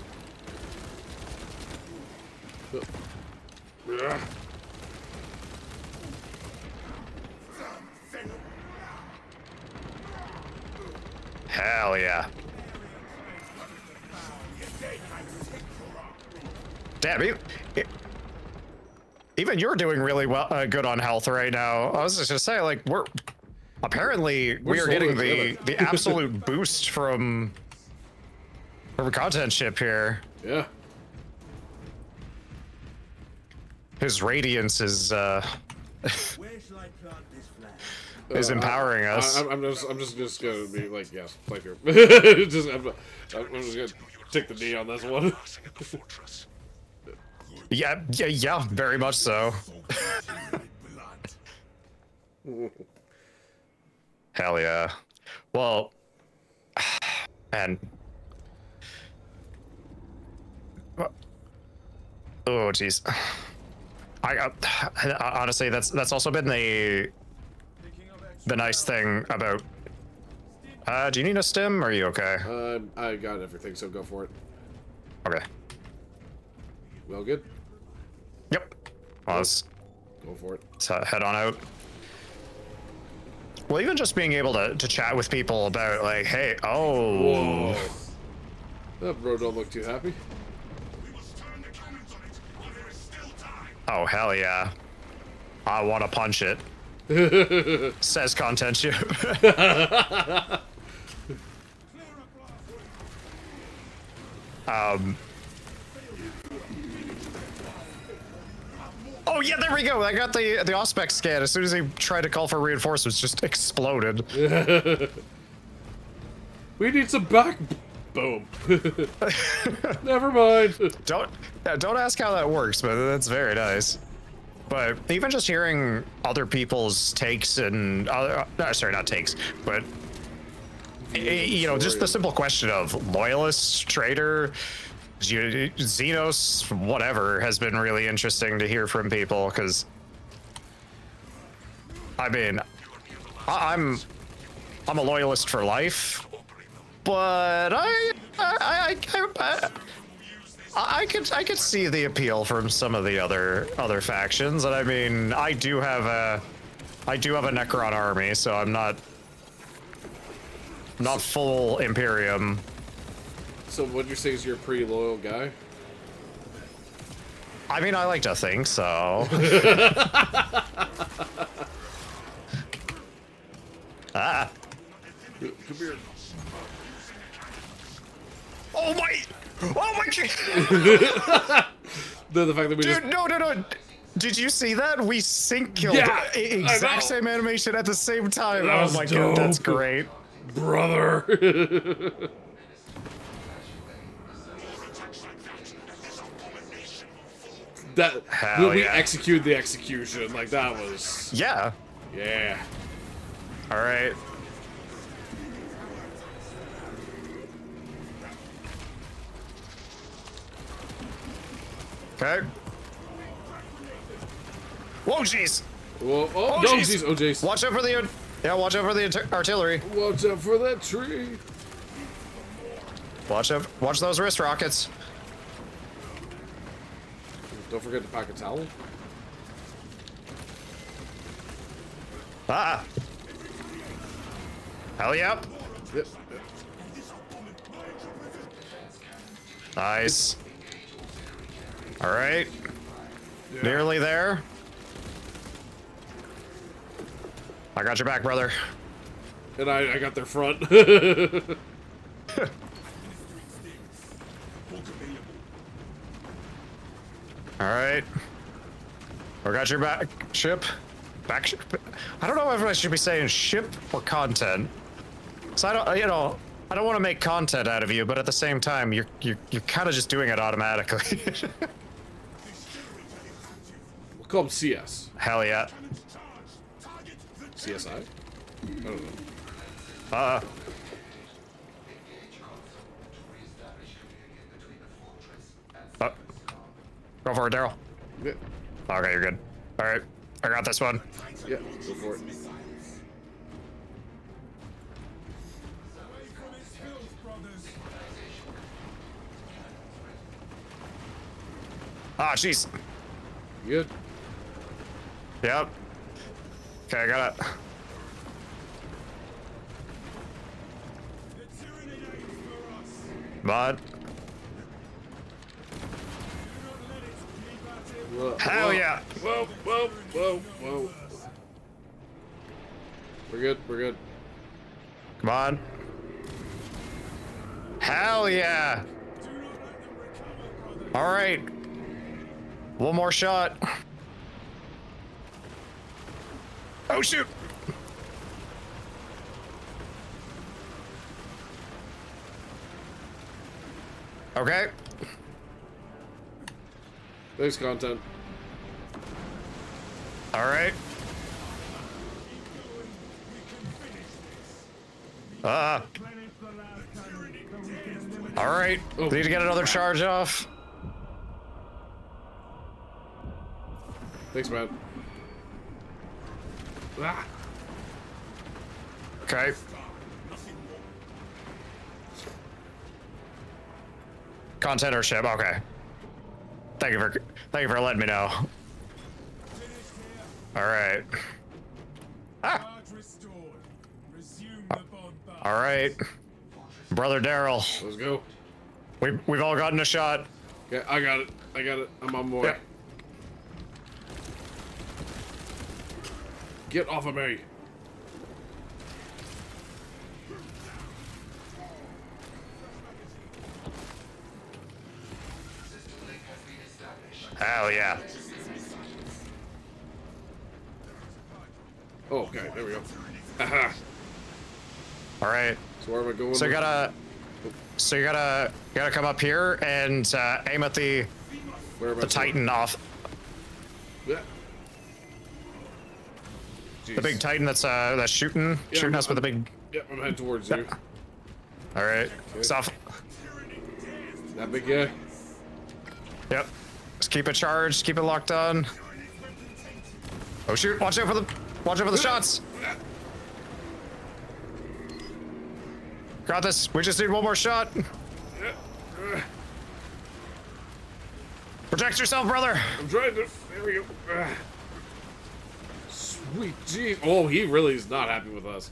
B: Ugh.
A: Hell yeah. Damn, even you're doing really well, good on health right now. I was just gonna say, like, we are getting the absolute boost from content ship here.
B: Yeah.
A: His radiance is
D: Where shall I plant this flag?
A: is empowering us.
B: I'm just gonna be like, yes, thank you. I'm just gonna take the knee on this one.
C: The fortress.
A: Yeah, very much so. Hell yeah. Well, and oh jeez. Honestly, that's also been the nice thing about. Do you need a stim? Or are you okay?
B: I got everything, so go for it.
A: Okay.
B: Well, good.
A: Yep. Well, let's
B: Go for it.
A: head on out. Well, even just being able to chat with people about, like, hey, oh.
B: Whoa. That bro don't look too happy.
C: We must turn the cannons on it while there is still time.
A: Oh, hell yeah. I want to punch it. Says content ship. Oh yeah, there we go. I got the Auspex scan. As soon as he tried to call for reinforcements, just exploded.
B: We need some back. Boom. Never mind.
A: Don't ask how that works, but that's very nice. But even just hearing other people's takes and sorry, not takes, but you know, just the simple question of loyalist, traitor, Xenos, whatever, has been really interesting to hear from people. Because I mean, I'm a loyalist for life, but I could see the appeal from some of the other factions, and I mean, I do have a Necron army, so I'm not full Imperium.
B: So what you say is you're a pretty loyal guy?
A: I mean, I like to think so. Ah.
B: Come here.
A: Oh my god.
B: The fact that we
A: Dude, no. Did you see that? We sync killed
B: Yeah, I
A: exact
B: know.
A: same animation at the same time.
B: That
A: Oh
B: was
A: my god, that's
B: dope.
A: great.
B: brother. That
A: Hell
B: we
A: yeah.
B: executed the execution. Like that was
A: Yeah.
B: yeah.
A: All right. Okay. Whoa, jeez.
B: Whoa, oh,
A: Oh,
B: no,
A: jeez.
B: jeez, oh jeez.
A: Watch out for the watch out for the artillery.
B: Watch out for that tree.
A: Watch those wrist rockets.
B: Don't forget to pack a towel.
A: Ah. Hell yep.
B: Yep.
A: Nice. All right.
B: Yeah.
A: Nearly there. I got your back, brother.
B: And I got their front.
A: All right. I got your back, ship. Back ship. I don't know if I should be saying ship or content. So I don't, I don't want to make content out of you, but at the same time, you're kind of just doing it automatically.
B: We'll call them CS.
A: Hell yeah.
B: CSI? I don't know.
A: Go for it, Daryl.
B: Yeah,
A: Okay, you're good. All right, I got this one.
B: yeah, go for it.
A: Ah, jeez.
B: You good?
A: Yep. Okay, I got it. But
B: Whoa,
A: hell
B: whoa,
A: yeah.
B: Whoa, whoa, whoa, whoa. We're good, we're good.
A: Come on. Hell yeah. All right. One more shot. Oh, shoot. Okay.
B: Thanks, content.
A: All right. All right.
B: Oh.
A: Need to get another charge off.
B: Thanks, man. Ah.
A: Okay. Content or ship. Okay. Thank you for letting me know. All right. Ah. All right. Brother Daryl,
B: Let's go.
A: we've all gotten a shot.
B: Yeah, I got it. I got it. I'm on my way.
A: Yeah.
B: Get off of me.
A: Hell yeah.
B: Oh, okay, there we go. Aha.
A: All right.
B: So where am I going?
A: So you gotta come up here and aim at the
B: Where am I?
A: the Titan off
B: Yeah.
A: the big Titan that's shooting
B: Yeah,
A: us with a big.
B: Yeah, I'm heading towards you.
A: All right.
B: Okay.
A: Stuff.
B: That big guy.
A: Yep. Just keep it charged. Keep it locked on. Oh shoot! Watch out for the shots. Got this. We just need one more shot. Protect yourself, brother.
B: I'm trying to. There we go. Sweet jeez. Oh, he really is not happy with us.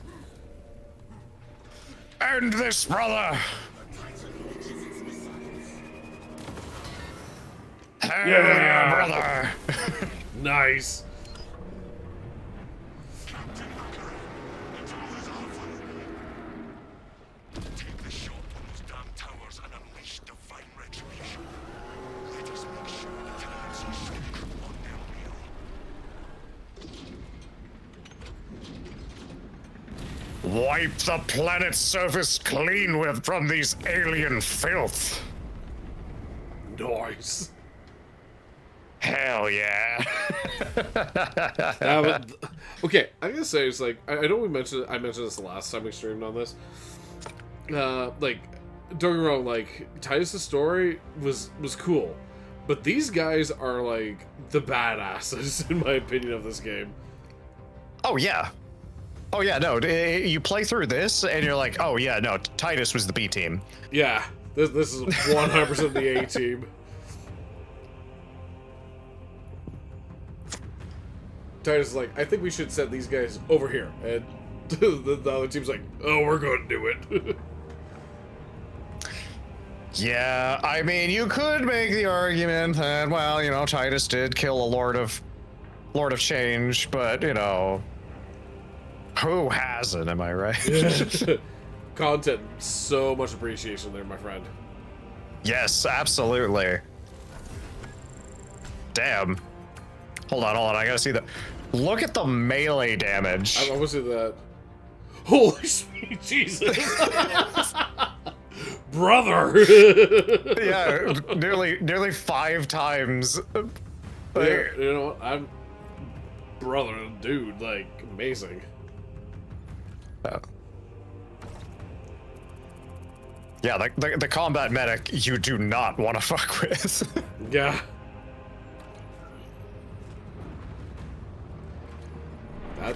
A: End this, brother. Hell yeah, brother.
B: Nice.
C: Take the shot on those damn towers and unleash divine retribution. Let us make sure the tenants sink on their wheel.
A: Wipe the planet's surface clean from these alien filth.
B: Nice.
A: Hell yeah.
B: Okay, I gotta say, it's like I know I mentioned this the last time we streamed on this. Like, don't get me wrong, like Titus' story was cool, but these guys are like the badasses in my opinion of this game.
A: Oh yeah. Oh yeah, no, you play through this and you're like, oh yeah, no, Titus was the B team.
B: Yeah, this is 100% the A team. Titus is like, I think we should send these guys over here, and the other team's like, oh, we're going to do it.
A: Yeah, I mean, you could make the argument that, well, you know, Titus did kill a Lord of Change, but you know, who hasn't? Am I right?
B: Content, so much appreciation there, my friend.
A: Yes, absolutely. Damn. Hold on, I gotta see the. Look at the melee damage.
B: I want to see that. Holy sweet Jesus, brother!
A: Yeah, nearly 5 times.
B: Yeah, you know what? I'm brother, dude. Like amazing.
A: Yeah, the combat medic you do not want to fuck with.
B: Yeah. That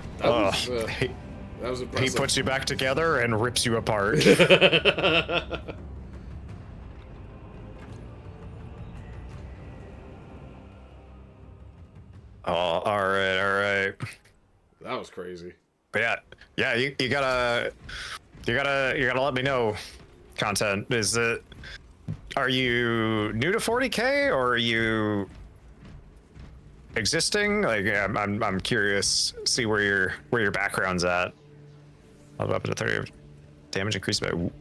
B: was impressive.
A: He puts you back together and rips you apart. Oh, all right.
B: That was crazy.
A: But yeah, you gotta let me know. Content are you new to 40K or are you existing? Like, I'm curious. See where your background's at. I'll go up to 30 damage increased by. Ooh.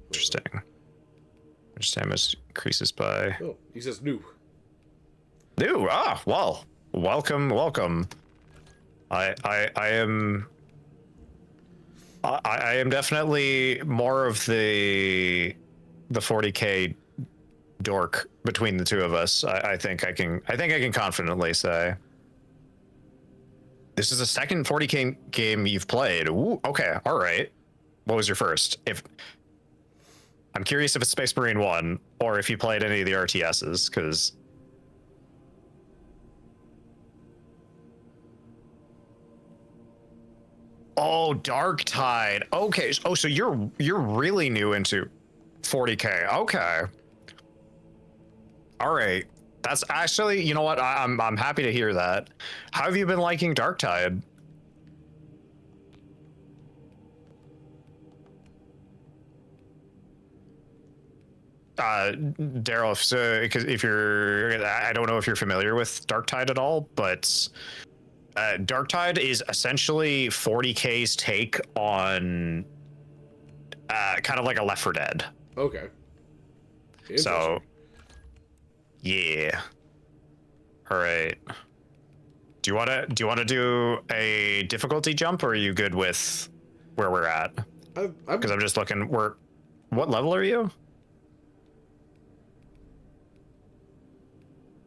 A: Interesting. Which damage increases by.
B: Oh, he says new.
A: New. Ah, well, welcome. I am definitely more of the 40K dork between the two of us. I think I can confidently say this is the second 40K game you've played. Ooh, okay, all right. What was your first? I'm curious if it's Space Marine 1 or if you played any of the RTSs, because oh, Dark Tide. Okay. Oh, so you're really new into 40K. Okay. All right. That's actually, you know what? I'm happy to hear that. How have you been liking Dark Tide? Daryl, if you're, I don't know if you're familiar with Dark Tide at all, but Dark Tide is essentially 40K's take on kind of like a Left 4 Dead.
B: Okay.
A: So, yeah. All right. Do you want to do a difficulty jump, or are you good with where we're at? Because I'm just looking. What level are you?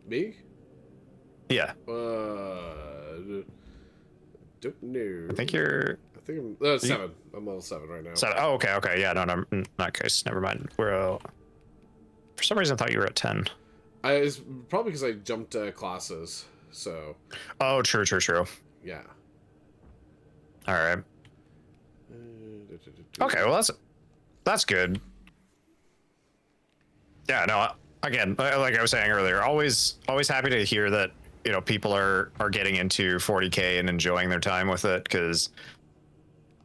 B: Me?
A: Yeah.
B: Don't know.
A: I think you're.
B: I think I'm 7. I'm level 7 right now.
A: So, oh, okay. Yeah, no, in that case, never mind. We're. For some reason, I thought you were at 10.
B: It's probably because I jumped classes. So.
A: Oh, true.
B: Yeah.
A: All right. Okay, well that's good. Yeah, no. Again, like I was saying earlier, always happy to hear that people are getting into 40K and enjoying their time with it, because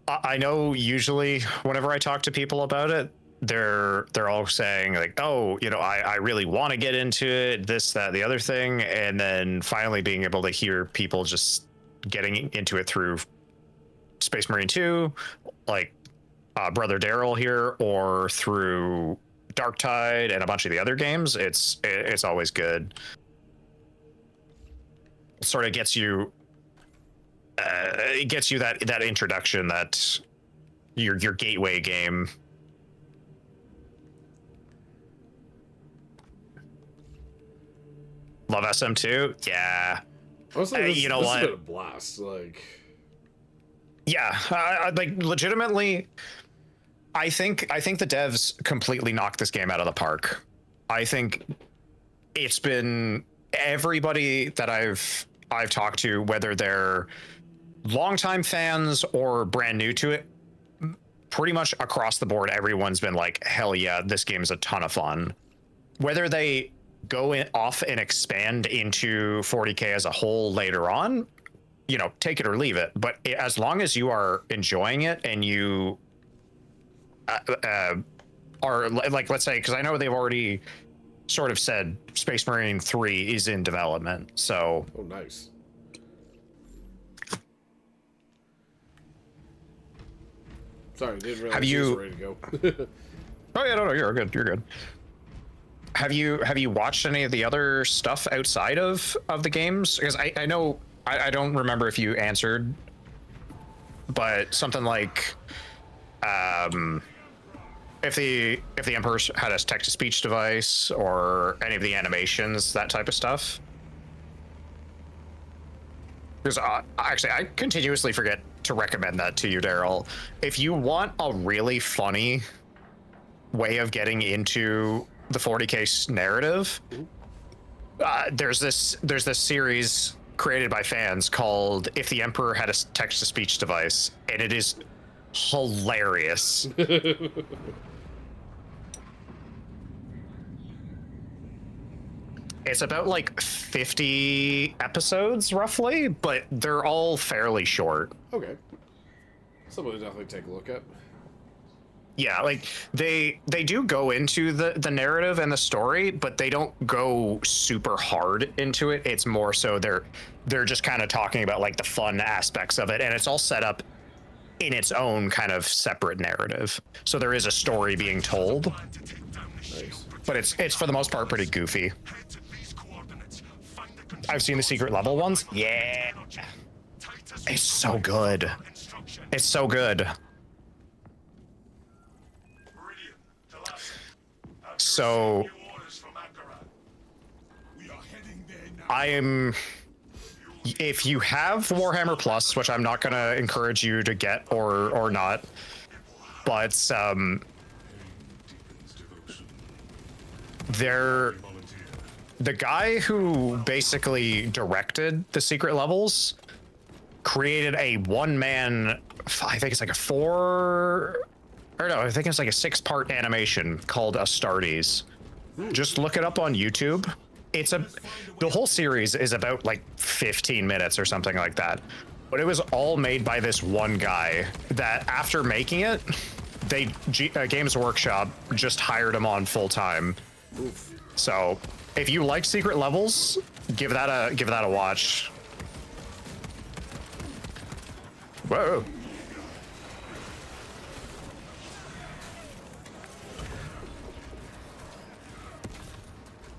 A: I know usually whenever I talk to people about it, they're all saying like, oh, I really want to get into it, this, that, the other thing, and then finally being able to hear people just getting into it through Space Marine 2, like Brother Daryl here, or through Darktide and a bunch of the other games, it's always good. It sort of gets you that introduction, that your gateway game. Love SM2? Yeah.
B: Honestly, this
A: you know
B: has
A: what?
B: been a blast. Like,
A: yeah, like legitimately, I think the devs completely knocked this game out of the park. I think it's been everybody that I've talked to, whether they're longtime fans or brand new to it, pretty much across the board, everyone's been like, hell yeah, this game's a ton of fun. Whether they go off and expand into 40K as a whole later on, take it or leave it. But as long as you are enjoying it and you are like, let's say, because I know they've already sort of said Space Marine 3 is in development. So,
B: oh, nice. Sorry, didn't realize
A: have
B: you
A: you
B: was ready to go.
A: Oh yeah, no, you're good. Have you watched any of the other stuff outside of the games? Because I know I don't remember if you answered, but something like if the Emperor had a text-to-speech device, or any of the animations, that type of stuff. Because actually, I continuously forget to recommend that to you, Daryl. If you want a really funny way of getting into the 40K narrative, there's this series created by fans called If the Emperor Had a Text-to-Speech Device, and it is hilarious. It's about like 50 episodes roughly, but they're all fairly short.
B: Okay. Something to definitely take a look at.
A: Yeah, like they do go into the narrative and the story, but they don't go super hard into it. It's more so they're just kind of talking about like the fun aspects of it, and it's all set up in its own kind of separate narrative. So there is a story being told,
B: Nice.
A: but it's for the most part pretty goofy. I've seen the secret level ones. Yeah, it's so good. It's so good. So if you have Warhammer Plus, which I'm not going to encourage you to get or not, but the guy who basically directed the secret levels created a one-man, I think it's like I think it's like a 6-part animation called Astartes. Just look it up on YouTube. The whole series is about like 15 minutes or something like that. But it was all made by this one guy that after making it, Games Workshop just hired him on full time. So if you like secret levels, give that a watch. Whoa.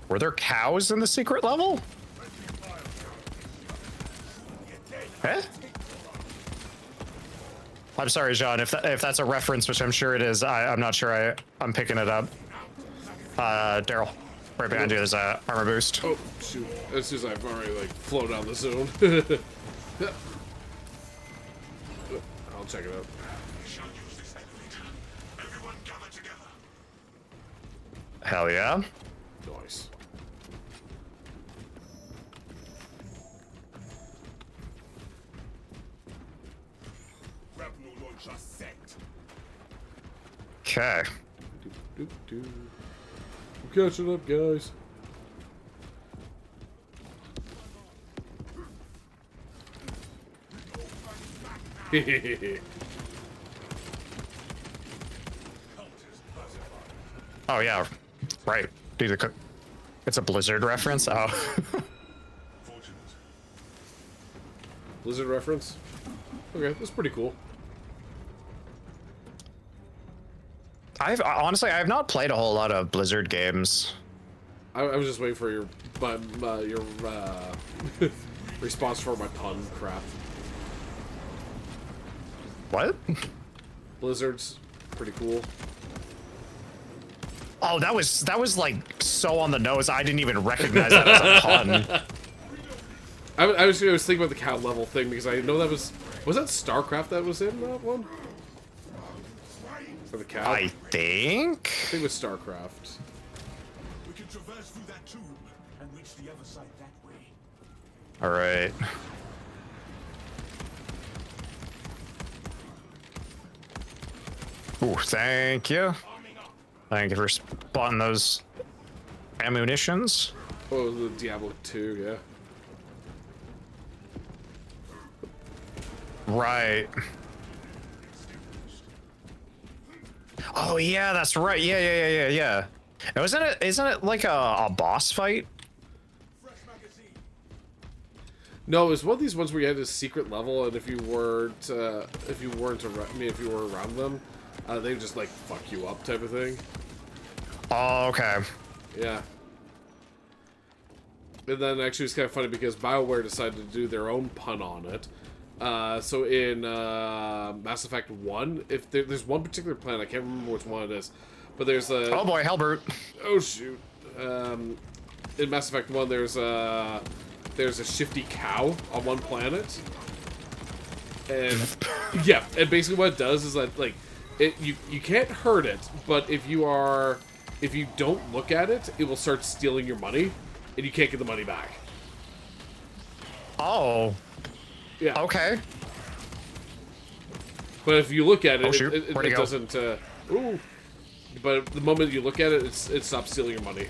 A: Were there cows in the secret level? Eh? I'm sorry, John, if that's a reference, which I'm sure it is. I'm not sure I'm picking it up. Daryl, right behind you, there's a armor boost.
B: Oh, shoot. As soon as I've already, like, flown down the zone. I'll check it out.
C: We shall use this elevator. Everyone gather together.
A: Hell yeah.
B: Nice.
D: Grapnel launcher set.
A: Okay.
B: Doop, doop. I'm catching up, guys.
A: Oh yeah, right. It's a Blizzard reference. Oh.
C: Fortunate.
B: Blizzard reference? Okay, that's pretty cool.
A: Honestly, I have not played a whole lot of Blizzard games.
B: I was just waiting for your response for my pun crap.
A: What?
B: Blizzard's pretty cool.
A: Oh, that was like so on the nose. I didn't even recognize that as a pun.
B: I was thinking about the cow level thing because I know that was that StarCraft that was in that one? For the cow?
A: I think.
B: I think it was StarCraft.
D: We can traverse through that tube and reach the other side that way.
A: All right. Ooh, thank you. Thank you for spotting those ammunitions.
B: Oh, the Diablo 2, yeah.
A: Right. Oh yeah, that's right. Yeah. And isn't it like a boss fight?
D: Fresh magazine.
B: No, it was one of these ones where you had a secret level, and if you were around them, they would just like fuck you up, type of thing.
A: Oh, okay.
B: Yeah. And then actually it's kind of funny because BioWare decided to do their own pun on it. So in Mass Effect 1, if there's one particular planet, I can't remember which one it is, but there's a...
A: Oh boy, Hellbrute.
B: Oh shoot. In Mass Effect 1, there's a shifty cow on one planet. And yeah, and basically what it does is that like you can't hurt it, but if you don't look at it, it will start stealing your money and you can't get the money back.
A: Oh.
B: Yeah.
A: Okay.
B: But if you look at it,
A: Oh, shoot.
B: it
A: Where'd he go?
B: doesn't ooh. But the moment you look at it, it stops stealing your money.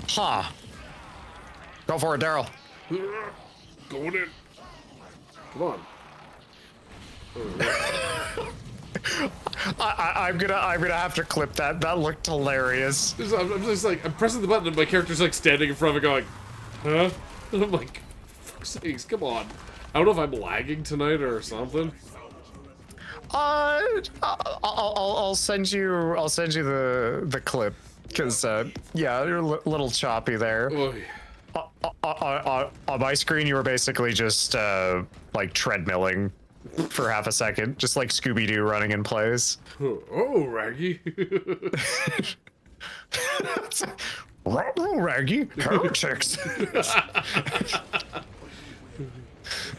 A: Huh. Go for it, Daryl.
B: Going in. Come on.
A: I'm gonna have to clip that. That looked hilarious.
B: I'm just like, I'm pressing the button and my character's like standing in front of it going, huh? And I'm like, fuck's sakes, come on. I don't know if I'm lagging tonight or something.
A: I'll send you the clip because yeah, you're a little choppy there.
B: Oh,
A: On my screen, you were basically just like treadmilling for half a second, just like Scooby-Doo running in place.
B: oh Raggy.
A: Raggy, heretics.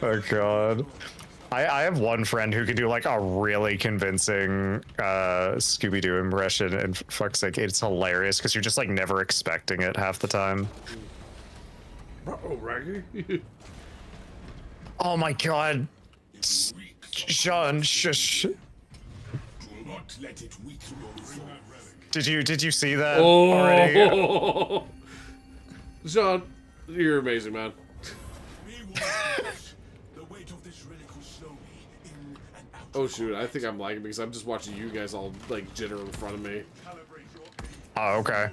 A: Oh god. I have one friend who can do like a really convincing Scooby-Doo impression, and fuck's sake, it's hilarious because you're just like never expecting it half the time.
B: Oh Raggy.
A: Oh my god. Sean, shush.
D: Do not let it weaken your resolve.
A: Did you see that already?
B: Oh, Sean, you're amazing, man.
D: Me watch the weight of this relic will slow me in and out.
B: Oh shoot, I think I'm lagging because I'm just watching you guys all like jitter in front of me.
D: Calibrate your aim.
A: Oh, okay.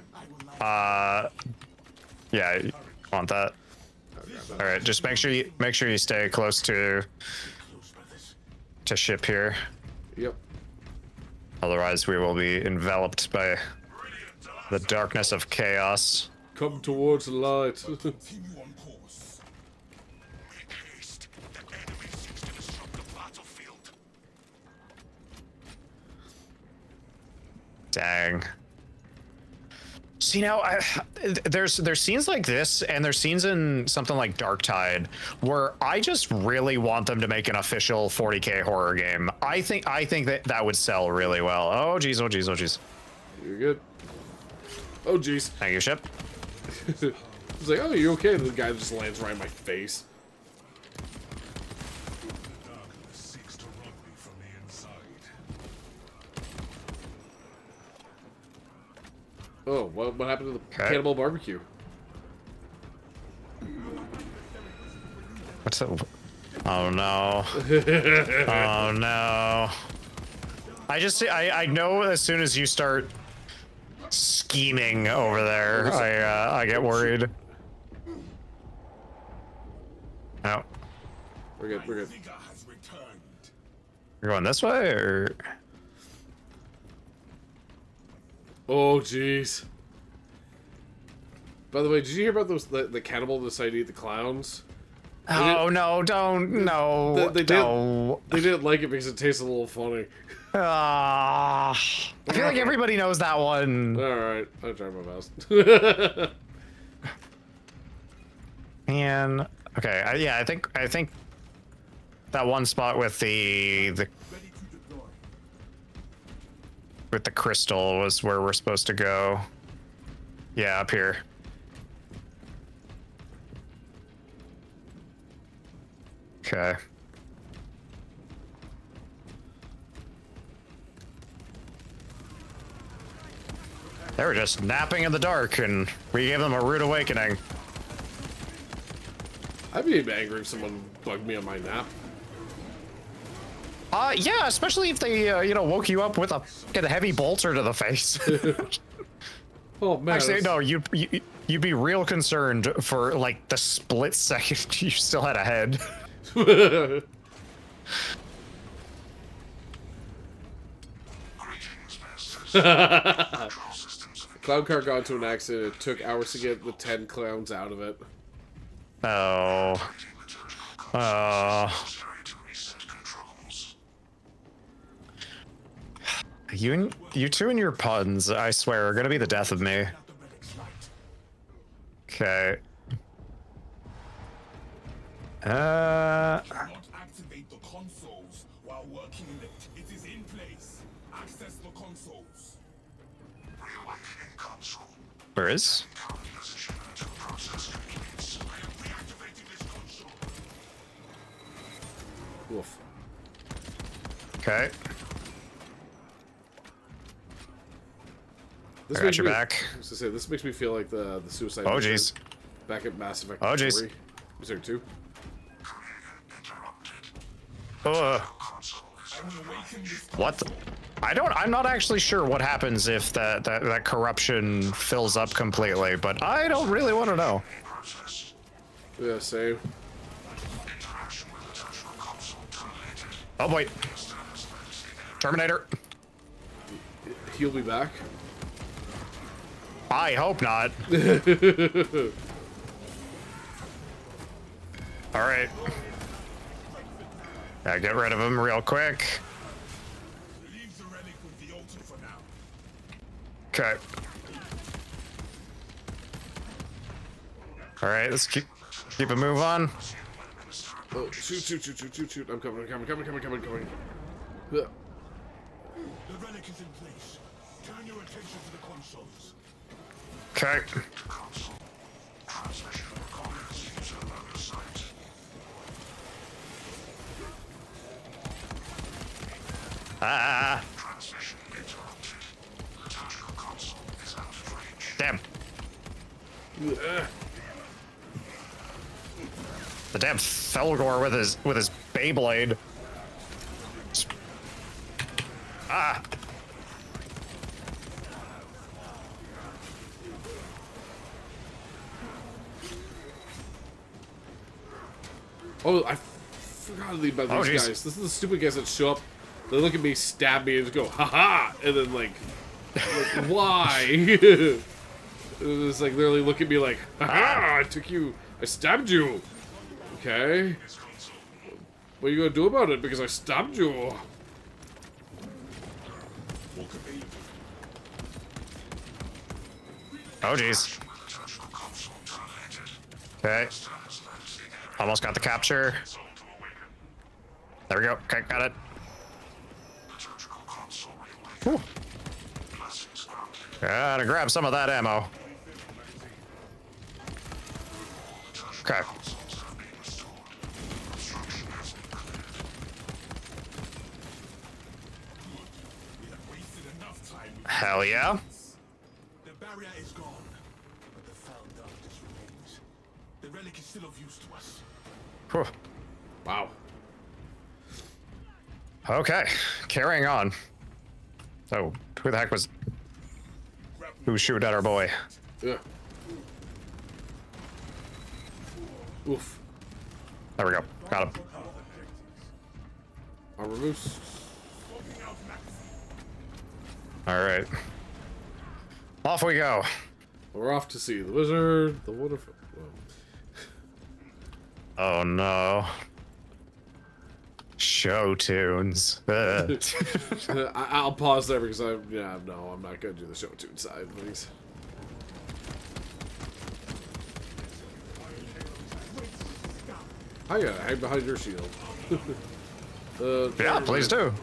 A: Yeah, you want that? All right, just make sure you stay close to ship here.
B: Yep.
A: Otherwise, we will be enveloped by the darkness of chaos.
B: Come towards the light.
D: Continue on course.
A: Dang. See now, there's scenes like this, and there's scenes in something like Darktide where I just really want them to make an official 40K horror game. I think that would sell really well. Oh geez, oh geez, oh geez.
B: You're good. Oh jeez.
A: Thank you, ship.
B: It's like, oh, you okay? And the guy just lands right in my face.
C: Darkness seeks to run me from the inside.
B: Oh, what happened to the
A: Okay.
B: cannibal barbecue?
A: What's that? Oh no. Oh no. I know as soon as you start scheming over there, I get worried. No.
B: We're good. We're good.
D: Vigor has returned.
A: You're going this way, or?
B: Oh jeez. By the way, did you hear about those the cannibal decided to eat the clowns?
A: Oh no! Don't no!
B: They
A: no.
B: didn't like it because it tasted a little funny.
A: I feel like everybody knows that one.
B: All right, I tried my best.
A: And okay, yeah, I think that one spot with the
D: Ready to deploy.
A: with the crystal was where we're supposed to go. Yeah, up here. Okay. They were just napping in the dark, and we gave them a rude awakening.
B: I'd be angry if someone bugged me on my nap.
A: Yeah, especially if they, woke you up with a fucking heavy bolter to the face.
B: Oh man,
A: Actually,
B: that's-
A: no, you'd be real concerned for like the split second you still had a head.
C: Greetings, masters. Control systems have
B: Clown car got into an accident. It took hours to get the 10 clowns out of it.
A: Oh.
C: necessary to reset controls.
A: You two and your puns, I swear, are gonna be the death of me.
D: Out the relic's light.
A: Okay.
D: Not activate the consoles while working in it. It is in place. Access the consoles.
C: Reawakening console.
A: Where is?
C: Current position until process completes. I am reactivating this console.
B: Oof.
A: Okay.
B: This
A: I got
B: makes
A: your
B: me-
A: back.
B: I was gonna say, this makes me feel like the Suicide
A: Oh,
B: Mission
A: jeez.
B: back at Mass Effect
A: Oh,
B: 3.
A: jeez.
B: Was there 2?
C: Interrupted.
A: Oh.
D: I will awaken this
A: What? I'm not actually sure what happens if that corruption fills up completely, but I don't really want to know.
C: Process.
B: Yeah, same.
C: Interaction with the terminal console terminated.
A: Oh boy. Terminator.
B: He'll be back.
A: I hope not. All right. Gotta get rid of him real quick.
D: Leave the relic with the altar for now.
A: Okay. All right, let's keep a move on.
B: Oh, shoot. I'm coming.
D: The relic is in place. Turn your attention to the consoles.
A: Okay.
C: Console. Transmission recordings user logo site.
A: Ah,
C: Transmission interrupted. The terminal console is out of range.
A: damn. The damn Felgor with his Beyblade. Ah.
B: Oh, I forgot about
A: Oh,
B: these
A: jeez.
B: guys. This is the stupid guys that show up. They look at me, stab me, and just go, haha! And then, like why? It's like literally look at me like, haha! I stabbed you! Okay. What are you gonna do about it? Because I stabbed you.
A: Oh, jeez. Okay. Almost got the capture. There we go. Okay, got it. Whew. Gotta grab some of that ammo. Okay. Hell yeah.
D: The barrier is gone, but the foul darkness remains. The relic is still of use to us.
A: Whew.
B: Wow.
A: Okay, carrying on. Oh, who the heck was... Who shooting at our boy?
B: Yeah. Oof.
A: There we go. Got him.
B: Armor boost.
A: All right. Off we go.
B: We're off to see the wizard, the wonderful.
A: Oh no. Show tunes. Ugh.
B: I'll pause there because I'm not gonna do the show tune side, please. I gotta hang behind your shield.
A: Yeah, please do.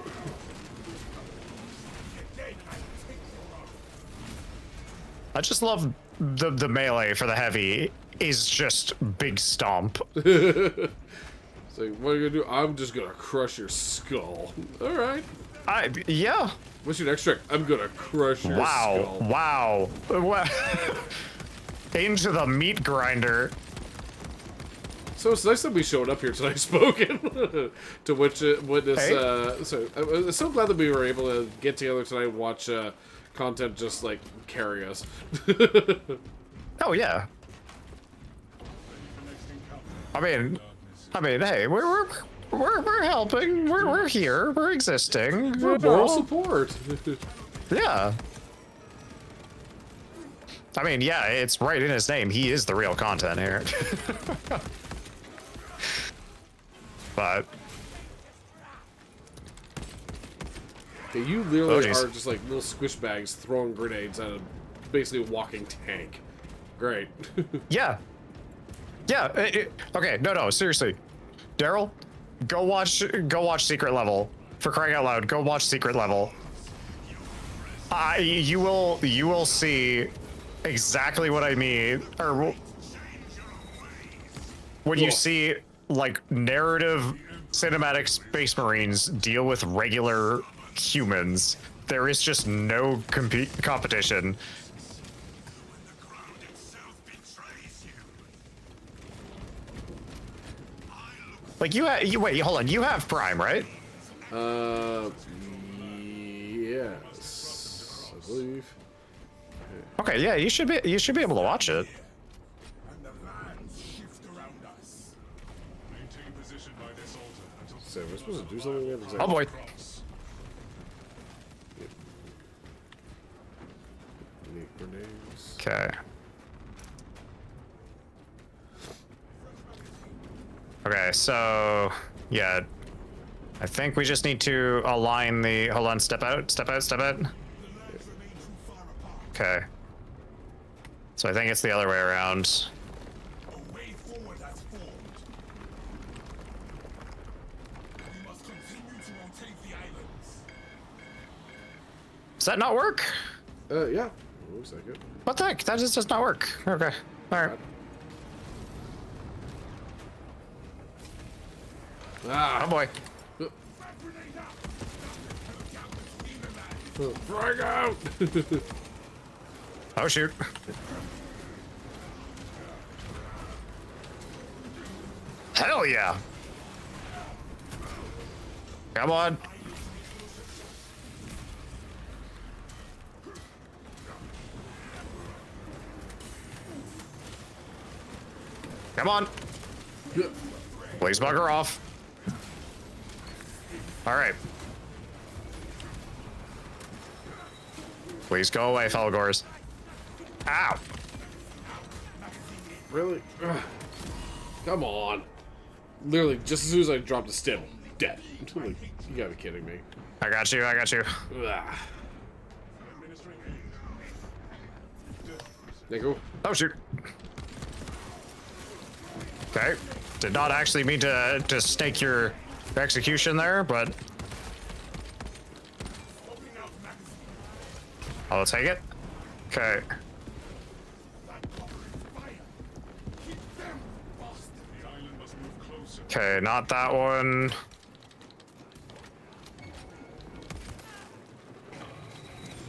A: I just love the melee for the heavy is just big stomp.
B: It's like, what are you gonna do? I'm just gonna crush your skull. All right.
A: Yeah.
B: What's your next trick? I'm gonna crush your skull.
A: Wow. Into the meat grinder.
B: So it's nice that we showed up here tonight, spoken. To witness.
A: Hey.
B: I'm so glad that we were able to get together tonight and watch content just like carry us.
A: Oh yeah. I mean, hey, we're helping. We're here. We're existing.
B: For moral support.
A: Yeah. I mean, yeah, it's right in his name. He is the real content here. But
B: Okay, you literally
A: jeez.
B: are just like little squish bags throwing grenades at a basically walking tank. Great.
A: yeah, okay, no, seriously, Daryl, go watch Secret Level. For crying out loud, go watch Secret Level. You will see exactly what I mean, or when you see like narrative cinematic Space Marines deal with regular humans, there is just no competition. Like wait, hold on, you have Prime, right?
B: Yes, I believe.
A: Okay, yeah, you should be able to watch it.
D: And the lands shift around us.
C: Maintain position by this altar until
B: So we're supposed to do something there?
A: Oh boy.
B: Need grenades.
A: Okay. Okay, so yeah, I think we just need to align the. Hold on, step out. Okay. So I think it's the other way around.
D: A way forward has formed. We must continue to rotate the islands.
A: Does that not work?
B: Yeah. Looks like it.
A: What the heck? That just does not work. Okay. All right.
B: Ah.
A: Oh boy.
B: Frag out!
A: Oh shoot. Hell yeah. Come on. Come on. Please bugger off. All right. Please go away, fellow Gores. Ow.
B: Really? Ugh. Come on. Literally, just as soon as I dropped the stem, dead. Like, you gotta be kidding me.
A: I got you.
B: Ugh. Yeah, go.
A: Oh shoot. Okay. Did not actually mean to snake your execution there, but I'll take it. Okay.
C: The island must move closer.
A: Okay, not that one.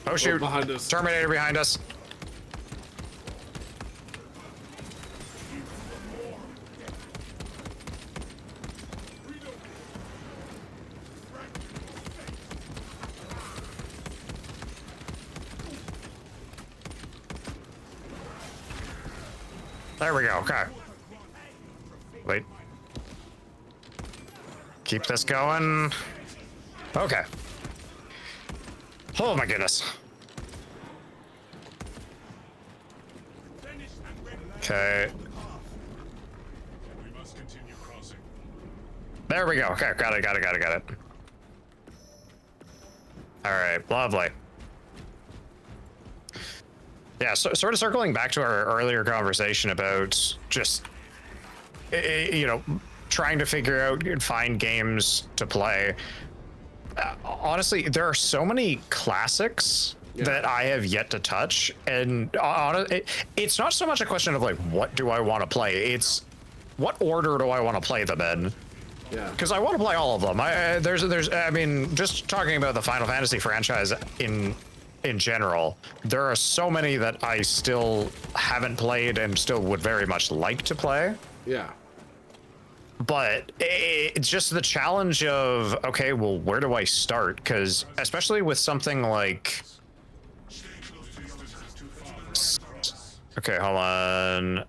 A: Oh shoot.
B: behind us.
A: Terminator behind us. There we go. Okay. Wait. Keep this going. Okay. Oh my goodness. Okay.
C: We must continue crossing.
A: There we go. Okay, got it. All right, lovely. Yeah, so sort of circling back to our earlier conversation about just, you know, trying to figure out and find games to play. Honestly, there are so many classics that I have yet to touch, and it's not so much a question of like, what do I want to play? It's what order do I want to play them in?
B: Yeah.
A: Because I want to play all of them. I mean, just talking about the Final Fantasy franchise in general, there are so many that I still haven't played and still would very much like to play.
B: Yeah.
A: But it's just the challenge of, okay, well, where do I start? Because especially with something like, okay, hold on.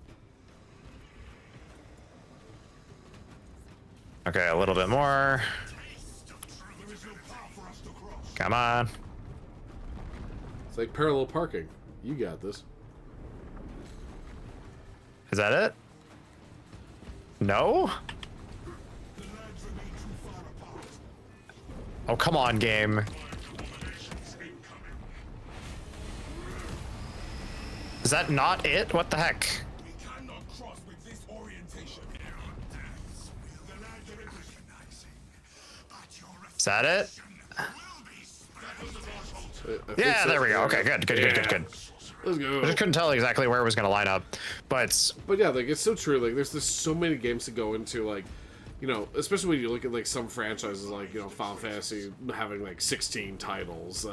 A: Okay, a little bit more. Come on.
B: It's like parallel parking. You got this.
A: Is that it? No? Oh, come on, game. Is that not it? What the heck?
D: We cannot cross with this orientation.
A: Is that it?
B: I think
A: Yeah,
B: so.
A: there we go. Okay, good.
B: Let's go.
A: I just couldn't tell exactly where it was going to line up, but
B: But yeah, like it's so true. Like there's so many games to go into. Like, you know, especially when you look at like some franchises, like, you know, Final Fantasy having like 16 titles. You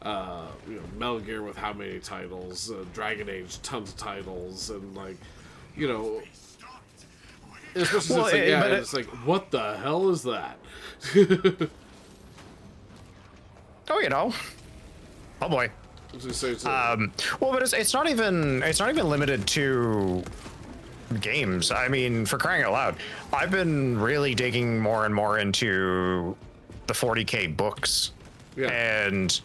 B: know, Metal Gear with how many titles? Dragon Age, tons of titles, and like, you know, especially
A: Well,
B: since, like, yeah,
A: but
B: it's like, what the hell is that?
A: oh, you know, oh boy.
B: I was gonna say, it's
A: Well, but it's not even limited to games. I mean, for crying out loud, I've been really digging more and more into the 40K books,
B: Yeah.
A: and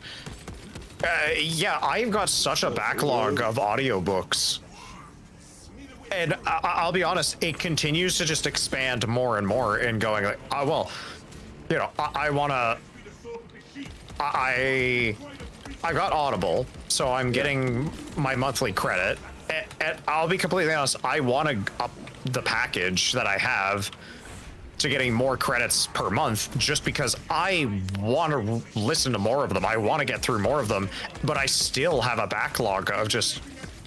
A: yeah, I've got such a backlog of audiobooks. And I'll be honest, it continues to just expand more and more and going like, well, you know, I want to, I got Audible, so I'm getting my monthly credit. And I'll be completely honest, I want to up the package that I have to getting more credits per month just because I want to listen to more of them. I want to get through more of them, but I still have a backlog of just,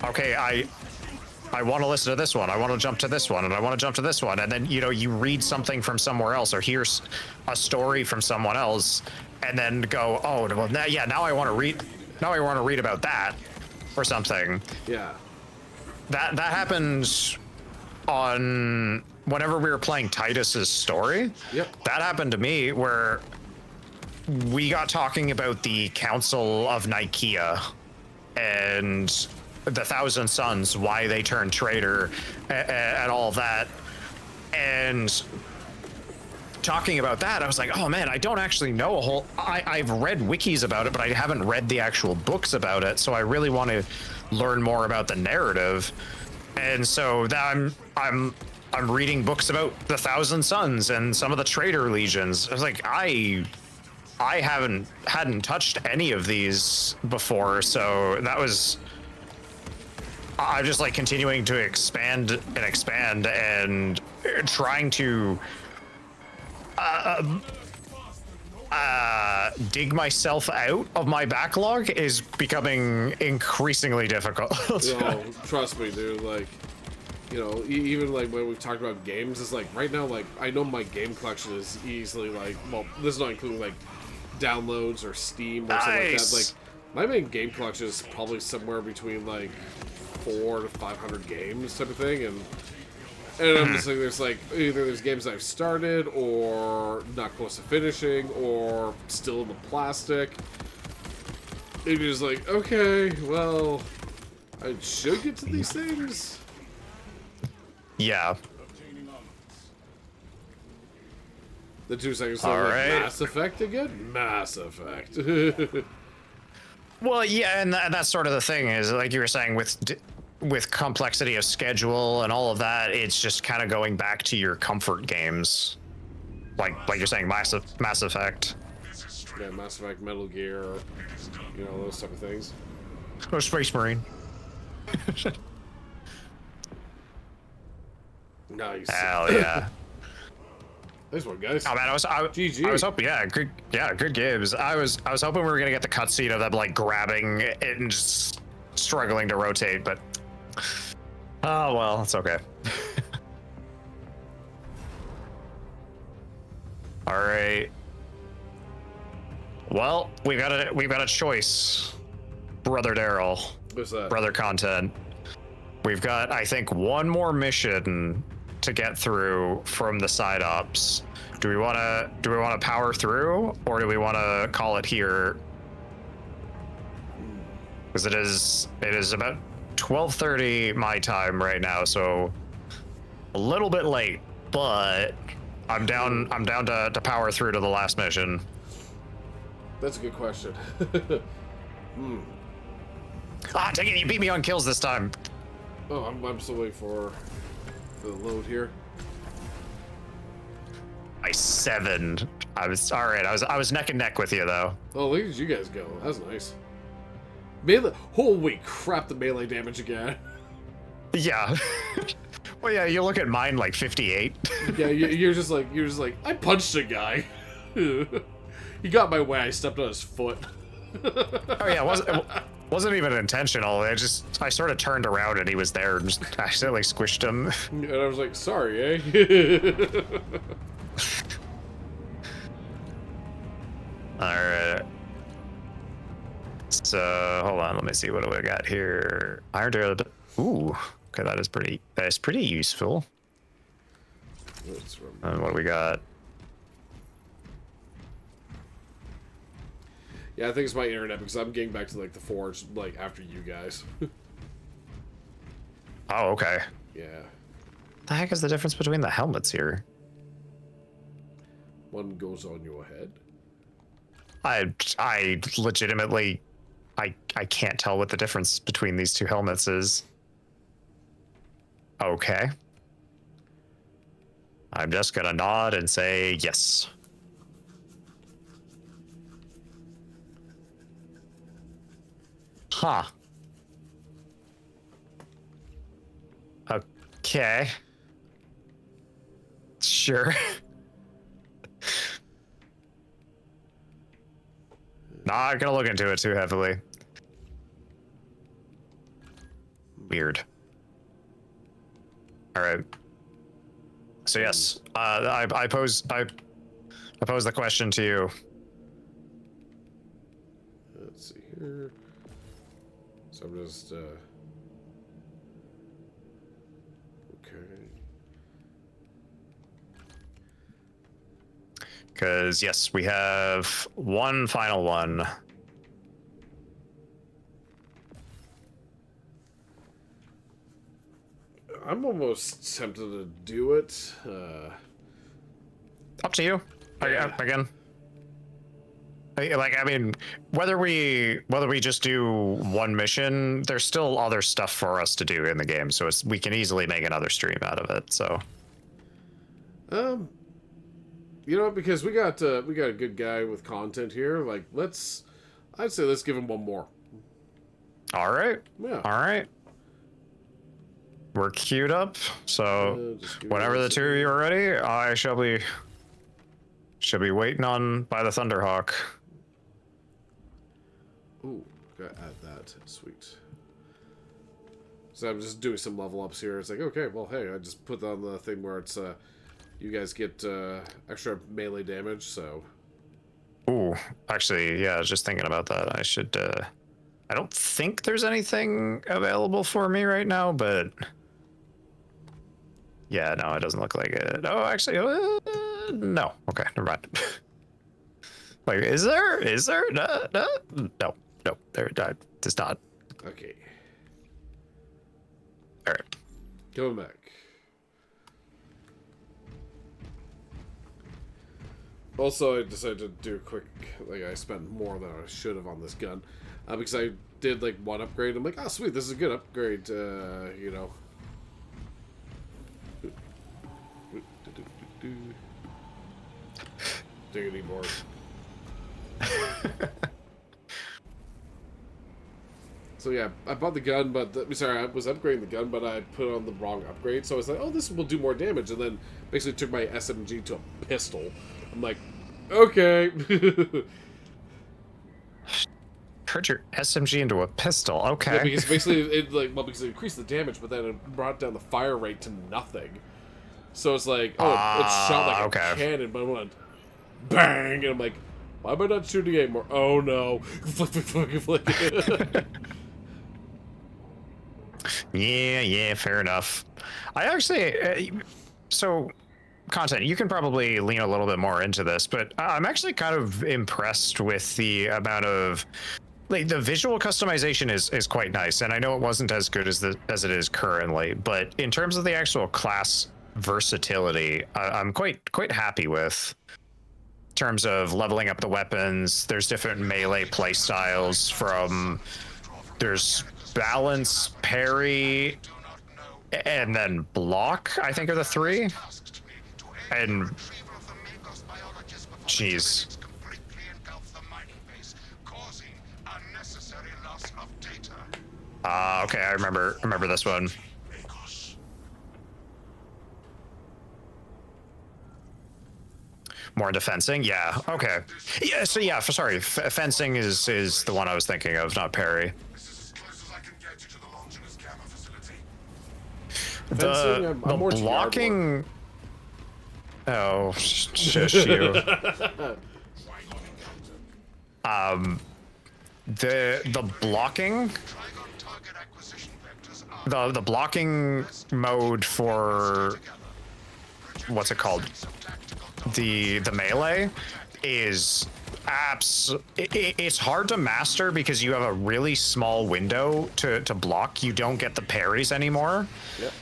A: okay, I want to listen to this one. I want to jump to this one, and I want to jump to this one. And then, you know, you read something from somewhere else or hear a story from someone else, and then go, oh, well, now I want to read. Now I want to read about that or something.
B: yeah.
A: That happened on whenever we were playing Titus's story.
B: Yep.
A: That happened to me where we got talking about the Council of Nicaea and the Thousand Sons, why they turned traitor, and all that. And talking about that, I was like, oh man, I don't actually know a whole. I've read wikis about it, but I haven't read the actual books about it. So I really want to learn more about the narrative. And so that I'm reading books about the Thousand Sons and some of the traitor legions. I was like, I hadn't touched any of these before, so that was I'm just like continuing to expand and trying to dig myself out of my backlog is becoming increasingly difficult.
B: No, trust me, dude. Like, you know, even like when we've talked about games, it's like right now, like I know my game collection is easily like, well, this is not including like downloads or Steam or something like that.
A: Nice.
B: Like, my main game collection is probably somewhere between like 400 to 500 games type of thing, and I'm just like, there's like either there's games I've started or not close to finishing or still in the plastic. And you're just like, okay, well, I should get to these things.
A: Yeah.
B: The 2 seconds
A: All
B: like
A: right.
B: Mass Effect again? Mass Effect.
A: Well, yeah, and that's sort of the thing is, like you were saying, with complexity of schedule and all of that, it's just kind of going back to your comfort games, like you're saying, Mass Effect,
B: Yeah, Mass Effect, Metal Gear, you know, those type of things.
A: or Space Marine.
B: Nice.
A: Hell yeah!
B: Nice one, guys.
A: Oh man, I was
B: GG.
A: hoping, good games. I was hoping we were gonna get the cutscene of them like grabbing it and just struggling to rotate, but oh well, it's okay. All right. Well, we've got a choice, Brother Daryl,
B: What's that?
A: brother content. We've got, I think, one more mission to get through from the side ops. Do we want to power through, or do we want to call it here? Because it is about 12:30 my time right now, so a little bit late, but I'm down to power through to the last mission.
B: That's a good question.
A: Ah, dang it, you beat me on kills this time.
B: Oh, I'm still waiting for the load here.
A: By 7. I was all right. I was neck and neck with you though.
B: Oh, look at you guys go. That's nice. Melee. Holy crap! The melee damage again.
A: Yeah. Well, yeah. You look at mine like 58.
B: Yeah, you're just like I punched a guy. He got my way. I stepped on his foot.
A: Oh yeah, it wasn't even intentional. I sort of turned around and he was there and just accidentally squished him.
B: And I was like, sorry, eh?
A: All right. So hold on, let me see what do we got here. Iron Dare. Ooh, okay, that is pretty useful.
B: Let's remember.
A: And what do we got?
B: Yeah, I think it's my internet because I'm getting back to like the forge like after you guys.
A: Oh, okay.
B: Yeah.
A: The heck is the difference between the helmets here?
B: One goes on your head.
A: I legitimately, I can't tell what the difference between these two helmets is. Okay. I'm just gonna nod and say yes. Huh. Okay. Sure. Not gonna look into it too heavily. Weird. All right. So yes, I pose the question to you.
B: Let's see here. So I'm just okay.
A: Because yes, we have one final one.
B: I'm almost tempted to do it.
A: Up to you.
B: Yeah.
A: Again. Like, I mean, whether we just do one mission, there's still other stuff for us to do in the game, so we can easily make another stream out of it. So,
B: You know, because we got a good guy with content here. Like, I'd say let's give him one more.
A: all right,
B: Yeah.
A: all right. we're queued up. So
B: Just give me
A: whenever
B: one
A: the two of you are ready, I shall be waiting on by the Thunderhawk.
B: Ooh, gotta add that. Sweet. So I'm just doing some level ups here. It's like, okay, well, hey, I just put on the thing where it's, you guys get extra melee damage, so...
A: Ooh, actually, yeah, I was just thinking about that. I should, I don't think there's anything available for me right now, but... Yeah, no, it doesn't look like it. Oh, actually, no. Okay, never mind. Like, is there? Is there? No, no, no, no. There, does not.
B: Okay.
A: All right.
B: Coming back. Also, I decided to do a quick, like, I spent more than I should have on this gun. Because I did, like, one upgrade. I'm like, oh, sweet, this is a good upgrade, you know. Diggity board. So yeah, I bought the gun, but sorry, I was upgrading the gun, but I put on the wrong upgrade. So I was like, oh, this will do more damage, and then basically took my SMG to a pistol. I'm like, okay.
A: Turned your SMG into a pistol. Okay.
B: Yeah, because basically because it increased the damage, but then it brought down the fire rate to nothing. So it's like, oh, it shot like a
A: okay.
B: cannon, but it went bang, and I'm like, why am I not shooting anymore? Oh no! Flick, flick, flick, flick.
A: Yeah, fair enough. I actually, so content, you can probably lean a little bit more into this, but I'm actually kind of impressed with the amount of, like, the visual customization is quite nice, and I know it wasn't as good as it is currently, but in terms of the actual class versatility, I'm quite happy with. In terms of leveling up the weapons, there's different melee play styles. There's balance, parry, and then block, I think, are the three. And jeez. Okay, I remember this one. More into fencing, yeah. Okay, yeah. So yeah, sorry, fencing is the one I was thinking of, not parry.
B: Fencing, I'm more
A: blocking. Oh, shush you. The blocking. The blocking mode for what's it called? The melee is it's hard to master because you have a really small window to block. You don't get the parries anymore.
B: Yep.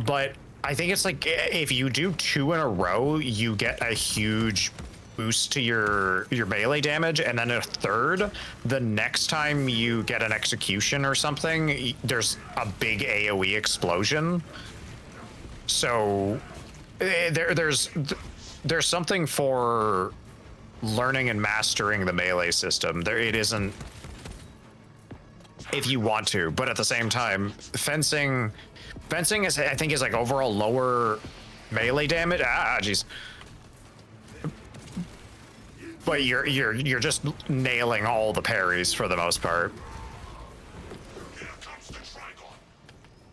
A: But I think it's like if you do 2 in a row, you get a huge boost to your melee damage, and then a third the next time you get an execution or something, there's a big AoE explosion. So there's something for learning and mastering the melee system. It isn't if you want to, but at the same time, fencing is, I think, is like overall lower melee damage. Jeez. But you're just nailing all the parries for the most part.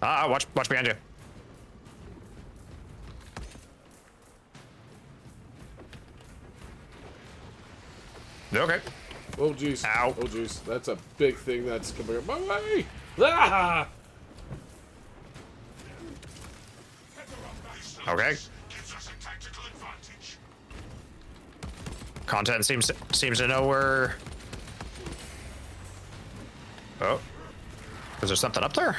A: Watch behind you. Okay.
B: Oh jeez.
A: Ow.
B: Oh jeez. That's a big thing that's coming up my way. Ah!
A: Okay. Content seems to know where. Oh, is there something up there?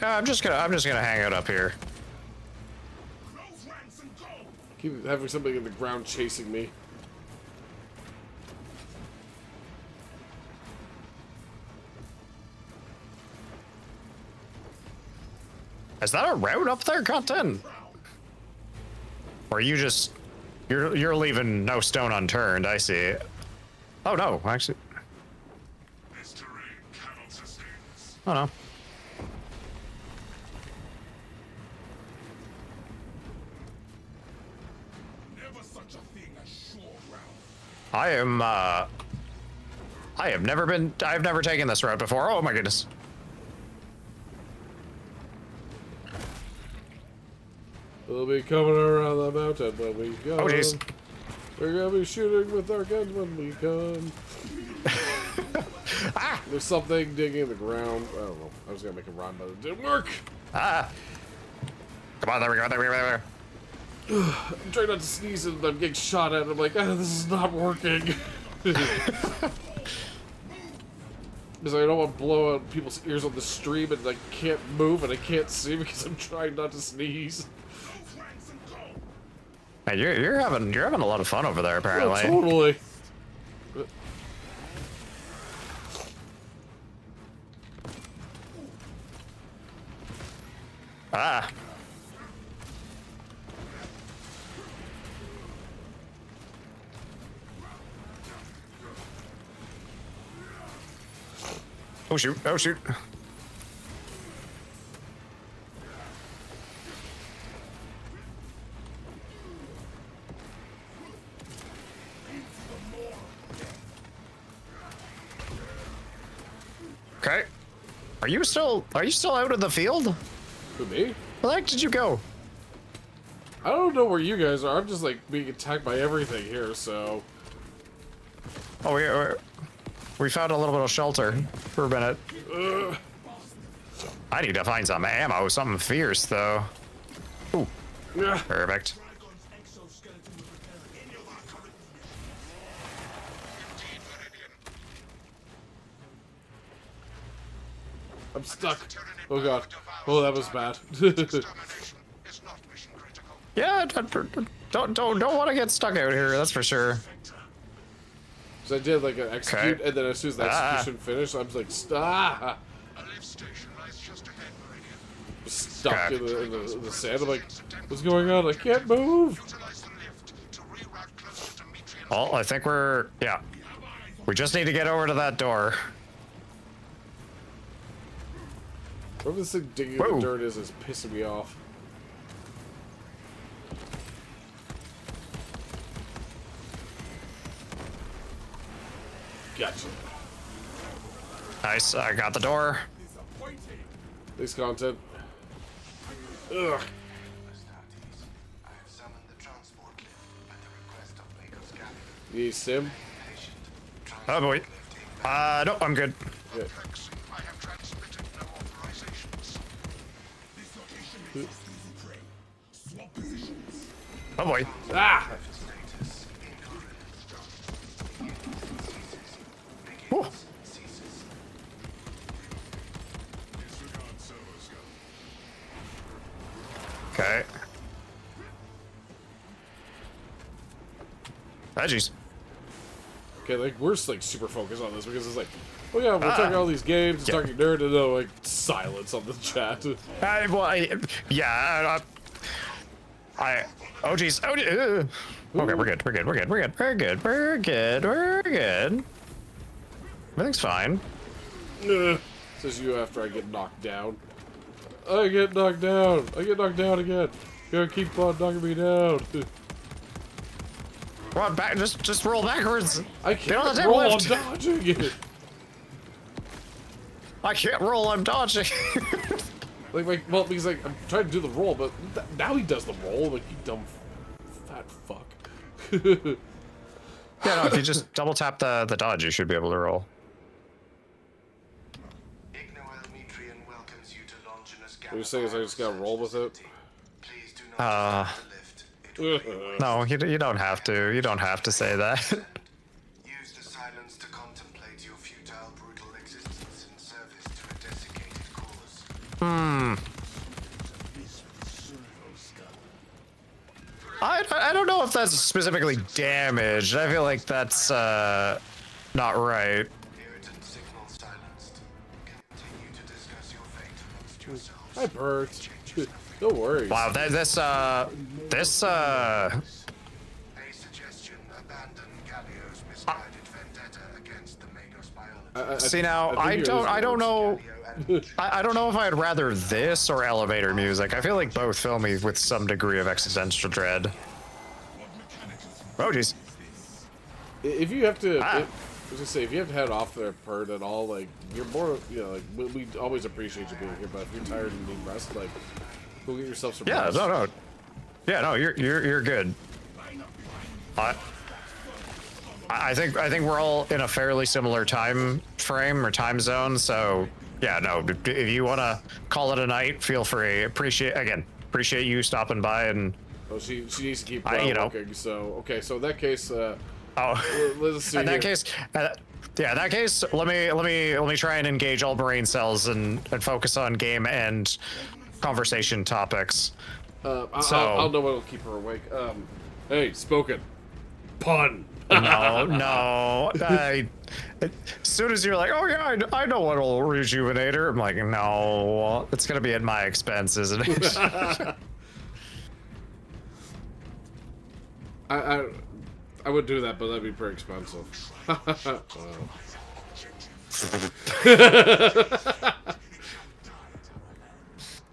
A: I'm just gonna hang out up here.
B: Keep having somebody in the ground chasing me.
A: Is that a route up there, Content? Or you just you're leaving no stone unturned? I see. Oh no, actually.
C: This terrain cannot sustain us.
A: Oh no.
D: Never such a thing as sure ground.
A: I've never taken this route before. Oh my goodness.
B: We'll be coming around the mountain when we go.
A: Oh jeez.
B: We're gonna be shooting with our guns when we come.
A: Ah!
B: There's something digging in the ground. I don't know. I was gonna make a rhyme, but it didn't work.
A: Ah. Come on, there we go, there we go, there we go.
B: I'm trying not to sneeze and I'm getting shot at. I'm like, this is not working. Because I don't want to blow out people's ears on the stream and I can't move and I can't see because I'm trying not to sneeze.
A: Hey, you're having a lot of fun over there,
B: Oh,
A: apparently.
B: totally.
A: Ah. Oh shoot, oh shoot. Okay. Are you still out of the field?
B: Who, me?
A: Where the heck did you go?
B: I don't know where you guys are. I'm just like being attacked by everything here, so.
A: Oh, we found a little bit of shelter for a minute.
B: Ugh.
A: I need to find some ammo, something fierce though. Ooh,
B: Yeah.
A: perfect.
B: I'm stuck. Oh god. Oh, that was bad.
A: Yeah, don't want to get stuck out here. That's for sure.
B: So I did like an execute,
A: Okay.
B: and then as soon as the execution finished, I was like,
C: A lift station lies just ahead, Meridian.
B: stuck
A: Okay.
B: in the sand. I'm like, what's going on? I can't move.
C: Utilize the lift to reroute closer to Metrian.
A: Well, I think yeah. We just need to get over to that door.
B: Whatever this thing digging in
A: Whoa.
B: the dirt is pissing me off. Gotcha.
A: Nice, I got the door.
B: This content. Ugh.
E: I have summoned the transport lift at the request of Baker's Galley.
B: You need sim?
E: Patient.
A: Oh boy. No, I'm good.
B: Yeah.
C: I have transmitted no authorizations.
D: This location is easy prey. Swap positions.
A: Oh boy.
B: Ah!
E: Status incorrect.
A: Whew.
E: Ceases.
C: Disregard servo scope.
A: Okay. Veggies.
B: Okay, like we're just like super focused on this because it's like, oh yeah, we're talking all these games, and
A: Yeah.
B: talking nerd, and then like silence on the chat.
A: Yeah. Oh geez. Oh. Okay, we're good. We're good. We're good. We're good. We're good. We're good. We're good. Everything's fine.
B: Ugh. Says you after I get knocked down. I get knocked down. I get knocked down again. You gotta keep on knocking me down.
A: Come on, back. Just roll backwards.
B: I
A: Get on the
B: can't roll. I'm
A: lift.
B: dodging it.
A: I can't roll. I'm dodging.
B: Well, because like I'm trying to do the roll, but now he does the roll. Like you dumb fat fuck.
A: Yeah, no. If you just double tap the dodge, you should be able to roll.
E: Ignoel Metrian welcomes you to Longinus Galley.
B: What you're saying is I just gotta roll with it?
E: Please do not use the lift. It will be
A: No, you don't have to. You don't have to say that.
E: Use the silence to contemplate your futile, brutal existence in service to a desiccated cause.
A: I don't know if that's specifically damaged. I feel like that's not right.
E: Irritant signal silenced. Continue to discuss your fate amongst yourselves.
B: Hi, Bert.
E: Change
B: No worries.
A: Wow, this
E: A suggestion: abandon Galio's misguided vendetta against the Magos biology.
A: See now, I
B: think
A: don't know.
E: Galio and
A: I don't know if I'd rather this or elevator music. I feel like both fill me with some degree of existential dread. Oh jeez.
B: If you have to,
A: Ah.
B: I was gonna say, if you have to head off there, Pert, at all, like, you're more, you know, like, we always appreciate you being here, but if you're tired and need rest, like, go get yourself some
A: Yeah,
B: rest.
A: no. Yeah, no, you're good. I think we're all in a fairly similar time frame or time zone, so yeah, no. If you want to call it a night, feel free. Appreciate you stopping by and.
B: Oh, she needs to keep
A: you know.
B: working, so, okay, so in that case,
A: Oh,
B: let's see
A: in that
B: here.
A: case, yeah, in that case, let me try and engage all brain cells and focus on game and conversation topics.
B: I'll know what'll keep her awake. Hey, spoken. Pun.
A: No. As soon as you're like, oh yeah, I know what'll rejuvenate her, I'm like, no, it's gonna be at my expense, isn't it?
B: I would do that, but that'd be pretty expensive.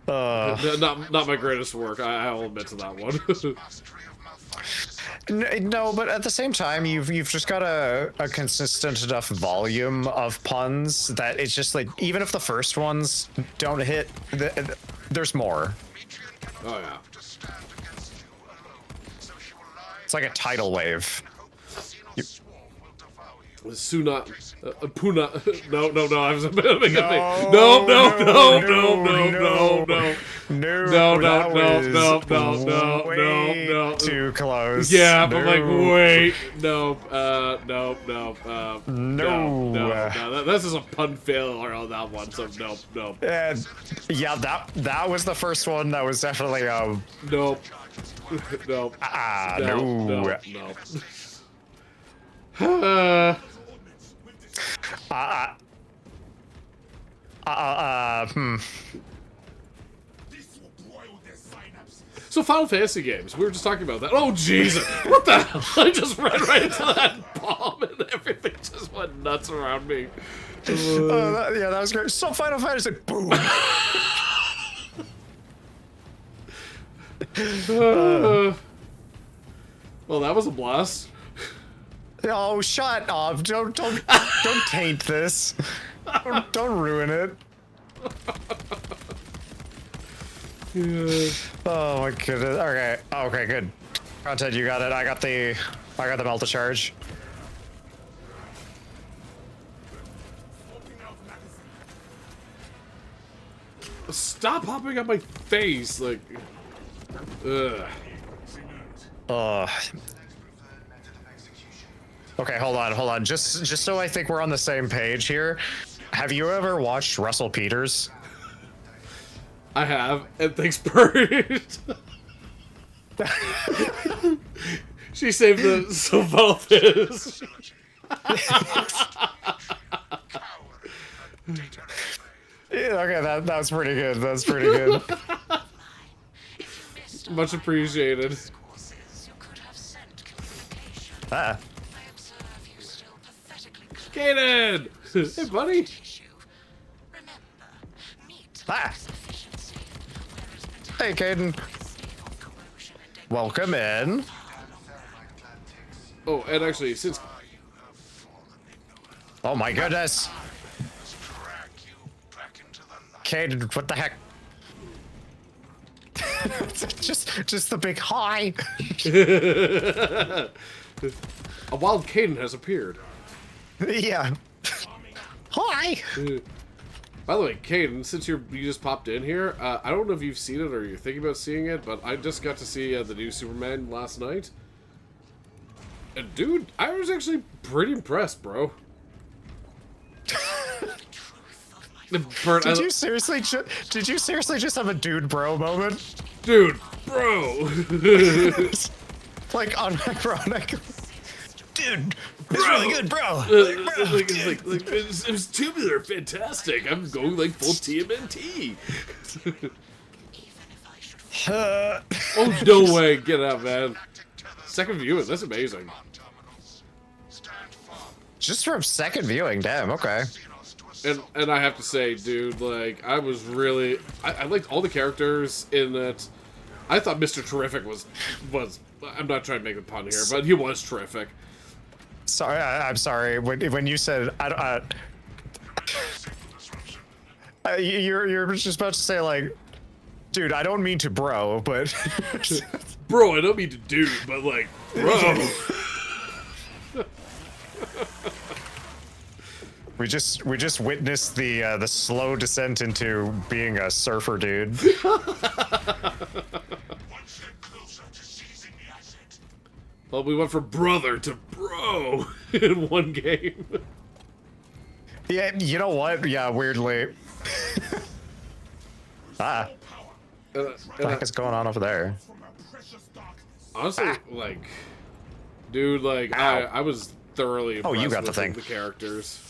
B: Not my greatest work. I'll admit to that one.
E: mastery of malfunction.
A: No, but at the same time, you've just got a consistent enough volume of puns that it's just like, even if the first ones don't hit, there's more.
B: Oh yeah.
E: To stand against you alone, so she will lie
A: It's like a tidal wave.
E: Xenos swarm will devour you.
B: Suna, Puna. No. I was making
A: No,
B: no.
A: Way too close.
B: Yeah, but like,
A: No.
B: wait, no. This is a pun failure on that one. So no.
A: And yeah, that was the first one. That was definitely
B: No.
D: This will broil their synapses.
B: So Final Fantasy games, we were just talking about that. Oh Jesus! What the hell? I just ran right into that bomb and everything just went nuts around me.
A: yeah, that was great. So Final Fantasy, boom.
B: Well, that was a blast.
A: Oh, shut up! Don't taint this. Don't ruin it. Oh my goodness. Okay, good. Content, you got it. I got the melta charge.
B: Stop hopping on my face, like. Ugh.
E: Preferred method of execution.
A: Okay, hold on. Just so I think we're on the same page here. Have you ever watched Russell Peters?
B: I have, and thanks, Bert. She saved the Sylvanthus.
A: Yeah, okay, that was pretty good. That's pretty good.
B: Much appreciated.
F: Courses you could have sent communication.
A: Ah,
F: I observe you still pathetically
B: Kaden! Hey, buddy.
F: tissue. Remember, meat
A: Ah.
F: efficiency, whereas mental
A: hey, Caden.
F: state of corrosion and
A: Welcome in.
B: Oh, and actually, since
A: Oh my goodness.
E: Drag you back into the light.
A: Caden, what the heck? just the big hi.
B: a wild Kaden has appeared.
A: Yeah. Hi.
B: By the way, Kaden, since you just popped in here, I don't know if you've seen it or you're thinking about seeing it, but I just got to see the new Superman last night. And dude, I was actually pretty impressed, bro. Bert,
A: Did you seriously just have a dude bro moment?
B: dude, bro.
A: Like unironic. Dude, it's really good, bro.
B: It was tubular, fantastic. I'm going like full TMNT.
F: even if
B: Oh, no way. Get out, man. Second viewing. That's amazing.
A: Just from second viewing, damn. Okay.
B: And I have to say, dude, like, I was really... I liked all the characters in it. I thought Mr. Terrific was... I'm not trying to make a pun here, but he was terrific.
A: Sorry, I'm sorry. When you said you're just about to say like, dude, I don't mean to bro, but
B: Bro, I don't mean to do, but like, bro.
A: we just witnessed the slow descent into being a surfer dude.
B: Well, we went from brother to bro in one game.
A: Yeah, you know what? Yeah, weirdly. What the heck is going on over there?
B: Honestly, like, dude, like,
A: Ow.
B: I was thoroughly impressed
A: Oh, you got the
B: with
A: thing.
B: the characters.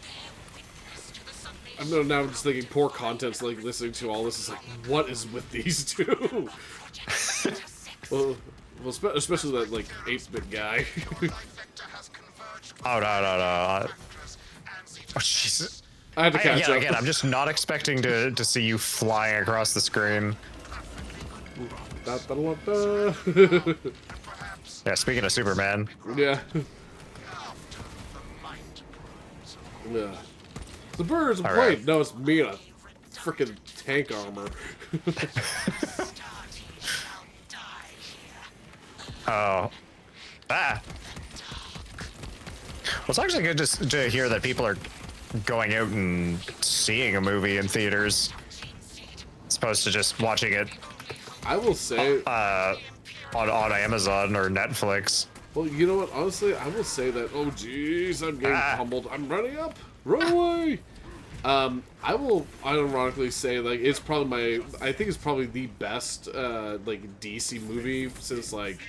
F: Bear witness to the summation.
B: Now I'm just thinking, poor content's like listening to all this is like, what is with these two? well, especially that like 8-bit guy.
A: Oh no. Oh Jesus.
B: I had to catch up.
A: Again, I'm just not expecting to see you flying across the screen.
B: Da-da-da-da.
A: Yeah, speaking of Superman.
B: Yeah. Yeah. The birds
A: All
B: plane.
A: right.
B: No, it's me in a freaking tank armor.
A: Oh. Ah. Well, it's actually good to hear that people are going out and seeing a movie in theaters, as opposed to just watching it
B: I will say,
A: on Amazon or Netflix.
B: well, you know what? Honestly, I will say that. Oh, jeez, I'm getting pummeled. I'm running up. Run away. I will unironically say, like, it's probably I think it's probably the best, like, DC movie since, like,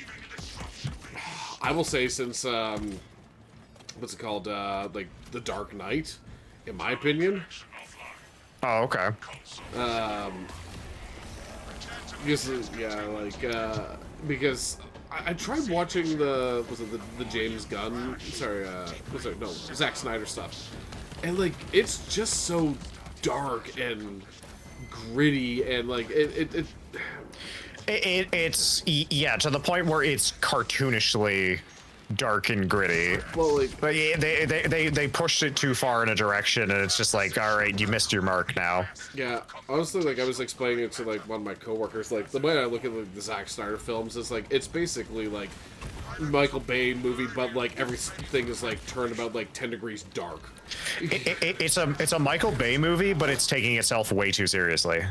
B: I will say since, what's it called? Like, The Dark Knight, in my opinion.
A: Oh, okay.
B: Because I tried watching the James Gunn, Zack Snyder stuff, and like it's just so dark and gritty and like
A: It's to the point where it's cartoonishly dark and gritty.
B: well, like,
A: But yeah, they pushed it too far in a direction, and it's just like, all right, you missed your mark now.
B: yeah, honestly, like I was explaining it to like one of my coworkers, like the way I look at like, the Zack Snyder films is like it's basically like Michael Bay movie, but like everything is like turned about like 10 degrees dark.
A: It's a Michael Bay movie, but it's taking itself way too seriously.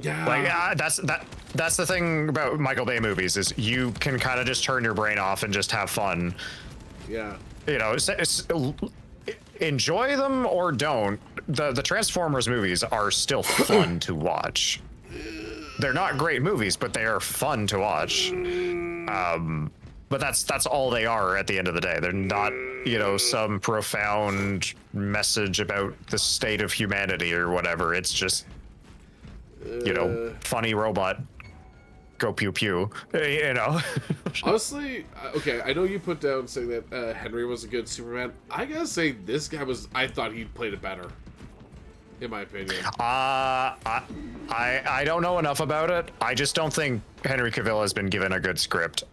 B: Yeah,
A: Like that's the thing about Michael Bay movies is you can kind of just turn your brain off and just have fun.
B: yeah.
A: You know, enjoy them or don't. The Transformers movies are still fun to watch. They're not great movies, but they are fun to watch. But that's all they are at the end of the day. They're not, some profound message about the state of humanity or whatever. It's just, funny robot, go pew pew,
B: Honestly, okay, I know you put down saying that Henry was a good Superman. I gotta say, this guy I thought he played it better, in my opinion.
A: I don't know enough about it. I just don't think Henry Cavill has been given a good script.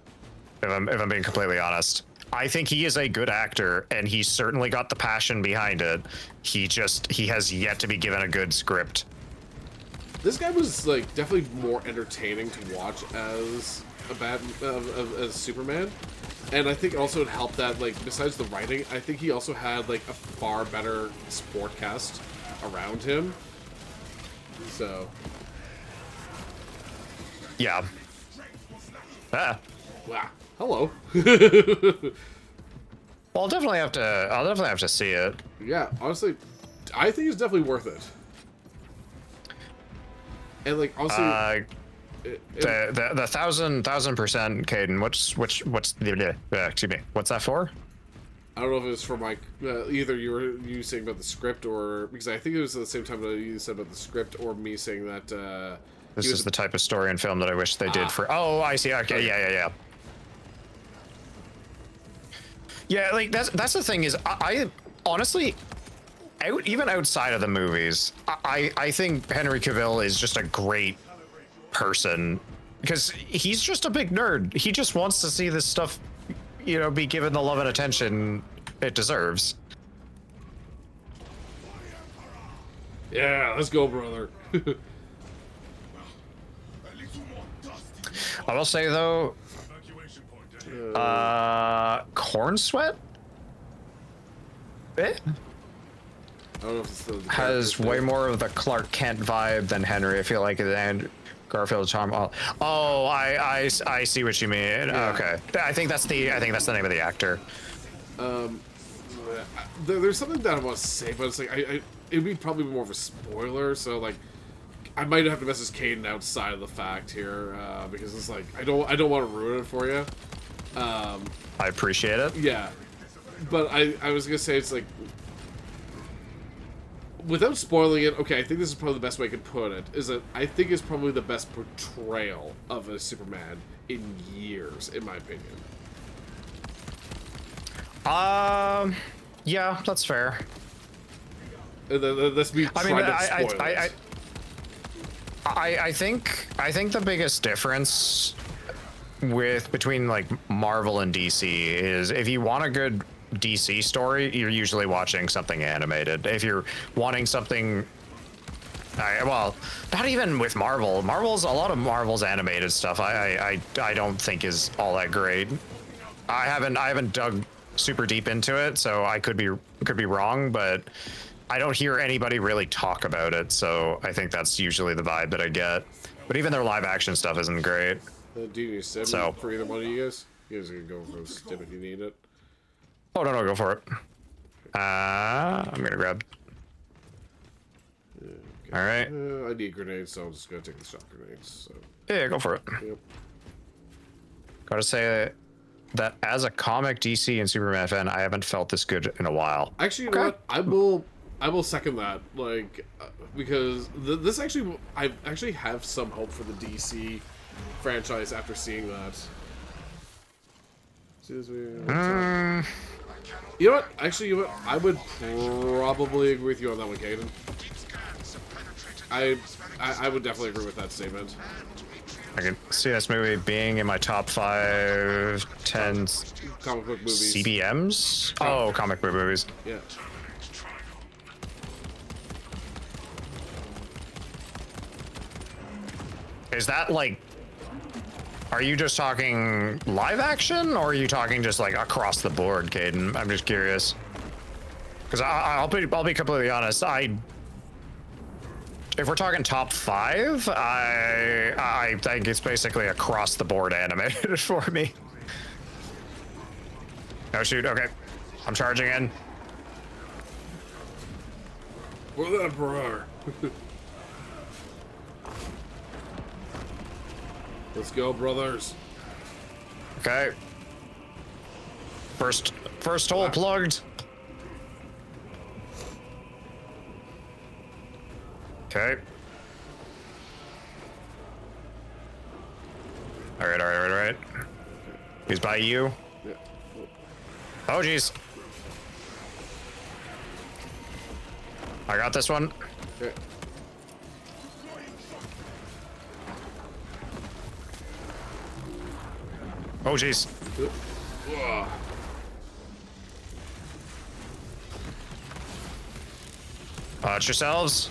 A: If I'm being completely honest, I think he is a good actor, and he's certainly got the passion behind it. He has yet to be given a good script.
B: This guy was like definitely more entertaining to watch as as Superman, and I think also it helped that like besides the writing, I think he also had like a far better support cast around him. So
A: Yeah. Ah.
B: wow, hello.
A: Well, I'll definitely have to see it.
B: Yeah, honestly, I think it's definitely worth it. And like honestly,
A: The 1,000%, Caden. What's the excuse me? What's that for?
B: I don't know if it was for my either you saying about the script or because I think it was at the same time that you said about the script or me saying that
A: This
B: was
A: is the type of story and film that I wish they did for. Oh, I see. Okay, yeah. Yeah, like that's the thing is, I honestly, even outside of the movies, I think Henry Cavill is just a great person because he's just a big nerd. He just wants to see this stuff, you know, be given the love and attention it deserves.
B: Yeah, let's go, brother.
D: A little more dusty.
A: I will say though,
C: Evacuation point ahead.
A: Corn Sweat
B: I don't know if it's the
A: has
B: character
A: way
B: thing.
A: more of the Clark Kent vibe than Henry. I feel like and Garfield charm. Oh, I see what you mean. Okay, I think that's the name of the actor.
B: There's something that I want to say, but it's like it'd be probably more of a spoiler. So like, I might have to message Caden outside of the fact here because it's like I don't want to ruin it for you.
A: I appreciate it.
B: Yeah, but I was gonna say it's like without spoiling it. Okay, I think this is probably the best way I could put it. Is that I think it's probably the best portrayal of a Superman in years, in my opinion.
A: Yeah, that's fair.
B: That's me
A: I
B: trying
A: mean,
B: to spoil it.
A: I think the biggest difference between like Marvel and DC is if you want a good DC story, you're usually watching something animated. If you're wanting something, well, not even with Marvel. A lot of Marvel's animated stuff. I don't think is all that great. I haven't dug super deep into it, so I could be wrong, but I don't hear anybody really talk about it, so I think that's usually the vibe that I get. But even their live action stuff isn't great.
B: Do you need a stim
A: So-
B: for either one of you guys? You guys can go for a stim if you need it.
A: Oh no, go for it. I'm gonna grab. All right,
B: I need grenades, so I'm just gonna take the shot grenades. So,
A: yeah, go for it.
B: yep.
A: Gotta say that as a comic DC and Superman fan, I haven't felt this good in a while.
B: Actually, you know what? I will second that. Like, because this actually, I actually have some hope for the DC franchise after seeing that. You know what? Actually, you know what? I would probably agree with you on that one, Caden. I would definitely agree with that statement.
A: I can see this movie being in my top 5, 10
B: Comic book movies.
A: CBMs. Oh, comic book movies.
B: Yeah.
A: Is that like? Are you just talking live action, or are you talking just like across the board, Caden? I'm just curious. Because I'll be completely honest. If we're talking top 5, I think it's basically across the board animated for me. Oh shoot! Okay, I'm charging in.
B: For the Emperor. Let's go, brothers.
A: Okay. First hole plugged. Okay. All right. He's by you.
B: Yeah.
A: Oh, jeez. I got this one.
B: Okay.
A: Oh, jeez.
B: Ugh.
A: Watch yourselves.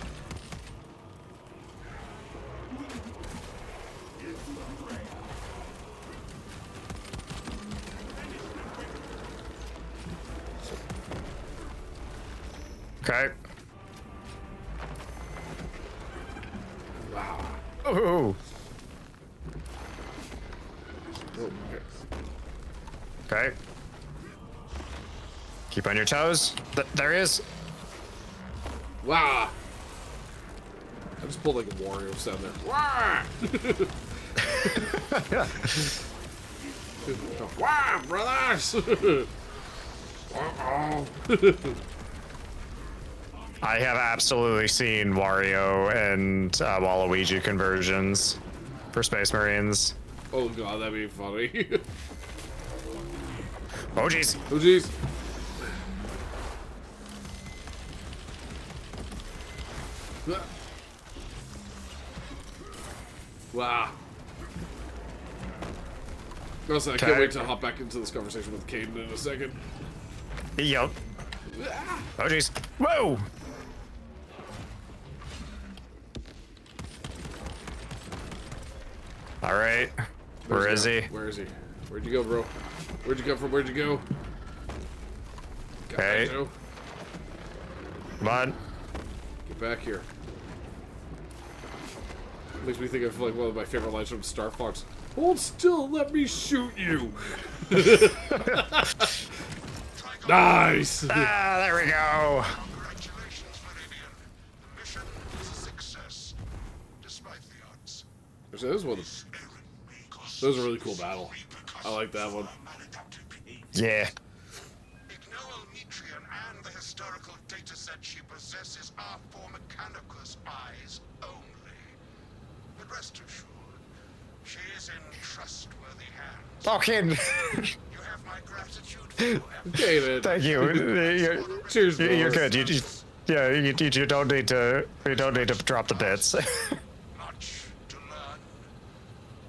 A: Okay.
B: Wow.
A: Oh.
B: Oh, okay.
A: Okay. Keep on your toes. There he is.
B: Wow. I just pulled like a Wario sound there. Wah! Wow, brothers! Uh-oh.
A: I have absolutely seen Wario and Waluigi conversions for Space Marines.
B: Oh god, that'd be funny.
A: Oh jeez.
B: Oh jeez. Wow. Also, I can't
A: Okay.
B: wait to hop back into this conversation with Caden in a second.
A: Yup. Oh jeez. Whoa. All right. Where is he?
B: Where is he? Where'd you go, bro? Where'd you come from? Where'd you go? Got
A: Okay.
B: back, Joe.
A: Come on.
B: Get back here. Makes me think of like one of my favorite lines from Star Fox. Hold still, let me shoot you. Nice.
A: Ah, there we go.
C: Congratulations, Meridian. The mission was a success, despite the odds.
B: Those was a really cool battle. I like that one.
A: Yeah.
C: Ignore Metrian and the historical dataset she possesses are for Mechanicus eyes only. But rest assured, she is in trustworthy hands.
A: Talking.
C: You have my gratitude for your efforts.
B: David.
A: Thank you. You're,
B: Cheers,
A: you're
B: brother.
A: good. You don't need to. You don't need to drop the bits.
C: Much to learn,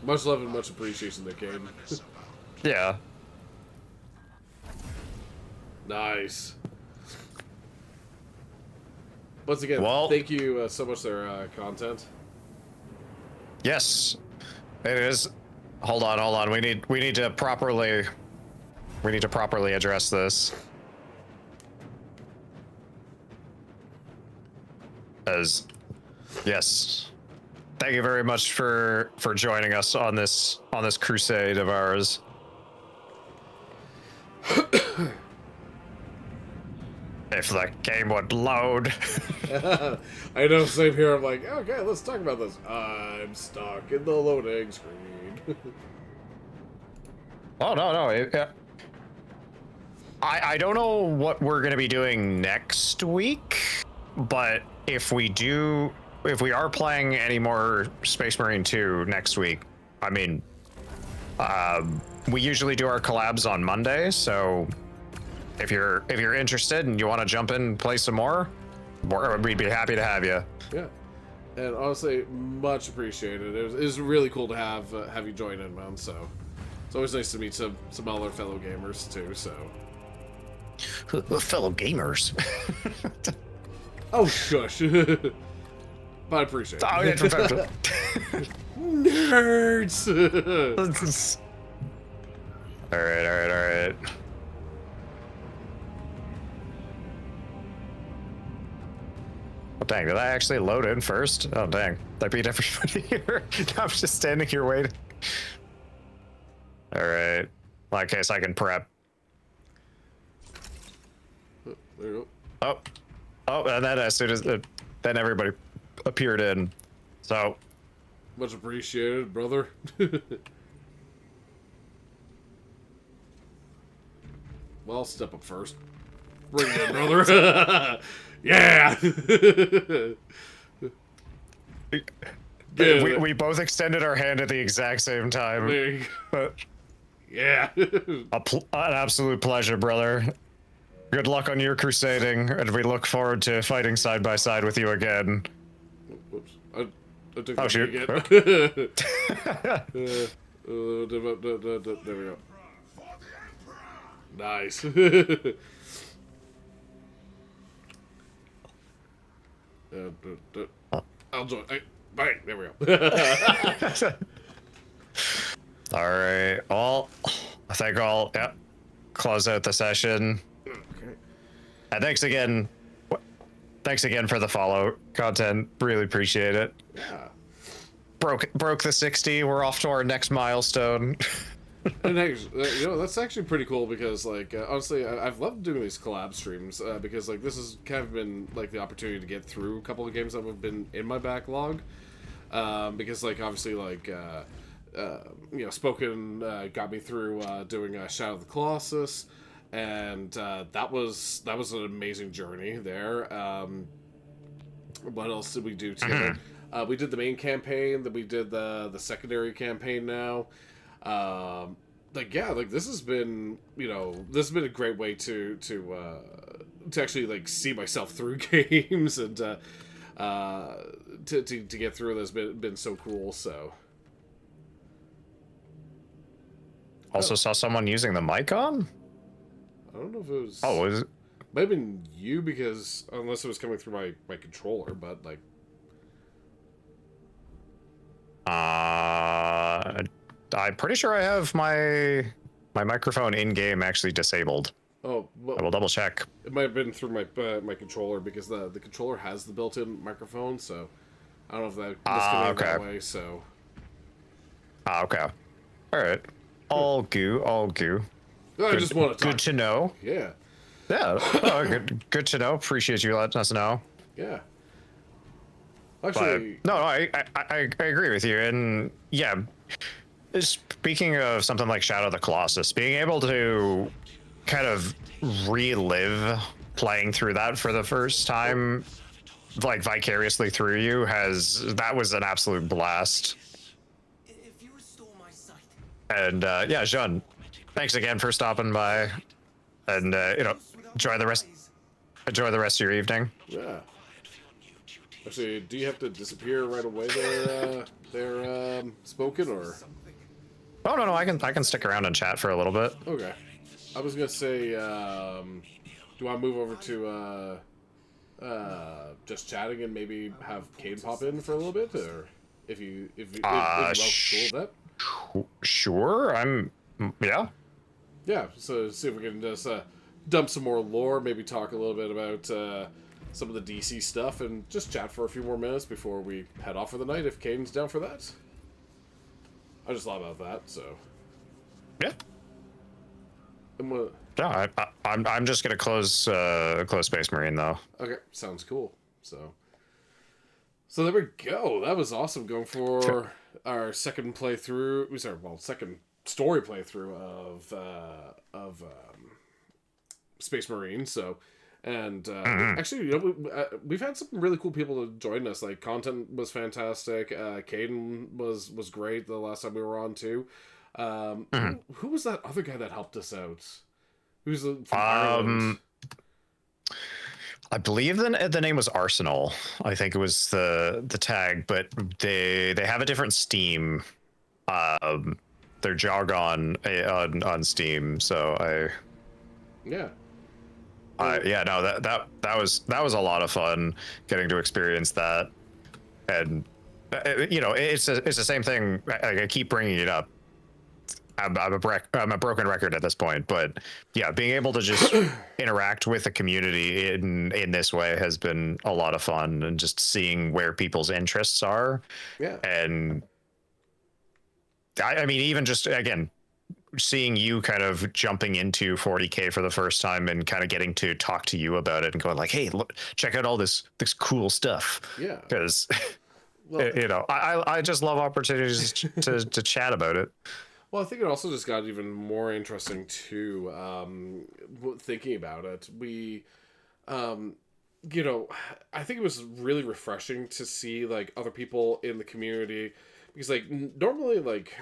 B: Much love and much appreciation there, Caden.
C: reminisce about.
A: Yeah.
B: Nice. Once again,
A: Well-
B: thank you so much for their content.
A: Yes. It is. Hold on. Hold on. We need to properly. We need to properly address this. As. Yes. Thank you very much for joining us on this crusade of ours. If the game would load.
B: I know, same here. I'm like, okay, let's talk about this. I'm stuck in the loading screen.
A: Oh no. I don't know what we're gonna be doing next week, but if we are playing any more Space Marine 2 next week, I mean, we usually do our collabs on Monday, so if you're interested and you want to jump in and play some more, we'd be happy to have you.
B: Yeah, and honestly, much appreciated. It was really cool to have you join in, man. So it's always nice to meet some other fellow gamers too. So
A: Fellow gamers.
B: oh shush, but I appreciate it.
A: Oh, yeah, perfect.
B: Nerds.
A: All right. Oh, dang, did I actually load in first? Oh, dang. I beat everybody here. I'm just standing here waiting. All right. Well, in case I can prep.
B: There you
A: Oh, and then as soon as then everybody appeared in. So,
B: go. Much appreciated, brother. Well, I'll step up first. Bring it in, brother. Yeah.
A: we both extended our hand at the exact same time.
B: There you go. Yeah.
A: An absolute pleasure, brother. Good luck on your crusading, and we look forward to fighting side by side with you again.
B: Whoops. I took
A: Oh,
B: that
A: shoot.
B: again. There we go. Nice. I'll join. Bang. There we go.
A: All right. Well, I think I'll close out the session.
B: Okay.
A: And thanks again. Thanks again for the follow content. Really appreciate it.
B: Yeah.
A: Broke the 60. We're off to our next milestone.
B: And that's actually pretty cool because, like, honestly, I've loved doing these collab streams because, like, this has kind of been like the opportunity to get through a couple of games that have been in my backlog. Because, like, obviously, like, Spoken got me through doing Shadow of the Colossus, and that was an amazing journey there. What else did we do together? We did the main campaign, then we did the secondary campaign now. This has been, this has been a great way to actually like see myself through games and to get through it has been so cool. So
A: Also saw someone using the mic on.
B: I don't know if it was.
A: Oh, was it?
B: Might have been you, because unless it was coming through my controller, but like.
A: I'm pretty sure I have my microphone in game actually disabled.
B: Oh, well,
A: I will double check.
B: it might have been through my controller, because the controller has the built-in microphone, so I don't know if that was coming that
A: okay.
B: way. So
A: Okay. All right. All goo.
B: I just want to talk.
A: Good to know.
B: Yeah,
A: Yeah. Oh, good to know. Appreciate you letting us know.
B: yeah.
A: But
B: Actually,
A: no, I agree with you. And yeah, speaking of something like Shadow of the Colossus, being able to kind of relive playing through that for the first time, like vicariously through you, that was an absolute blast. And yeah, Jean, thanks again for stopping by, and enjoy the rest of your evening.
B: yeah. Actually, do you have to disappear right away there, Spoken, or?
A: Oh no, I can stick around and chat for a little bit.
B: Okay. I was gonna say, do I move over to just chatting and maybe have Cade pop in for a little bit, or if you cool with that?
A: Sure, yeah.
B: Yeah. So see if we can just dump some more lore, maybe talk a little bit about some of the DC stuff, and just chat for a few more minutes before we head off for the night. If Caden's down for that, I just thought about that. So
A: Yeah.
B: I'm
A: Yeah, I'm just gonna close Space Marine though.
B: okay. Sounds cool. So there we go. That was awesome. Going for our second playthrough. Second story playthrough of Space Marine. So. And actually, we've had some really cool people to join us. Like, content was fantastic. Caden was great the last time we were on too. Who was that other guy that helped us out? Who's from Ireland?
A: I believe the name was Arsenal. I think it was the tag, but they have a different Steam. They're Jargon on Steam, so
B: Yeah.
A: yeah, no, that was a lot of fun getting to experience that, and it's the same thing. I keep bringing it up. I'm a broken record at this point, but yeah, being able to just interact with the community in this way has been a lot of fun, and just seeing where people's interests are.
B: Yeah.
A: And I mean, even just again, seeing you kind of jumping into 40K for the first time and kind of getting to talk to you about it and going like, hey, look, check out all this cool stuff.
B: Yeah.
A: Because
B: Well,
A: I just love opportunities to chat about it.
B: Well, I think it also just got even more interesting too. Thinking about it, I think it was really refreshing to see like other people in the community, because like normally like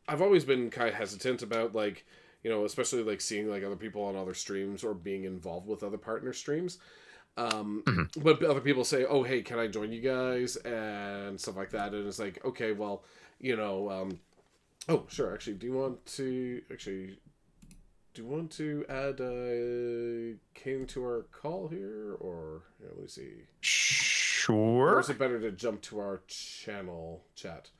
B: I've always been kind of hesitant about like, especially like seeing like other people on other streams or being involved with other partner streams. But other people say, oh, hey, can I join you guys? And stuff like that. And it's like, okay, well, oh, sure. Actually, do you want to add Kane to our call here? Or, let me see.
A: Sure.
B: Or is it better to jump to our channel chat?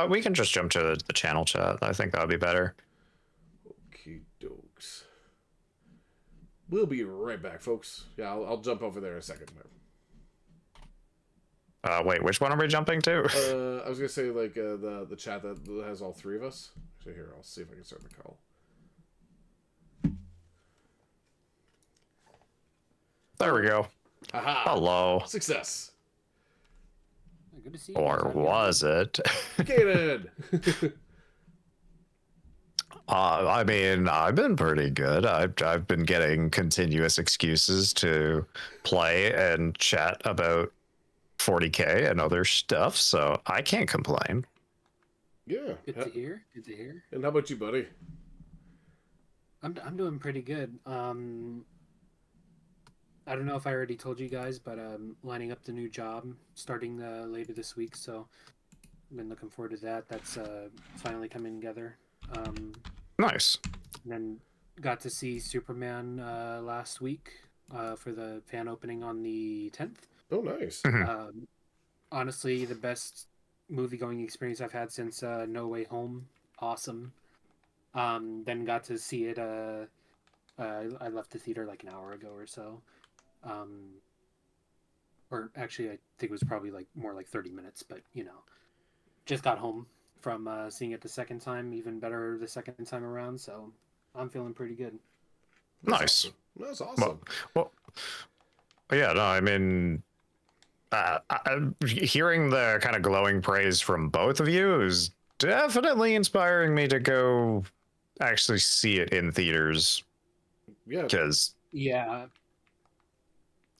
A: We can just jump to the channel chat. I think that would be better.
B: Okie dokes. We'll be right back, folks. Yeah, I'll jump over there in a second.
A: Wait, which one are we jumping to?
B: I was gonna say like the chat that has all three of us. So here, I'll see if I can start the call.
A: There we go.
B: Aha!
A: Hello.
B: Success.
G: Good to see you.
A: Or was it?
B: Kaden!
A: I mean, I've been pretty good. I've been getting continuous excuses to play and chat about 40K and other stuff, so I can't complain.
B: Yeah.
G: Good to hear. Good to hear.
B: And how about you, buddy?
G: I'm doing pretty good. I don't know if I already told you guys, but lining up the new job starting later this week, so I've been looking forward to that. That's finally coming together.
A: Nice.
G: And then got to see Superman last week for the fan opening on the 10th.
B: Oh, nice.
G: Honestly, the best movie-going experience I've had since No Way Home. Awesome. Then got to see it. I left the theater like an hour ago or so. Or actually, I think it was probably more like 30 minutes, but just got home from seeing it the second time, even better the second time around, so I'm feeling pretty good.
A: Nice.
B: That's awesome.
A: Well, yeah, no, I mean, hearing the kind of glowing praise from both of you is definitely inspiring me to go actually see it in theaters.
B: Yeah.
A: Because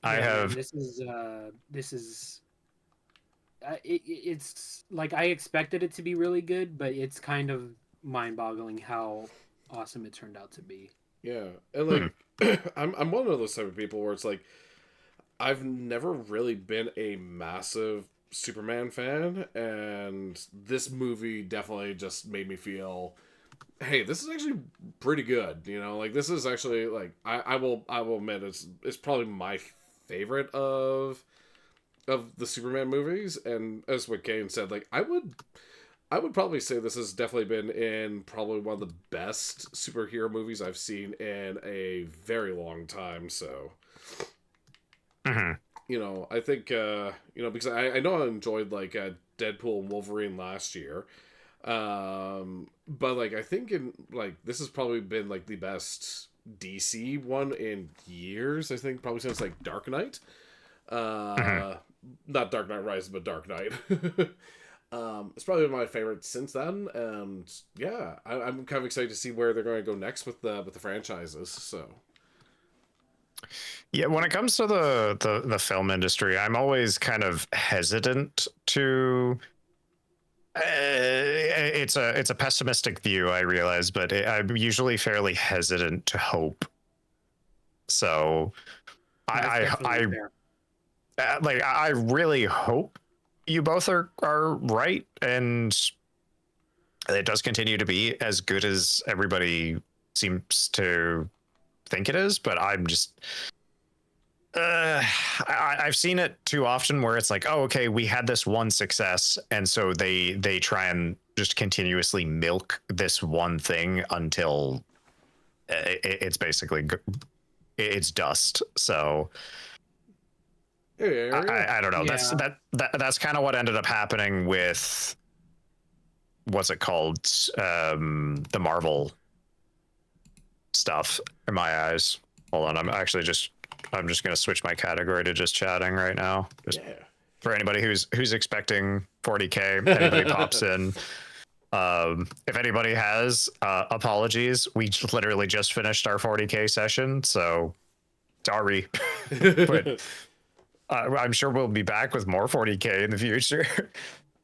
A: I have.
G: This is it's like I expected it to be really good, but it's kind of mind-boggling how awesome it turned out to be.
B: Yeah, and like I'm one of those type of people where it's like I've never really been a massive Superman fan, and this movie definitely just made me feel, hey, this is actually pretty good. Like this is actually like I will admit it's probably my favorite of the Superman movies, and as what Kane said, like I would probably say this has definitely been in probably one of the best superhero movies I've seen in a very long time. So, I think because I know I enjoyed like Deadpool and Wolverine last year, but like I think this has probably been like the best DC one in years. I think probably since like Dark Knight. Not Dark Knight Rises, but Dark Knight. It's probably my favorite since then, and yeah, I'm kind of excited to see where they're going to go next with the franchises. So,
A: Yeah, when it comes to the film industry, I'm always kind of hesitant to. It's a pessimistic view, I realize, but I'm usually fairly hesitant to hope. So, I really hope you both are right, and it does continue to be as good as everybody seems to think it is. But I'm just, I've seen it too often where it's like, oh, okay, we had this one success, and so they try and just continuously milk this one thing until it's basically it's dust. So. I don't know.
G: Yeah.
A: That's kind of what ended up happening with what's it called? The Marvel stuff in my eyes. Hold on, I'm just gonna switch my category to just chatting right now. Just for anybody who's expecting 40K, anybody pops in. If anybody has apologies, we literally just finished our 40K session, so sorry. But I'm sure we'll be back with more 40K in the future.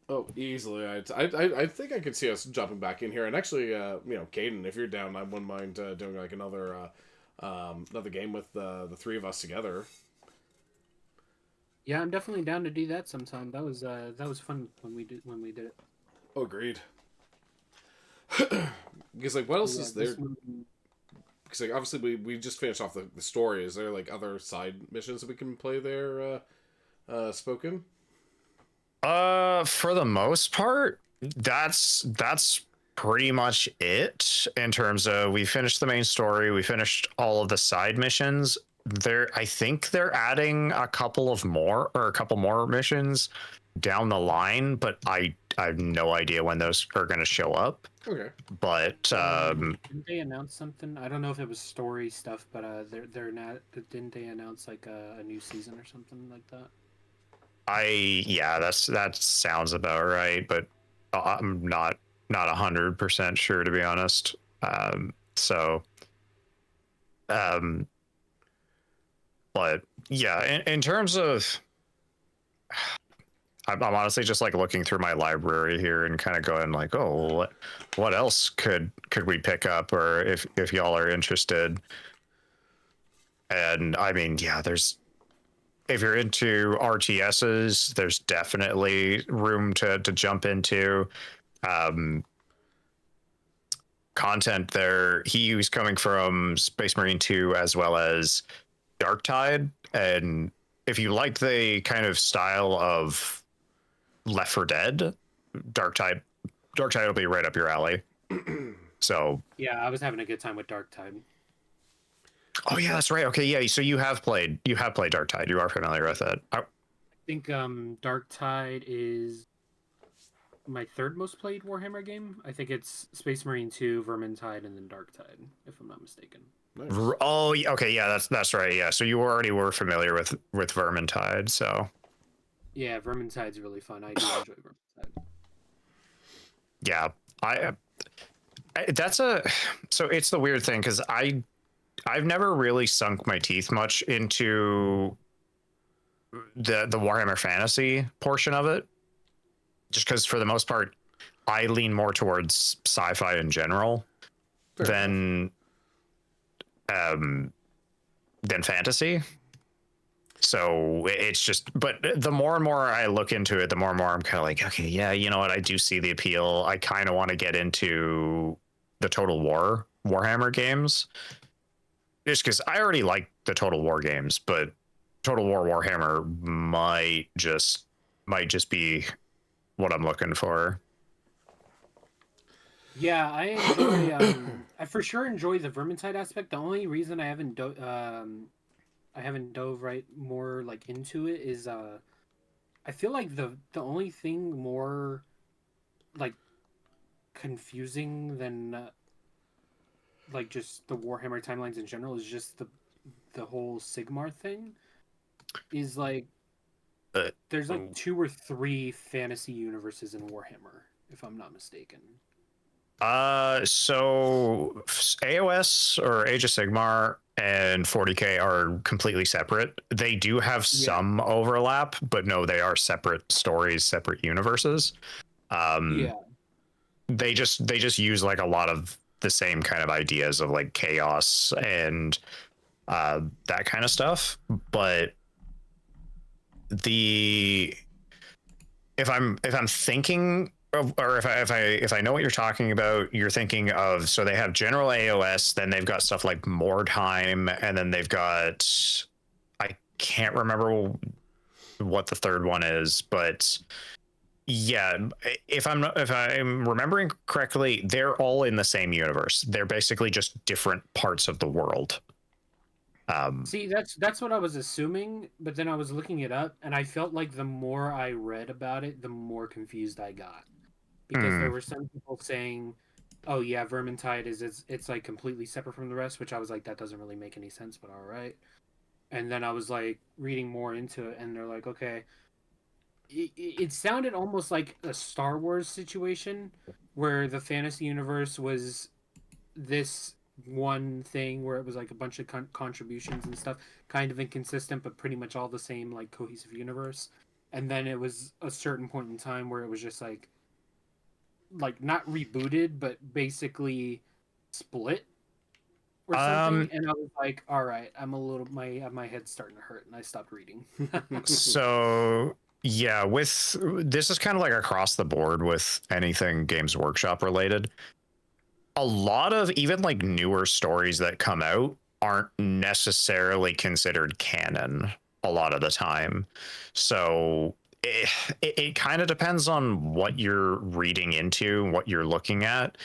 B: Oh, easily. I think I could see us jumping back in here. And actually, Caden, if you're down, I wouldn't mind doing like another game with the three of us together.
G: Yeah, I'm definitely down to do that sometime. That was fun when we did it.
B: Oh, agreed. Because like, what else is there? Because like, obviously we just finished off the story. Is there like other side missions that we can play there? Spoken.
A: For the most part, that's pretty much it in terms of we finished the main story, we finished all of the side missions. I think they're adding a couple more missions down the line, but I have no idea when those are going to show up.
B: Okay.
A: But
G: didn't they announce something? I don't know if it was story stuff, but they're not. Didn't they announce like a new season or something like that?
A: That sounds about right, but I'm not 100% sure, to be honest. So, um, but yeah, in terms of, I'm honestly just like looking through my library here and kind of going like, oh, what else could we pick up, or if y'all are interested. And I mean, yeah, if you're into RTSs, there's definitely room to jump into. Content there. He was coming from Space Marine 2 as well as Darktide, and if you like the kind of style of Left 4 Dead, Darktide will be right up your alley. So
G: Yeah, I was having a good time with Dark Tide.
A: oh yeah, that's right. Okay, yeah. So you have played Darktide. You are familiar with it.
G: I think Dark Tide is my third most played Warhammer game. I think it's Space Marine 2, Vermintide, and then Dark Tide, if I'm not mistaken.
B: Nice.
A: Oh, okay, yeah, that's right. Yeah, so you already were familiar with Vermintide, so
G: Yeah, Vermintide's really fun. I do enjoy Vermintide.
A: yeah, I that's a so it's the weird thing because I've never really sunk my teeth much into the Warhammer Fantasy portion of it, just because for the most part I lean more towards sci-fi in general
B: Fair
A: than fantasy. So it's just, but the more and more I look into it, the more and more I'm kind of like, okay, yeah, you know what? I do see the appeal. I kind of want to get into the Total War Warhammer games, just because I already like the Total War games, but Total War Warhammer might just be what I'm looking for.
G: Yeah, I enjoy. I for sure enjoy the Vermintide aspect. The only reason I haven't dove right more like into it is I feel like the only thing more like confusing than like just the Warhammer timelines in general is just the whole Sigmar thing. Is like there's like 2 or 3 fantasy universes in Warhammer, if I'm not mistaken.
A: So AOS or Age of Sigmar and 40K are completely separate. They do have some overlap, but no, they are separate stories, separate universes. They just use like a lot of the same kind of ideas of like chaos and that kind of stuff. But if I'm thinking or if I know what you're talking about, you're thinking of, so they have general AOS, then they've got stuff like Mordheim, and then they've got, I can't remember what the third one is, but yeah, if I'm remembering correctly, they're all in the same universe. They're basically just different parts of the world.
G: See, that's what I was assuming, but then I was looking it up, and I felt like the more I read about it, the more confused I got. Because there were some people saying, "Oh yeah, Vermintide it's like completely separate from the rest," which I was like, that doesn't really make any sense, but all right. And then I was like reading more into it, and they're like, okay, it sounded almost like a Star Wars situation where the fantasy universe was this one thing where it was like a bunch of contributions and stuff, kind of inconsistent, but pretty much all the same, like cohesive universe. And then it was a certain point in time where it was just like not rebooted, but basically split or something. And I was like, all right, I'm a little, my head's starting to hurt, and I stopped reading.
A: So yeah, with this is kind of like across the board with anything Games Workshop related. A lot of even like newer stories that come out aren't necessarily considered canon a lot of the time. So it kind of depends on what you're reading into, what you're looking at.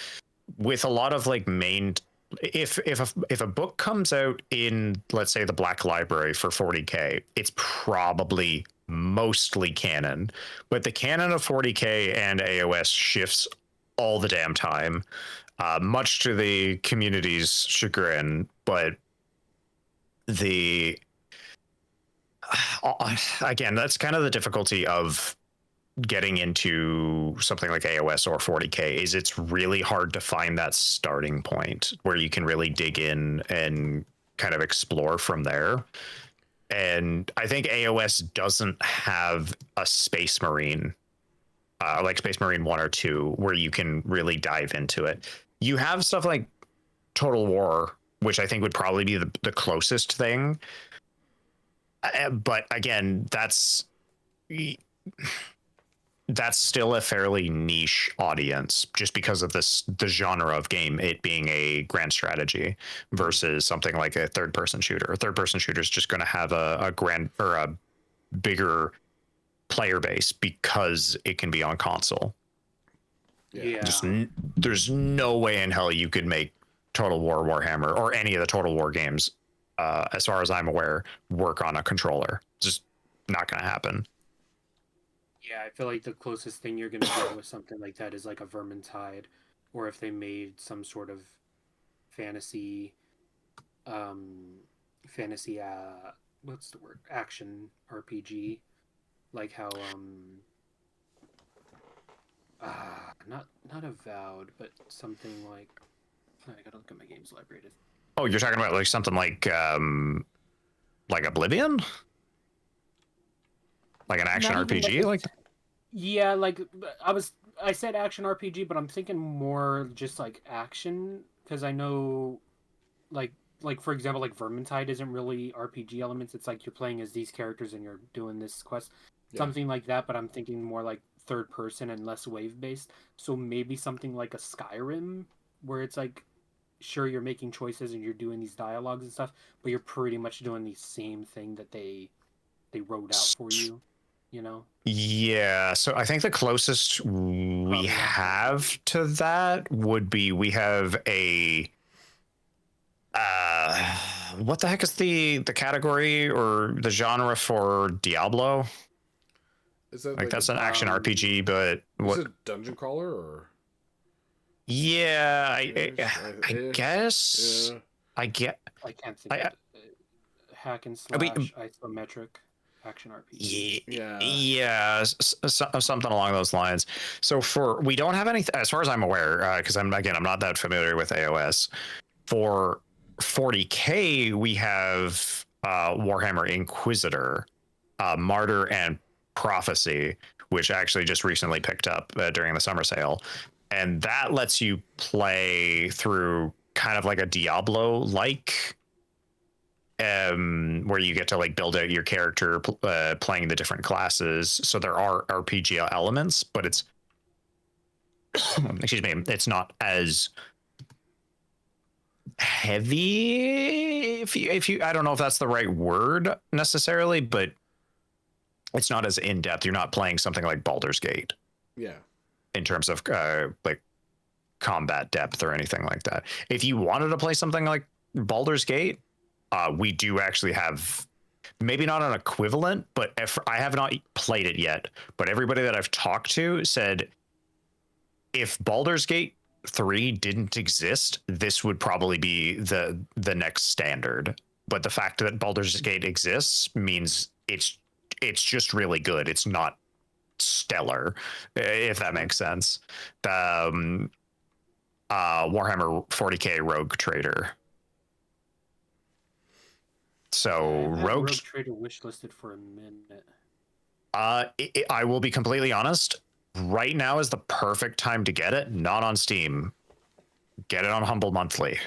A: With a lot of like main, if a book comes out in, let's say, the Black Library for 40K, it's probably mostly canon. But the canon of 40K and AOS shifts all the damn time, much to the community's chagrin. But again, that's kind of the difficulty of getting into something like AOS or 40K is it's really hard to find that starting point where you can really dig in and kind of explore from there. And I think AOS doesn't have a Space Marine, like Space Marine 1 or 2, where you can really dive into it. You have stuff like Total War, which I think would probably be the closest thing. But again, that's still a fairly niche audience just because of the genre of game, it being a grand strategy versus something like a third-person shooter. A third-person shooter is just going to have a grand or a bigger player base because it can be on console.
G: Yeah.
A: There's no way in hell you could make Total War Warhammer or any of the Total War games, as far as I'm aware, work on a controller. Just not going to happen.
G: Yeah, I feel like the closest thing you're gonna get with something like that is like a Vermintide, or if they made some sort of fantasy, what's the word? Action RPG, like how not Avowed, but something like I gotta look at my games library.
A: Oh, you're talking about like something like Oblivion, like an action RPG, like.
G: Yeah, like I said action RPG, but I'm thinking more just like action because I know, like for example, like Vermintide isn't really RPG elements. It's like you're playing as these characters and you're doing this quest, something like that. But I'm thinking more like third person and less wave based. So maybe something like a Skyrim, where it's like, sure, you're making choices and you're doing these dialogues and stuff, but you're pretty much doing the same thing that they wrote out for you. You know?
A: Yeah, so I think the closest we have to that would be we have a what the heck is the category or the genre for Diablo?
B: Is that
A: like that's an action RPG, but what?
B: Is it dungeon crawler or?
A: Yeah, I guess.
B: Yeah.
A: I get.
G: I can't think. Hack and slash isometric action RPG.
A: Yeah, something along those lines. So we don't have any, as far as I'm aware, because I'm not that familiar with AOS. For 40K, we have Warhammer Inquisitor, Martyr, and Prophecy, which actually just recently picked up during the summer sale, and that lets you play through kind of like a Diablo like. Where you get to like build out your character playing the different classes. So there are RPG elements, but it's excuse me, it's not as heavy. If you I don't know if that's the right word necessarily, but it's not as in depth. You're not playing something like Baldur's Gate.
B: Yeah.
A: In terms of like combat depth or anything like that. If you wanted to play something like Baldur's Gate, we do actually have maybe not an equivalent, but I have not played it yet. But everybody that I've talked to said if Baldur's Gate 3 didn't exist, this would probably be the next standard. But the fact that Baldur's Gate exists means it's just really good. It's not stellar, if that makes sense. Warhammer 40K Rogue Trader. So Rogue
G: Trader wishlisted for a minute.
A: I will be completely honest. Right now is the perfect time to get it. Not on Steam. Get it on Humble Monthly.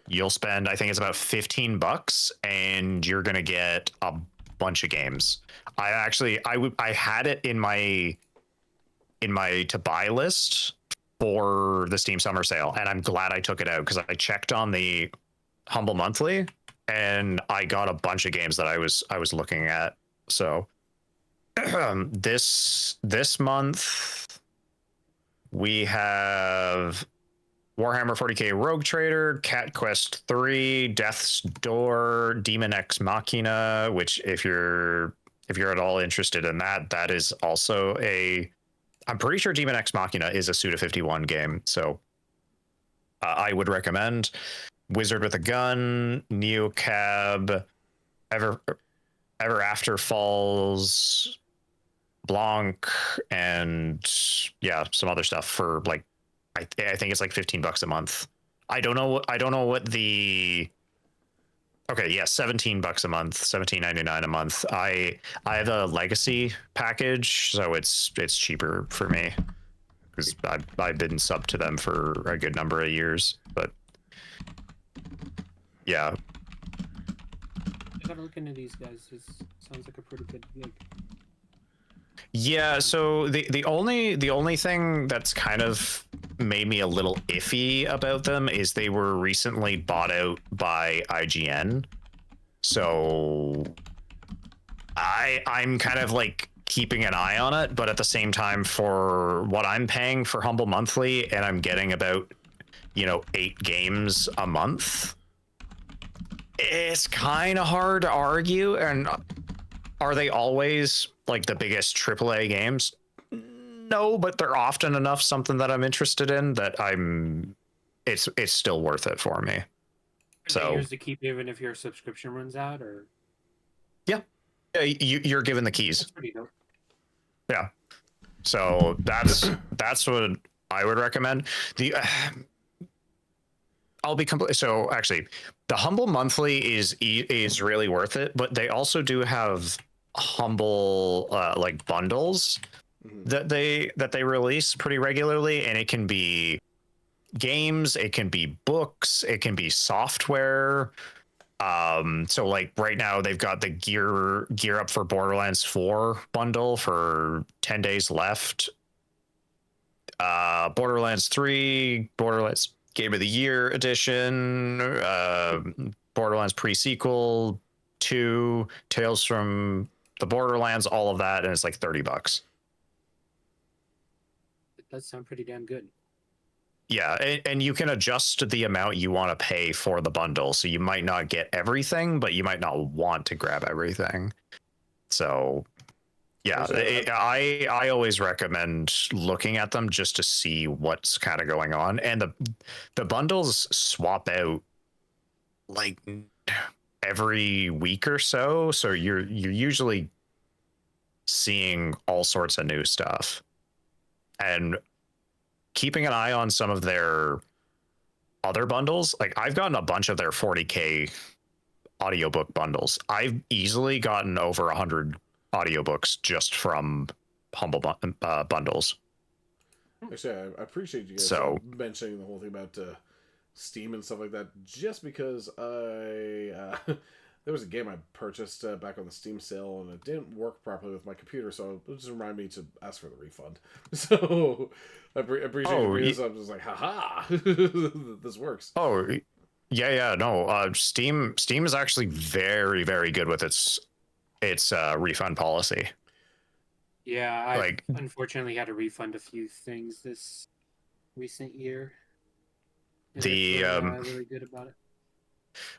A: You'll spend, I think it's about $15, and you're gonna get a bunch of games. I had it in my to buy list for the Steam Summer Sale, and I'm glad I took it out because I checked on the Humble Monthly. And I got a bunch of games that I was looking at. So this month we have Warhammer 40K Rogue Trader, Cat Quest 3, Death's Door, Demon X Machina, which if you're at all interested in that is also I'm pretty sure Demon X Machina is a Suda 51 game. So I would recommend. Wizard with a Gun, Neocab, Ever After Falls, LeBlanc and yeah, some other stuff for like I think it's like $15 a month. I don't know what the okay, yeah, $17 a month, $17.99 a month. I have a legacy package, so it's cheaper for me because I've been sub to them for a good number of years. But yeah,
G: I gotta look into these guys. This sounds like a pretty good gig.
A: yeah. So the only thing that's kind of made me a little iffy about them is they were recently bought out by IGN. So I'm kind of like keeping an eye on it, but at the same time, for what I'm paying for Humble Monthly, and I'm getting about 8 games a month, it's kind of hard to argue. And are they always like the biggest AAA games? No, but they're often enough something that I'm interested in that it's still worth it for me.
G: Are they
A: So
G: yours to keep even if your subscription runs out, or
A: yeah, you're given the keys.
G: that's pretty dope.
A: Yeah. So that's what I would recommend. I'll be complete. So actually, the Humble Monthly is really worth it, but they also do have Humble like bundles that they release pretty regularly, and it can be games, it can be books, it can be software. So like right now they've got the gear up for Borderlands 4 bundle for 10 days left. Borderlands 3, Borderlands Game of the Year edition, Borderlands pre-sequel 2, Tales from the Borderlands, all of that, and it's like $30.
G: It does sound pretty damn good.
A: Yeah, and you can adjust the amount you want to pay for the bundle. So you might not get everything, but you might not want to grab everything. So yeah, I always recommend looking at them just to see what's kind of going on. And the bundles swap out like every week or so. So you're usually seeing all sorts of new stuff. And keeping an eye on some of their other bundles. Like I've gotten a bunch of their 40K audiobook bundles. I've easily gotten over 100 audiobooks just from Humble bundles.
B: Actually, I appreciate you guys mentioning the whole thing about Steam and stuff like that, just because there was a game I purchased back on the Steam sale, and it didn't work properly with my computer, so it just reminded me to ask for the refund. So I appreciate you bringing this up. I was like, haha, this works.
A: Oh, yeah, no. Steam is actually very, very good with its refund policy.
G: Yeah, I unfortunately had to refund a few things this recent year. And they're really good about it.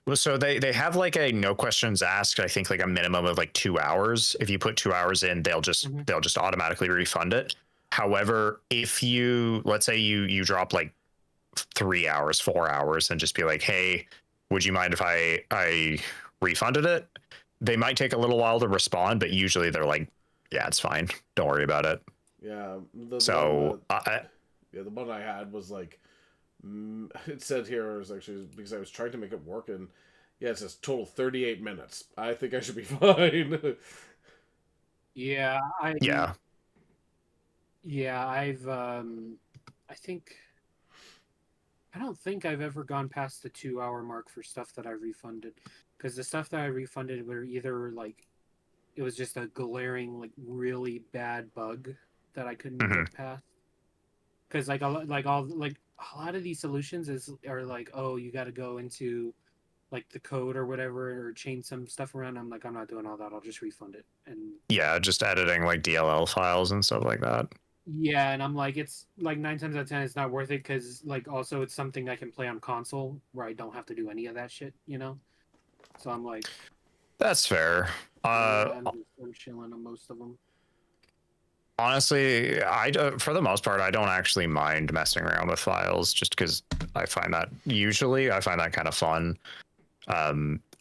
A: Well, so they have like a no questions asked. I think like a minimum of like 2 hours. If you put 2 hours in, they'll just automatically refund it. However, if let's say you drop like 3 hours, 4 hours, and just be like, hey, would you mind if I refunded it? They might take a little while to respond, but usually they're like, yeah, it's fine. Don't worry about it.
B: Yeah.
A: The
B: one I had was like, it said here, it was actually because I was trying to make it work, and yeah, it says total 38 minutes. I think I should be fine.
G: Yeah, I've I don't think I've ever gone past the 2 hour mark for stuff that I refunded, because the stuff that I refunded were either like it was just a glaring like really bad bug that I couldn't get past. Because a lot of these solutions are like, oh, you got to go into like the code or whatever or change some stuff around. I'm like, I'm not doing all that. I'll just refund it. And
A: yeah, just editing like DLL files and stuff like that.
G: Yeah, and I'm like, it's like 9 times out of 10, it's not worth it, because like also it's something I can play on console where I don't have to do any of that shit, So I'm like,
A: that's fair.
G: I'm chilling on most of them.
A: Honestly, for the most part, I don't actually mind messing around with files, just because I find that kind of fun.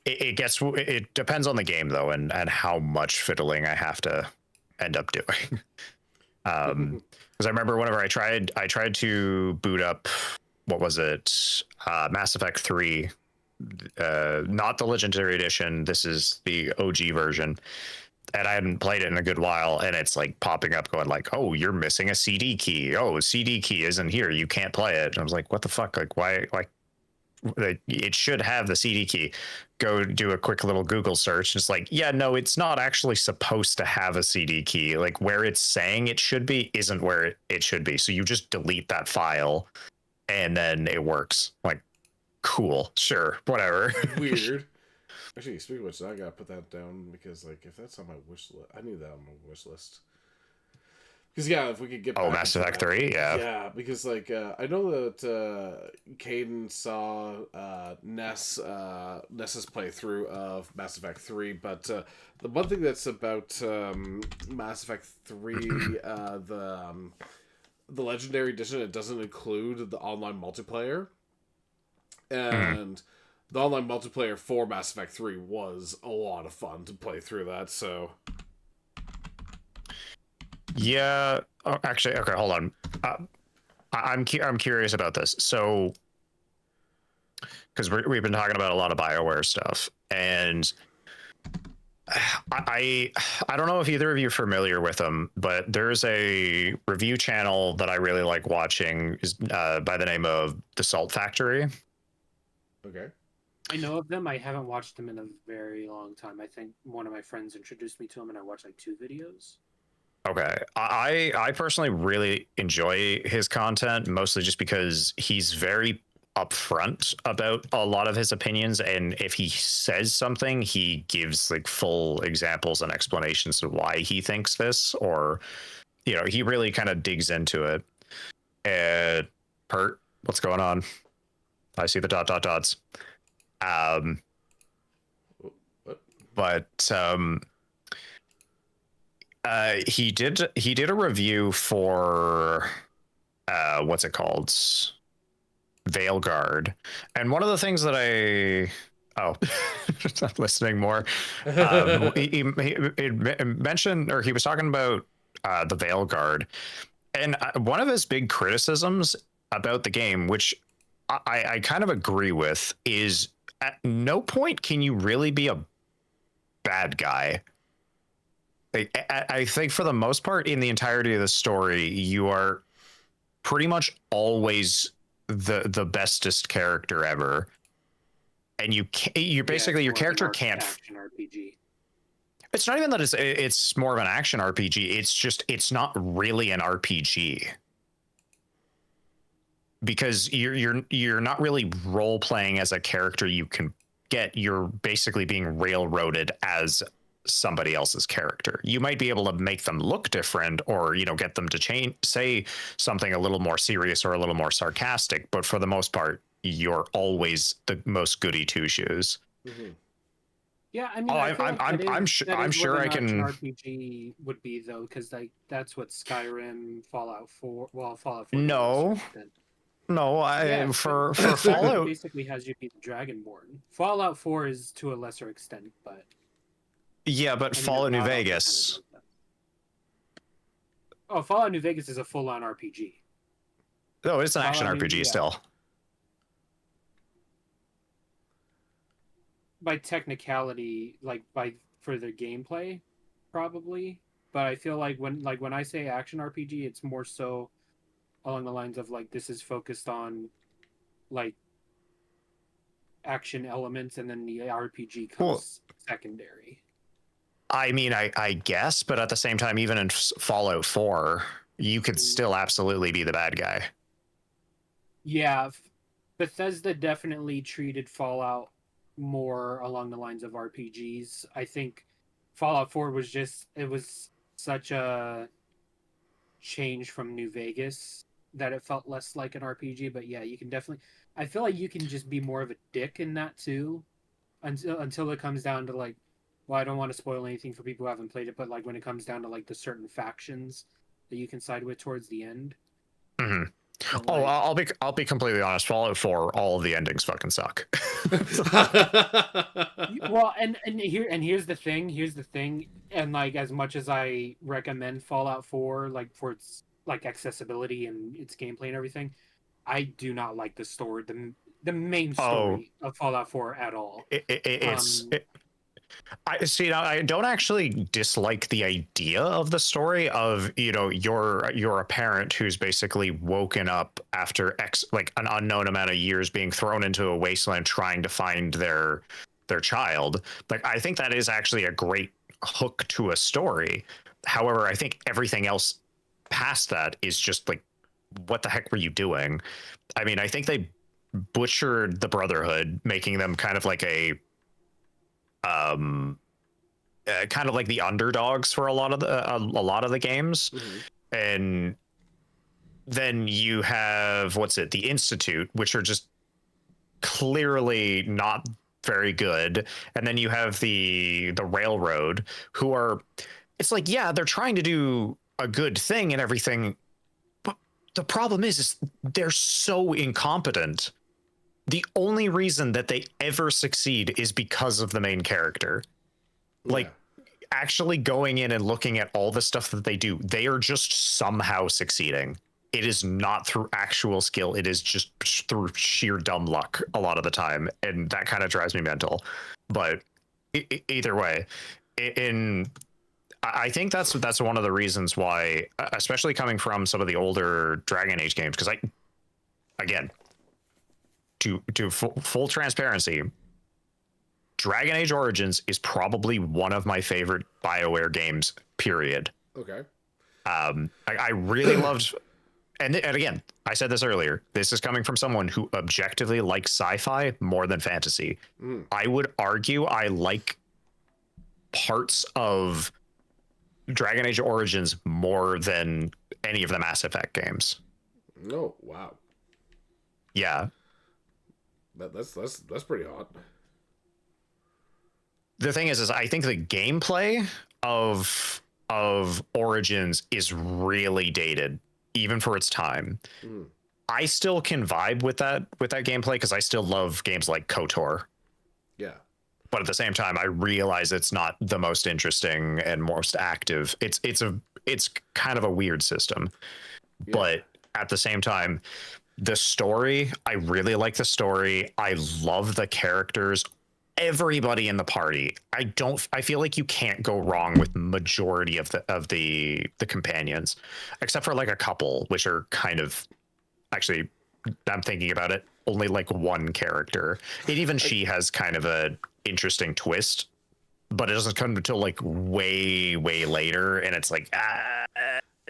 A: It depends on the game though, and how much fiddling I have to end up doing. Because I remember whenever I tried to boot up, what was it, Mass Effect 3, not the Legendary Edition. This is the OG version, and I hadn't played it in a good while, and it's like popping up going like, oh, you're missing a CD key. Oh, CD key isn't here. You can't play it. And I was like, what the fuck? Like, why? Like, it should have the CD key. Go do a quick little Google search. It's like, yeah, no, it's not actually supposed to have a CD key. Like, where it's saying it should be isn't where it should be. So you just delete that file and then it works. Like, cool, sure, whatever.
B: Weird. Actually, speaking of which, I gotta put that down because, like, if that's on my wish list, I need that on my wish list. Because yeah, if we could get
A: Mass Effect 3,
B: yeah, because like I know that Caden saw Ness's playthrough of Mass Effect 3, but the one thing that's about Mass Effect 3, the Legendary Edition, it doesn't include the online multiplayer, and the online multiplayer for Mass Effect 3 was a lot of fun to play through that. So.
A: Yeah. Oh, actually, okay. Hold on. I'm curious about this. So, because we've been talking about a lot of BioWare stuff, and I don't know if either of you are familiar with them, but there's a review channel that I really like watching is by the name of The Salt Factory.
B: Okay.
G: I know of them. I haven't watched them in a very long time. I think one of my friends introduced me to them, and I watched like 2 videos.
A: Okay. I personally really enjoy his content, mostly just because he's very upfront about a lot of his opinions, and if he says something, he gives like full examples and explanations of why he thinks this, or he really kind of digs into it. And Pert, what's going on? I see the dots. But he did a review for what's it called, Veilguard, and one of the things that I'm listening more, he mentioned, or he was talking about the Veilguard, and one of his big criticisms about the game, which I kind of agree with, is at no point can you really be a bad guy. I think for the most part in the entirety of the story, you are pretty much always the bestest character ever, and you're basically your character can't.
G: Action RPG.
A: It's not even that it's more of an action RPG. It's just it's not really an RPG because you're not really role playing as a character you can get. You're basically being railroaded as somebody else's character. You might be able to make them look different, or get them to say something a little more serious or a little more sarcastic, but for the most part you're always the most goody two shoes.
B: Mm-hmm.
G: Yeah, I mean,
A: I'm sure I can.
G: RPG would be though, because like that's what Skyrim, Fallout 4. Well, Fallout 4.
A: No, for Fallout
G: basically has you be the Dragonborn. Fallout 4 is to a lesser extent, but.
A: Yeah, but Fallout New Vegas.
G: Oh, Fallout New Vegas is a full-on RPG.
A: No, it's an action RPG still.
G: By technicality, like for the gameplay, probably. But I feel like when I say action RPG, it's more so along the lines of like this is focused on like action elements, and then the RPG comes secondary.
A: I mean, I guess, but at the same time, even in Fallout 4, you could still absolutely be the bad guy.
G: Yeah, Bethesda definitely treated Fallout more along the lines of RPGs. I think Fallout 4 was such a change from New Vegas that it felt less like an RPG. But yeah, you can definitely. I feel like you can just be more of a dick in that too, until it comes down to like. Well, I don't want to spoil anything for people who haven't played it, but like when it comes down to like the certain factions that you can side with towards the end.
A: Mm-hmm.
G: But,
A: Oh,
G: like,
A: I'll be completely honest. Fallout 4, all of the endings fucking suck.
G: well, and here's the thing, and like as much as I recommend Fallout 4, like for its like accessibility and its gameplay and everything, I do not like the story, the main
A: Oh,
G: story of Fallout 4 at all.
A: it's
G: Um,
A: I see. Now, I don't actually dislike the idea of the story of, you know, you're a parent who's basically woken up after like an unknown amount of years being thrown into a wasteland trying to find their child. Like, I think that is actually a great hook to a story. However, I think everything else past that is just like, what the heck were you doing? I mean, I think they butchered the Brotherhood, making them kind of like kind of like the underdogs for a lot of the games. And then you have the Institute, which are just clearly not very good, and then you have the Railroad, who are, it's like, yeah, they're trying to do a good thing and everything, but the problem is they're so incompetent. The only reason that they ever succeed is because of the main character. Like, actually going in and looking at all the stuff that they do, they are just somehow succeeding. It is not through actual skill. It is just through sheer dumb luck a lot of the time. And that kind of drives me mental. But either way, I think that's one of the reasons why, especially coming from some of the older Dragon Age games, because again, to full transparency, Dragon Age Origins is probably one of my favorite BioWare games, period.
B: Okay.
A: I really loved, and again, I said this earlier, this is coming from someone who objectively likes sci-fi more than fantasy. I would argue I like parts of Dragon Age Origins more than any of the Mass Effect games.
B: Oh, wow.
A: Yeah.
B: That's pretty hot.
A: The thing is I think the gameplay of Origins is really dated, even for its time. I still can vibe with that gameplay because I still love games like KOTOR.
B: Yeah.
A: But at the same time, I realize it's not the most interesting and most active. It's kind of a weird system. Yeah. But at the same time, the story, I really like the story. I love the characters. Everybody in the party. I feel like you can't go wrong with majority of the companions, except for like a couple, which are kind of, actually, I'm thinking about it, only like one character. And even she has kind of a interesting twist, but it doesn't come until like way later, and it's like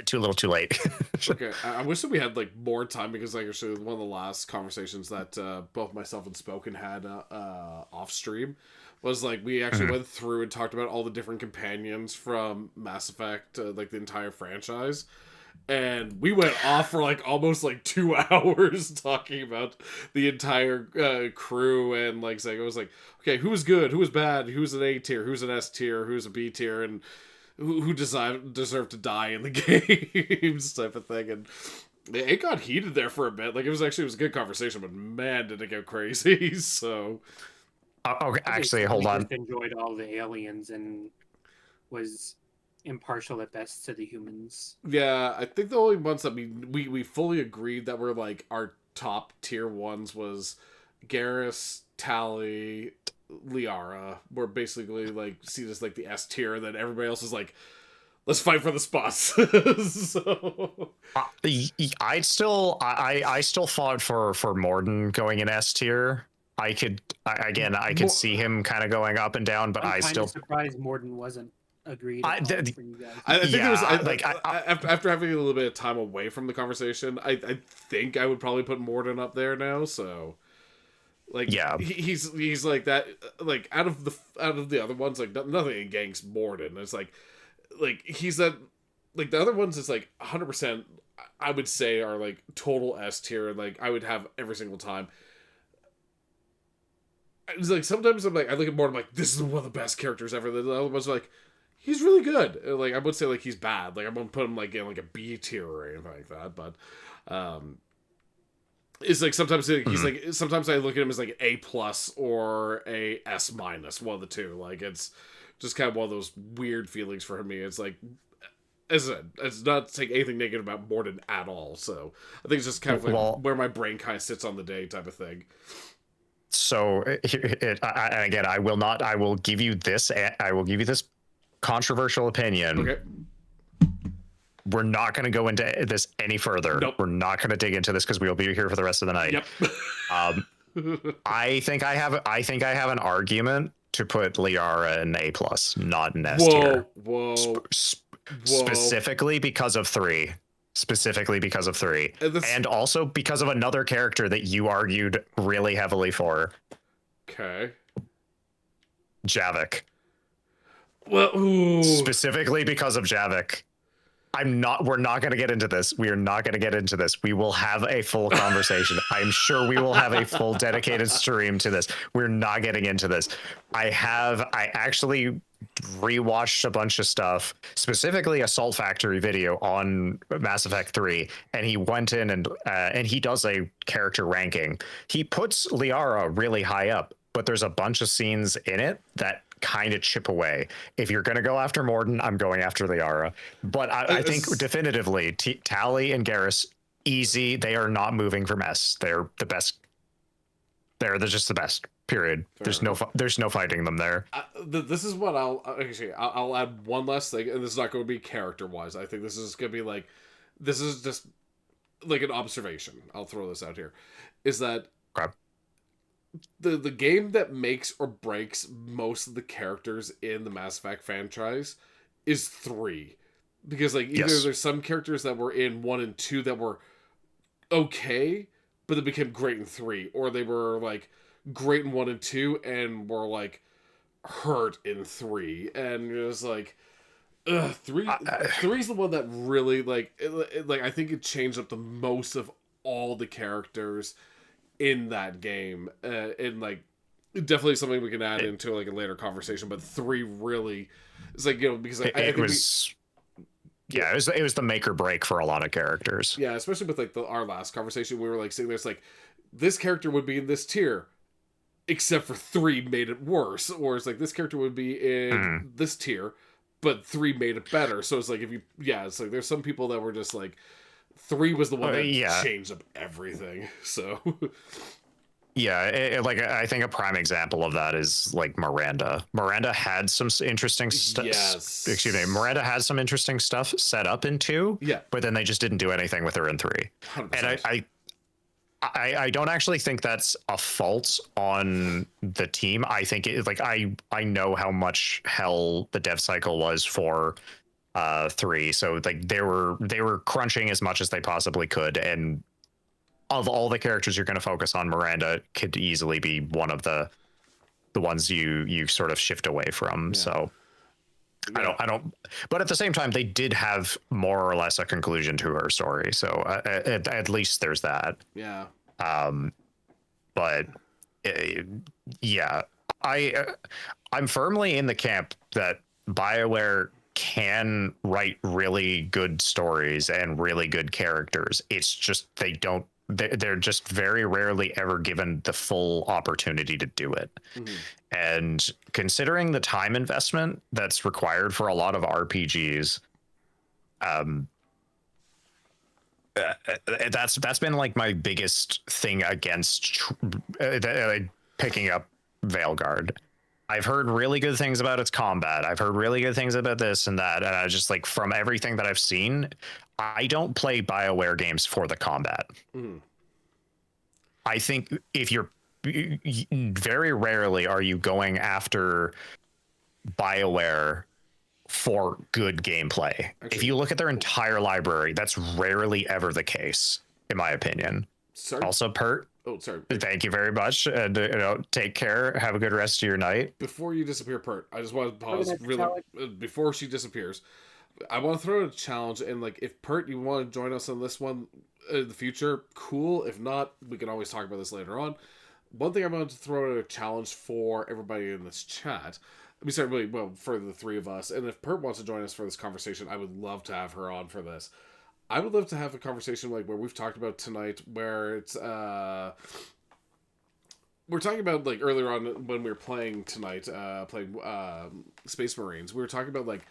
A: too little too late.
B: Okay, I wish that we had like more time, because like actually one of the last conversations that both myself and Spoken had off stream was like we actually went through and talked about all the different companions from Mass Effect, like the entire franchise. And we went off for like almost like 2 hours talking about the entire crew, and like saying, it was like, okay, who's good, who's bad, who's an A tier, who's an S tier, who's a B tier, and who deserve to die in the games type of thing. And it got heated there for a bit. Like it was a good conversation, but man, did it get crazy. So
A: okay, actually, hold on.
G: Enjoyed all the aliens and was impartial at best to the humans.
B: Yeah, I think the only ones that we fully agreed that were like our top tier ones was Garrus, Tali, Liara, were basically like seen as like the S tier, and then everybody else is like, let's fight for the spots. So
A: I still fought for Morden going in S tier. I could see him kind of going up and down, but
G: I'm
A: still
G: surprised Morden wasn't agreed.
B: I think it was after having a little bit of time away from the conversation, I think I would probably put Morden up there now. So like, yeah, he's like that. Like out of the other ones, like nothing against Morden. It's like he's that. Like the other ones, it's like 100%. I would say are like total S tier, and like I would have every single time. It's like sometimes I'm like, I look at Morden, I'm like, this is one of the best characters ever. The other ones are like, he's really good. Like I would say like he's bad. Like I wouldn't put him like in like a B tier or anything like that. But It's like sometimes he's like sometimes I look at him as like A plus or a S minus, one of the two. Like it's just kind of one of those weird feelings for me. It's like, as I said, it's not to take anything negative about Morden at all. So I think it's just kind of like
A: Well-
B: where my brain kind of sits on the day type of thing.
A: So and again, I will give you this. I will give you this controversial opinion.
B: Okay.
A: We're not going to go into this any further.
B: Nope.
A: We're not going to dig into this because we will be here for the rest of the night.
B: Yep.
A: I think I have an argument to put Liara in A plus, not in S
B: Whoa,
A: tier.
B: whoa, whoa.
A: Specifically because of 3. Specifically because of 3. And also because of another character that you argued really heavily for,
B: Okay.
A: Javik.
B: Well, ooh.
A: Specifically because of Javik. We're not going to get into this. We are not going to get into this. We will have a full conversation. I'm sure we will have a full dedicated stream to this. We're not getting into this. I actually rewatched a bunch of stuff, specifically Assault Factory video on Mass Effect 3, and he went in and he does a character ranking. He puts Liara really high up, but there's a bunch of scenes in it that kind of chip away. If you're going to go after Morden, I'm going after Liara. But I think definitively Tali and Garrus, easy. They are not moving from S. They're the best. They're just the best. Period. There's no fighting them there.
B: This is what I'll add one last thing, and this is not going to be character wise. I think this is going to be like, this is just like an observation. I'll throw this out here, is that
A: Okay.
B: the game that makes or breaks most of the characters in the Mass Effect franchise is 3, because like either
A: Yes.
B: there's some characters that were in 1 and 2 that were okay, but they became great in 3, or they were like great in 1 and 2 and were like hurt in 3, and you're just like, ugh, 3's the one that really like like I think it changed up the most of all the characters in that game, and like definitely something we can add into like a later conversation. But 3 really, it's like, you know, because I think
A: it was the make or break for a lot of characters.
B: yeah, especially with like our last conversation, we were like sitting there, it's like this character would be in this tier, except for 3 made it worse, or it's like this character would be in this tier, but 3 made it better. So it's like it's like there's some people that were just like 3 was the one that changed up everything. So
A: yeah, like I think a prime example of that is like Miranda. Miranda had some interesting stuff.
B: Yes.
A: Excuse me. Miranda had some interesting stuff set up in 2.
B: Yeah.
A: But then they just didn't do anything with her in 3.
B: 100%.
A: And I don't actually think that's a fault on the team. I think I know how much hell the dev cycle was for 3, so like they were crunching as much as they possibly could, and of all the characters you're going to focus on, Miranda could easily be one of the ones you sort of shift away from. Yeah. So I don't but at the same time they did have more or less a conclusion to her story, so at least there's that.
B: Yeah.
A: But yeah, I'm firmly in the camp that BioWare can write really good stories and really good characters. It's just they're just very rarely ever given the full opportunity to do it. Mm-hmm. And considering the time investment that's required for a lot of RPGs, that's been like my biggest thing against picking up Veilguard. I've heard really good things about its combat. I've heard really good things about this and that. And I just like, from everything that I've seen, I don't play BioWare games for the combat. Mm. I think if you're very rarely are you going after BioWare for good gameplay. Actually, if you look at their entire library, that's rarely ever the case, in my opinion.
B: Sorry.
A: Also, Pert.
B: Oh, sorry.
A: Thank you very much, and take care. Have a good rest of your night.
B: Before you disappear, Pert, I just want to pause really before she disappears. I want to throw out a challenge, and like, if Pert, you want to join us on this one in the future, cool. If not, we can always talk about this later on. One thing I wanted to throw out a challenge for everybody in this chat. Let me start really well for the 3 of us, and if Pert wants to join us for this conversation, I would love to have her on for this. I would love to have a conversation like where we've talked about tonight, where it's we're talking about like earlier on when we were playing tonight, playing Space Marines. We were talking about like,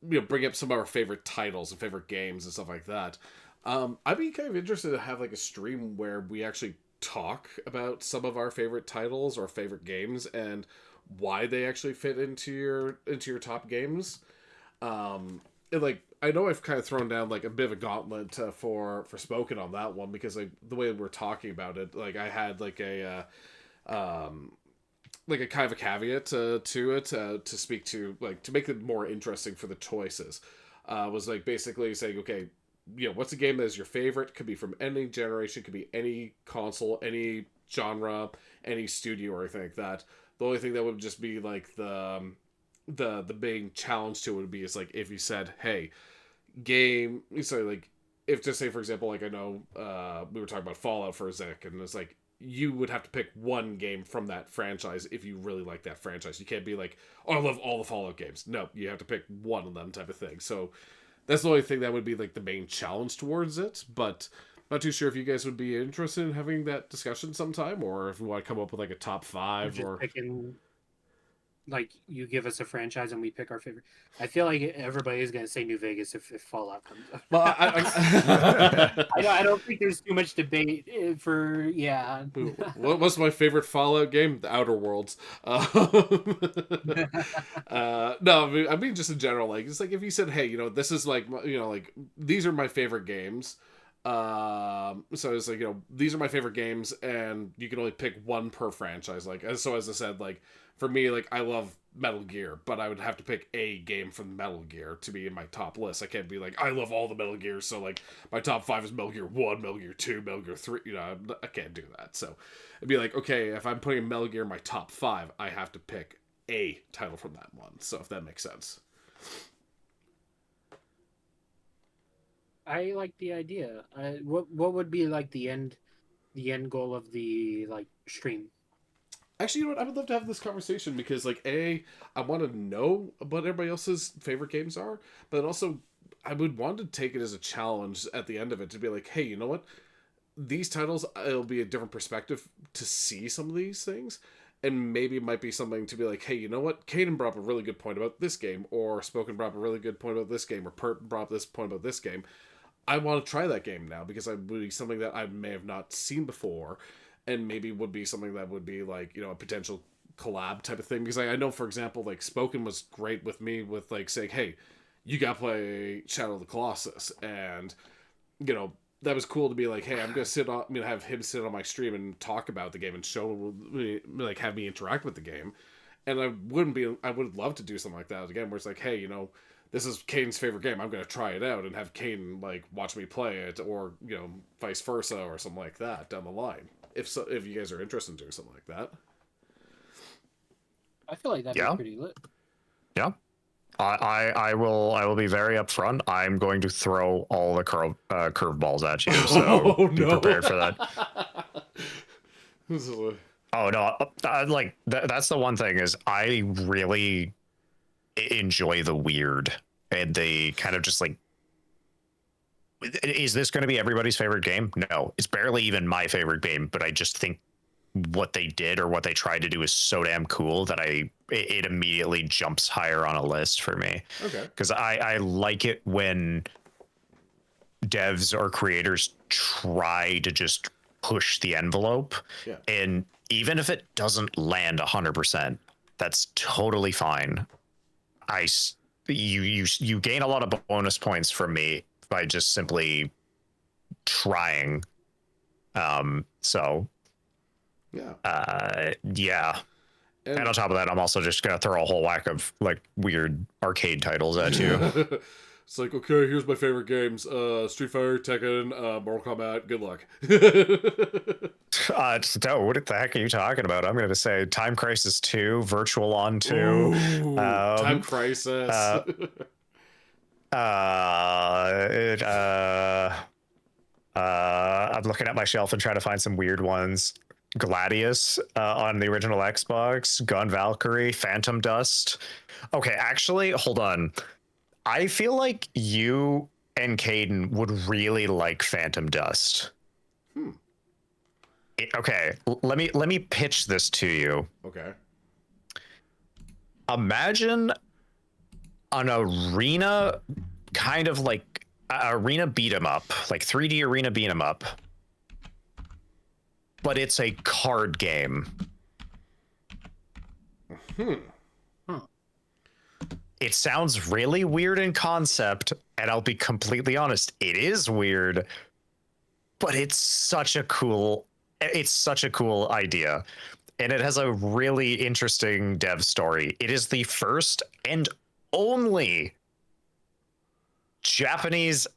B: you know, bring up some of our favorite titles and favorite games and stuff like that. I'd be kind of interested to have like a stream where we actually talk about some of our favorite titles or favorite games and why they actually fit into your top games. And like, I know I've kind of thrown down like a bit of a gauntlet for Spoken on that one, because like the way we're talking about it, like I had like a kind of a caveat to it to speak to, like, to make it more interesting for the choices. Was like basically saying, okay, you know, what's a game that is your favorite? Could be from any generation, could be any console, any genre, any studio, or anything like that. The only thing that would just be like the big challenge to it would be is like if you said, hey, game, so like if, just say for example, like I know we were talking about Fallout for a sec, and it's like you would have to pick one game from that franchise if you really like that franchise. You can't be like, oh, I love all the Fallout games. No, you have to pick one of them, type of thing. So that's the only thing that would be like the main challenge towards it. But not too sure if you guys would be interested in having that discussion sometime, or if we want to come up with like a top five,
G: Just
B: or
G: picking, like, you give us a franchise and we pick our favorite. I feel like everybody is going to say New Vegas if Fallout comes up.
B: well,
G: I don't think there's too much debate for, yeah.
B: What's my favorite Fallout game? The Outer Worlds. No, I mean just in general, like it's like if you said, hey, you know, this is like, you know, like these are my favorite games. So it's like, you know, these are my favorite games, and you can only pick one per franchise. Like, so as I said, like for me, like I love Metal Gear, but I would have to pick a game from Metal Gear to be in my top list. I can't be like, I love all the Metal Gears, so like my top 5 is Metal Gear 1, Metal Gear 2, Metal Gear 3. You know, I can't do that. So it'd be like, okay, if I'm putting Metal Gear in my top 5, I have to pick a title from that one. So if that makes sense.
G: I like the idea. What would be like the end goal of the like stream?
B: Actually, you know what? I would love to have this conversation because, like, I want to know what everybody else's favorite games are, but also I would want to take it as a challenge at the end of it to be like, hey, you know what? These titles, it'll be a different perspective to see some of these things, and maybe it might be something to be like, hey, you know what? Caden brought up a really good point about this game, or Spoken brought up a really good point about this game, or Pert brought up this point about this game. I want to try that game now because it would be something that I may have not seen before, and maybe would be something that would be like, you know, a potential collab type of thing. Because I know, for example, like Spoken was great with me with like saying, hey, you got to play Shadow of the Colossus, and you know that was cool to be like, hey, I'm gonna have him sit on my stream and talk about the game and show me, like, have me interact with the game. And I would love to do something like that again, where it's like, hey, you know, this is Caden's favorite game. I'm going to try it out and have Caden like watch me play it, or, you know, vice versa, or something like that down the line. If you guys are interested in doing something like that.
G: I feel like that'd be pretty lit.
A: Yeah. I will be very upfront. I'm going to throw all the curveballs at you, so be prepared for that. Oh no, like that's the one thing is I really enjoy the weird, and they kind of just like, is this going to be everybody's favorite game? No, it's barely even my favorite game, but I just think what they did or what they tried to do is so damn cool that it immediately jumps higher on a list for me.
B: Okay.
A: Because I like it when devs or creators try to just push the envelope.
B: Yeah.
A: And even if it doesn't land 100%, that's totally fine. You gain a lot of bonus points from me by just simply trying. So yeah. And on top of that, I'm also just gonna throw a whole whack of like weird arcade titles at you.
B: It's like, okay, here's my favorite games: Street Fighter, Tekken, Mortal Kombat. Good luck.
A: No, what the heck are you talking about? I'm gonna say Time Crisis 2, Virtual On 2,
B: Ooh, Time Crisis.
A: I'm looking at my shelf and trying to find some weird ones. Gladius on the original Xbox, Gun Valkyrie, Phantom Dust. Okay, actually, hold on. I feel like you and Caden would really like Phantom Dust. Okay, let me pitch this to you.
B: Okay.
A: Imagine an arena, kind of like arena beat 'em up, like 3D arena beat 'em up, but it's a card game. It sounds really weird in concept, and I'll be completely honest, it is weird, but it's such a cool idea. And it has a really interesting dev story. It is the first and only Japanese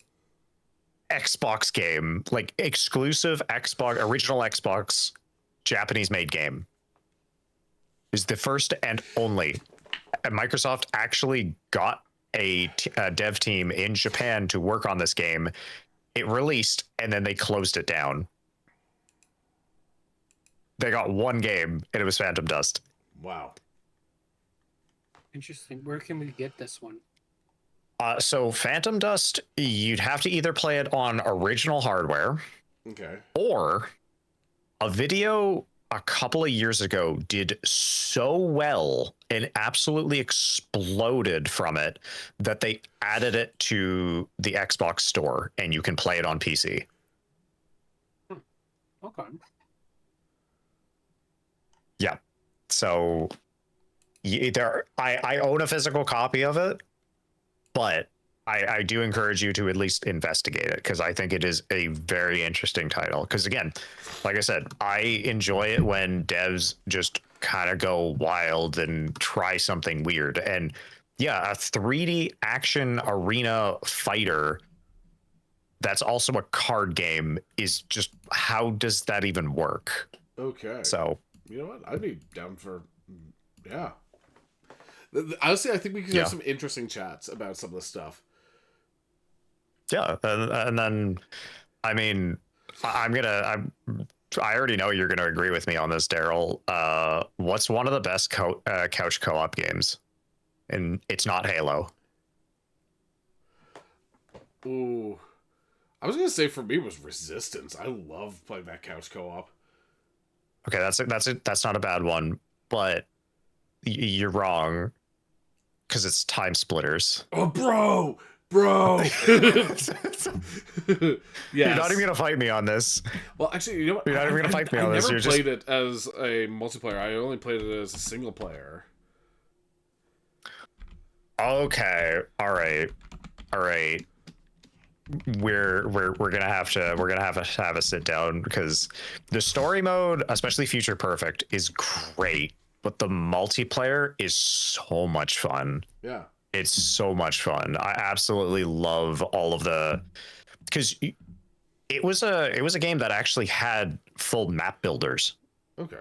A: Xbox game, like exclusive Xbox, original Xbox, Japanese made game. Is the first and only. And Microsoft actually got a dev team in Japan to work on this game. It released, and then they closed it down. They got one game, and it was Phantom Dust.
B: Wow.
G: Interesting. Where can we get this one?
A: So Phantom Dust, you'd have to either play it on original hardware,
B: Okay.
A: or a video a couple of years ago did so well and absolutely exploded from it that they added it to the Xbox store, and you can play it on PC.
G: Okay.
A: Yeah. So I own a physical copy of it, but I do encourage you to at least investigate it, because I think it is a very interesting title. Because again, like I said, I enjoy it when devs just kind of go wild and try something weird. And yeah, a 3D action arena fighter that's also a card game is just, how does that even work?
B: Okay.
A: So
B: You know what? I'd be down for, yeah. Honestly, I think we could
A: Yeah.
B: have some interesting chats about some of this stuff.
A: yeah, and then I mean, I already know you're gonna agree with me on this, Daryl. What's one of the best couch co-op games? And it's not Halo.
B: Ooh. I was going to say for me was Resistance. I love playing that couch co-op.
A: Okay, that's not a bad one, but you're wrong, because it's Time Splitters.
B: Oh, bro! Bro! Yes.
A: You're not even gonna fight me on this.
B: Well, actually, you know what?
A: You're not even gonna fight me on this.
B: I
A: You're
B: never
A: just
B: played it as a multiplayer. I only played it as a single player.
A: okay. All right. We're gonna have to have a sit down, because the story mode, especially Future Perfect, is great, but the multiplayer is so much fun.
B: Yeah.
A: It's so much fun. I absolutely love all of the, because it was a game that actually had full map builders.
B: Okay.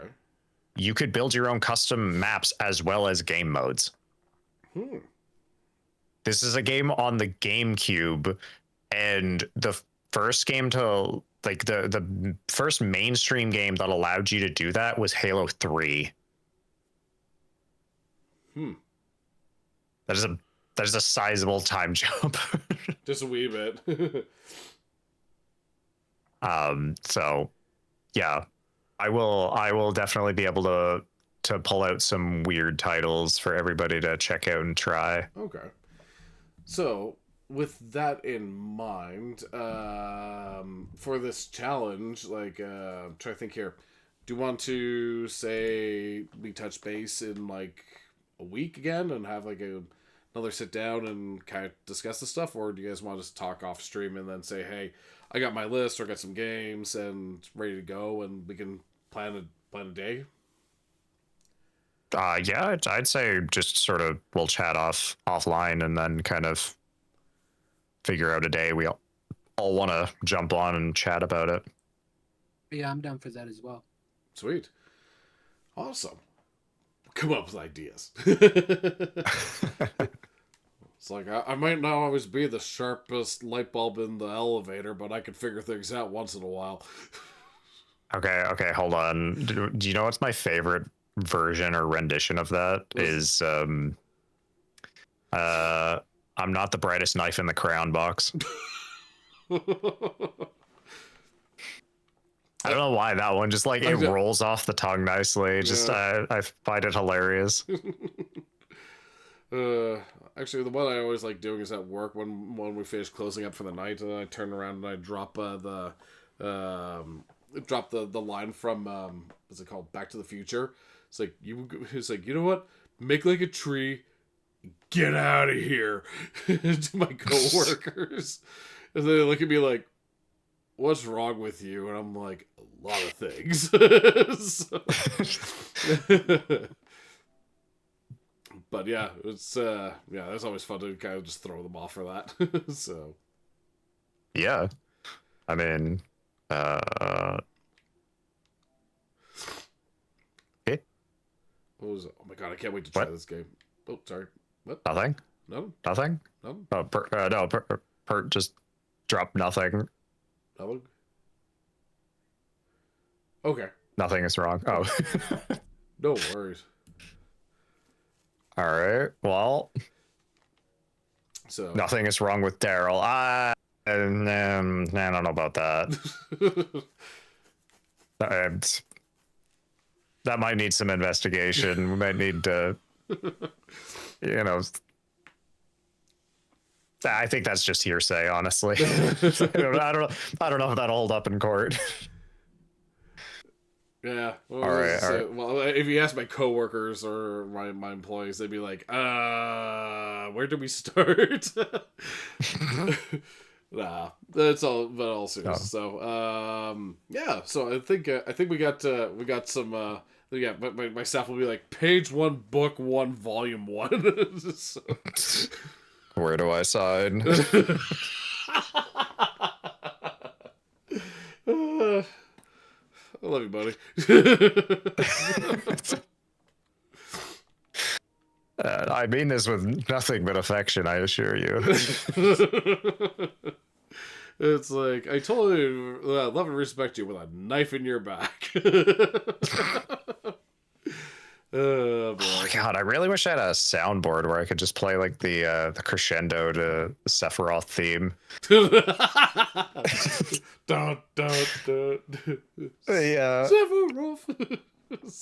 A: You could build your own custom maps as well as game modes. This is a game on the GameCube, and the first game to, like, the first mainstream game that allowed you to do that was Halo 3. That is a sizable time jump.
B: Just a wee bit.
A: So yeah, I will definitely be able to pull out some weird titles for everybody to check out and try.
B: Okay. So, with that in mind, for this challenge, like, try to think here. Do you want to say we touch base in like a week again and have like another sit down and kind of discuss the stuff, or do you guys want to just talk off stream and then say, hey, I got my list or got some games and ready to go, and we can plan a day?
A: Yeah, I'd say just sort of we'll chat offline and then kind of figure out a day we all want to jump on and chat about it.
G: Yeah, I'm down for that as well.
B: Sweet. Awesome. Come up with ideas. It's like, I might not always be the sharpest light bulb in the elevator, but I can figure things out once in a while.
A: Okay, hold on. Do you know what's my favorite version or rendition of that? Is I'm not the brightest knife in the crayon box. I don't know why that one just like it rolls off the tongue nicely. Just I find it hilarious.
B: Actually, the one I always like doing is at work when we finish closing up for the night, and I turn around and I drop the line from what's it called, Back to the Future. It's like you know what? Make like a tree, get out of here to my coworkers, and they look at me like, "What's wrong with you?" And I'm like, "A lot of things." But yeah, it's it's always fun to kind of just throw them off for that. So
A: yeah, I mean,
B: what was it? Oh my god, I can't wait to try this game. Oh, sorry. What?
A: Nothing.
B: No.
A: Nothing.
B: No.
A: Oh, Pert just dropped nothing.
B: Nothing. Okay.
A: Nothing is wrong. Oh.
B: No worries.
A: All right. Well,
B: So
A: nothing is wrong with Daryl. I don't know about that. And that might need some investigation. We might need to, I think that's just hearsay, honestly. I don't know if that'll hold up in court.
B: Yeah. Well,
A: All right.
B: Well, if you ask my coworkers or my employees, they'd be like, where do we start?" Nah, that's all. But all serious.
A: Oh.
B: So, yeah. So I think we got some. Yeah, but my staff will be like, page 1, book 1, volume 1. So.
A: Where do I sign?
B: I love you, buddy.
A: I mean this with nothing but affection, I assure you.
B: It's like, I totally love and respect you with a knife in your back. Oh, boy.
A: Oh, God, I really wish I had a soundboard where I could just play like the crescendo to the Sephiroth theme.
B: Dun, dun, dun.
A: Yeah.
B: Sephiroth.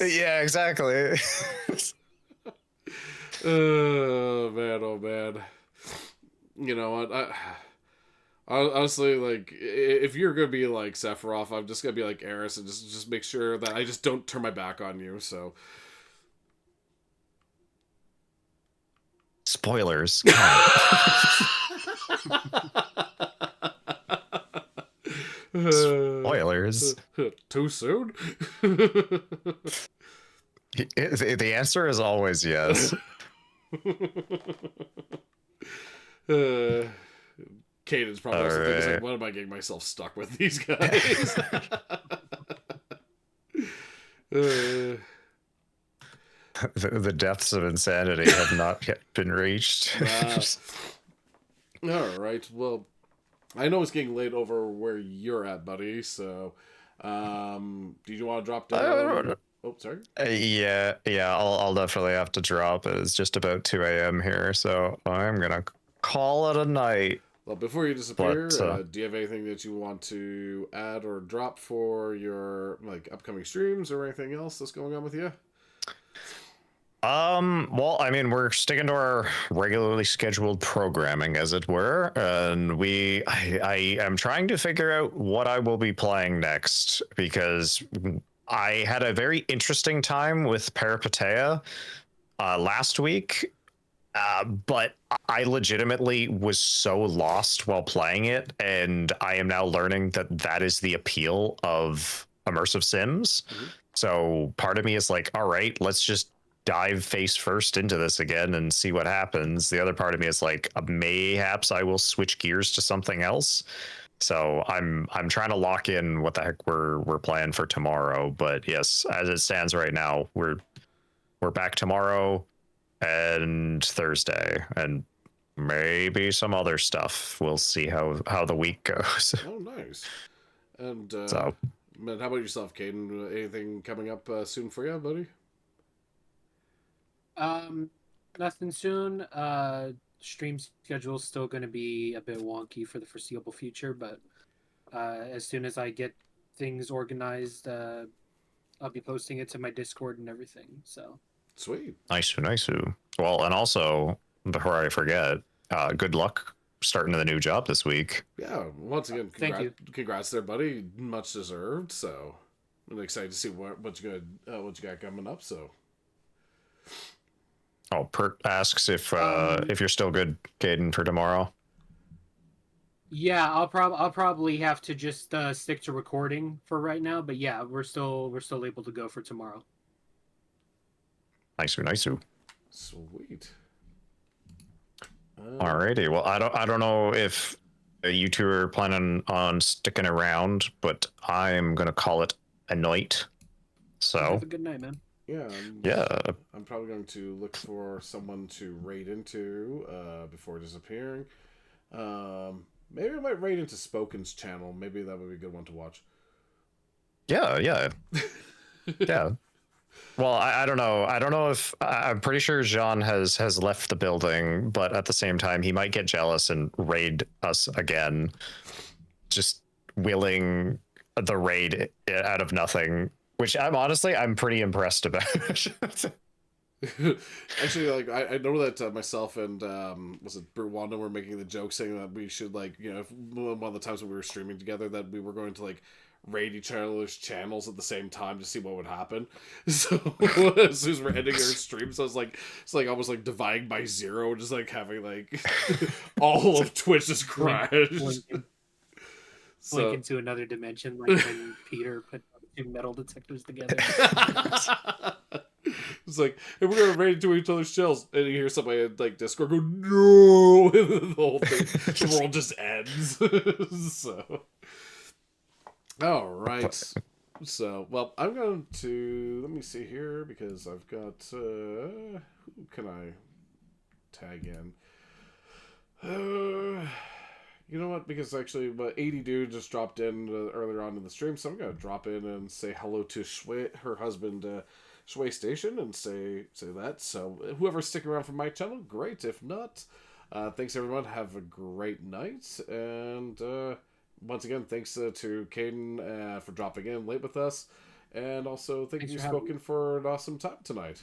A: Yeah, exactly.
B: Oh man. You know what? I honestly, like, if you're gonna be like Sephiroth, I'm just gonna be like Eris and just make sure that I just don't turn my back on you. So.
A: Spoilers. Spoilers.
B: Too soon?
A: The answer is always yes.
B: Caden's probably also thinking, like, what am I getting myself stuck with these guys?
A: The depths of insanity have not yet been reached.
B: All right. Well, I know it's getting late over where you're at, buddy. So, do you want to drop down? Oh, sorry.
A: Yeah. I'll definitely have to drop. It's just about 2 a.m. here, so I'm gonna call it a night.
B: Well, before you disappear, do you have anything that you want to add or drop for your upcoming streams or anything else that's going on with you?
A: Well, I mean, we're sticking to our regularly scheduled programming, as it were, and I am trying to figure out what I will be playing next, because I had a very interesting time with Peripateia last week, but I legitimately was so lost while playing it, and I am now learning that is the appeal of immersive sims. Mm-hmm. So part of me is like, all right, let's just dive face first into this again and see what happens. The other part of me is like, mayhaps I will switch gears to something else. So I'm trying to lock in what the heck we're playing for tomorrow. But yes, as it stands right now, we're back tomorrow and Thursday, and maybe some other stuff. We'll see how the week goes.
B: Oh, nice. And
A: so,
B: man, how about yourself, Caden? Anything coming up soon for you, buddy?
G: Nothing soon. stream schedule is still going to be a bit wonky for the foreseeable future, but as soon as I get things organized, I'll be posting it to my Discord and everything. So
B: Sweet.
A: Nice, nice. Well, and also before I forget, good luck starting the new job this week.
B: Yeah, once again,
G: Thank you.
B: Congrats there, buddy. Much deserved. So I'm excited to see what you got coming up. So
A: Oh, Pert asks if you're still good, Caden, for tomorrow.
G: yeah, I'll probably have to just stick to recording for right now. But yeah, we're still able to go for tomorrow.
A: Nice, nice.
B: sweet.
A: Alrighty. Well, I don't know if you two are planning on sticking around, but I'm gonna call it a night. So
G: Have a good night, man.
B: Yeah.
A: yeah,
B: I'm probably going to look for someone to raid into before disappearing. Maybe I might raid into Spoken's channel. Maybe that would be a good one to watch.
A: yeah, yeah. Well, I don't know. I don't know if I'm pretty sure Jean has left the building, but at the same time, he might get jealous and raid us again, just willing the raid out of nothing. Which I'm pretty impressed about.
B: Actually, like I know that myself and was it Wanda were making the joke saying that we should if one of the times when we were streaming together that we were going to raid each other's channels at the same time to see what would happen. So as soon as we're ending our streams, I was it's almost dividing by zero, just having all of Twitch just crash.
G: Blink into another dimension, like when Peter put two metal detectors together.
B: It's hey, we're gonna raid into each other's channels, and you hear somebody at Discord go, no, and the whole thing, the world just ends. So, all right. So, well, I'm going to let me see here because I've got who can I tag in? You know what? Because actually, 80 Dude just dropped in earlier on in the stream, so I'm gonna drop in and say hello to her husband, Shui Station, and say that. So whoever's sticking around for my channel, great. If not, thanks everyone. Have a great night, and once again, thanks to Caden for dropping in late with us, and also thank you, Spoken, for an awesome time tonight.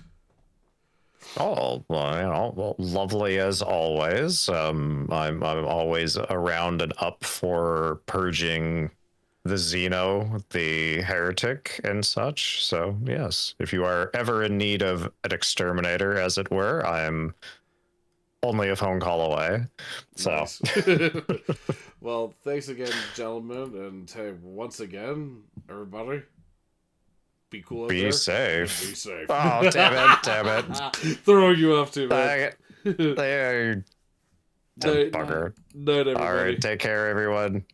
A: Oh, well, lovely as always. I'm always around and up for purging the Xeno, the heretic, and such. So yes, if you are ever in need of an exterminator, as it were, I'm only a phone call away. So,
B: nice. Well, thanks again, gentlemen, and hey, once again, everybody. Be cool out there.
A: be safe.
B: Be safe.
A: Oh, damn it.
B: Throwing you off too, man.
A: They're
B: Night,
A: bugger.
B: night, everybody.
A: All right, take care, everyone.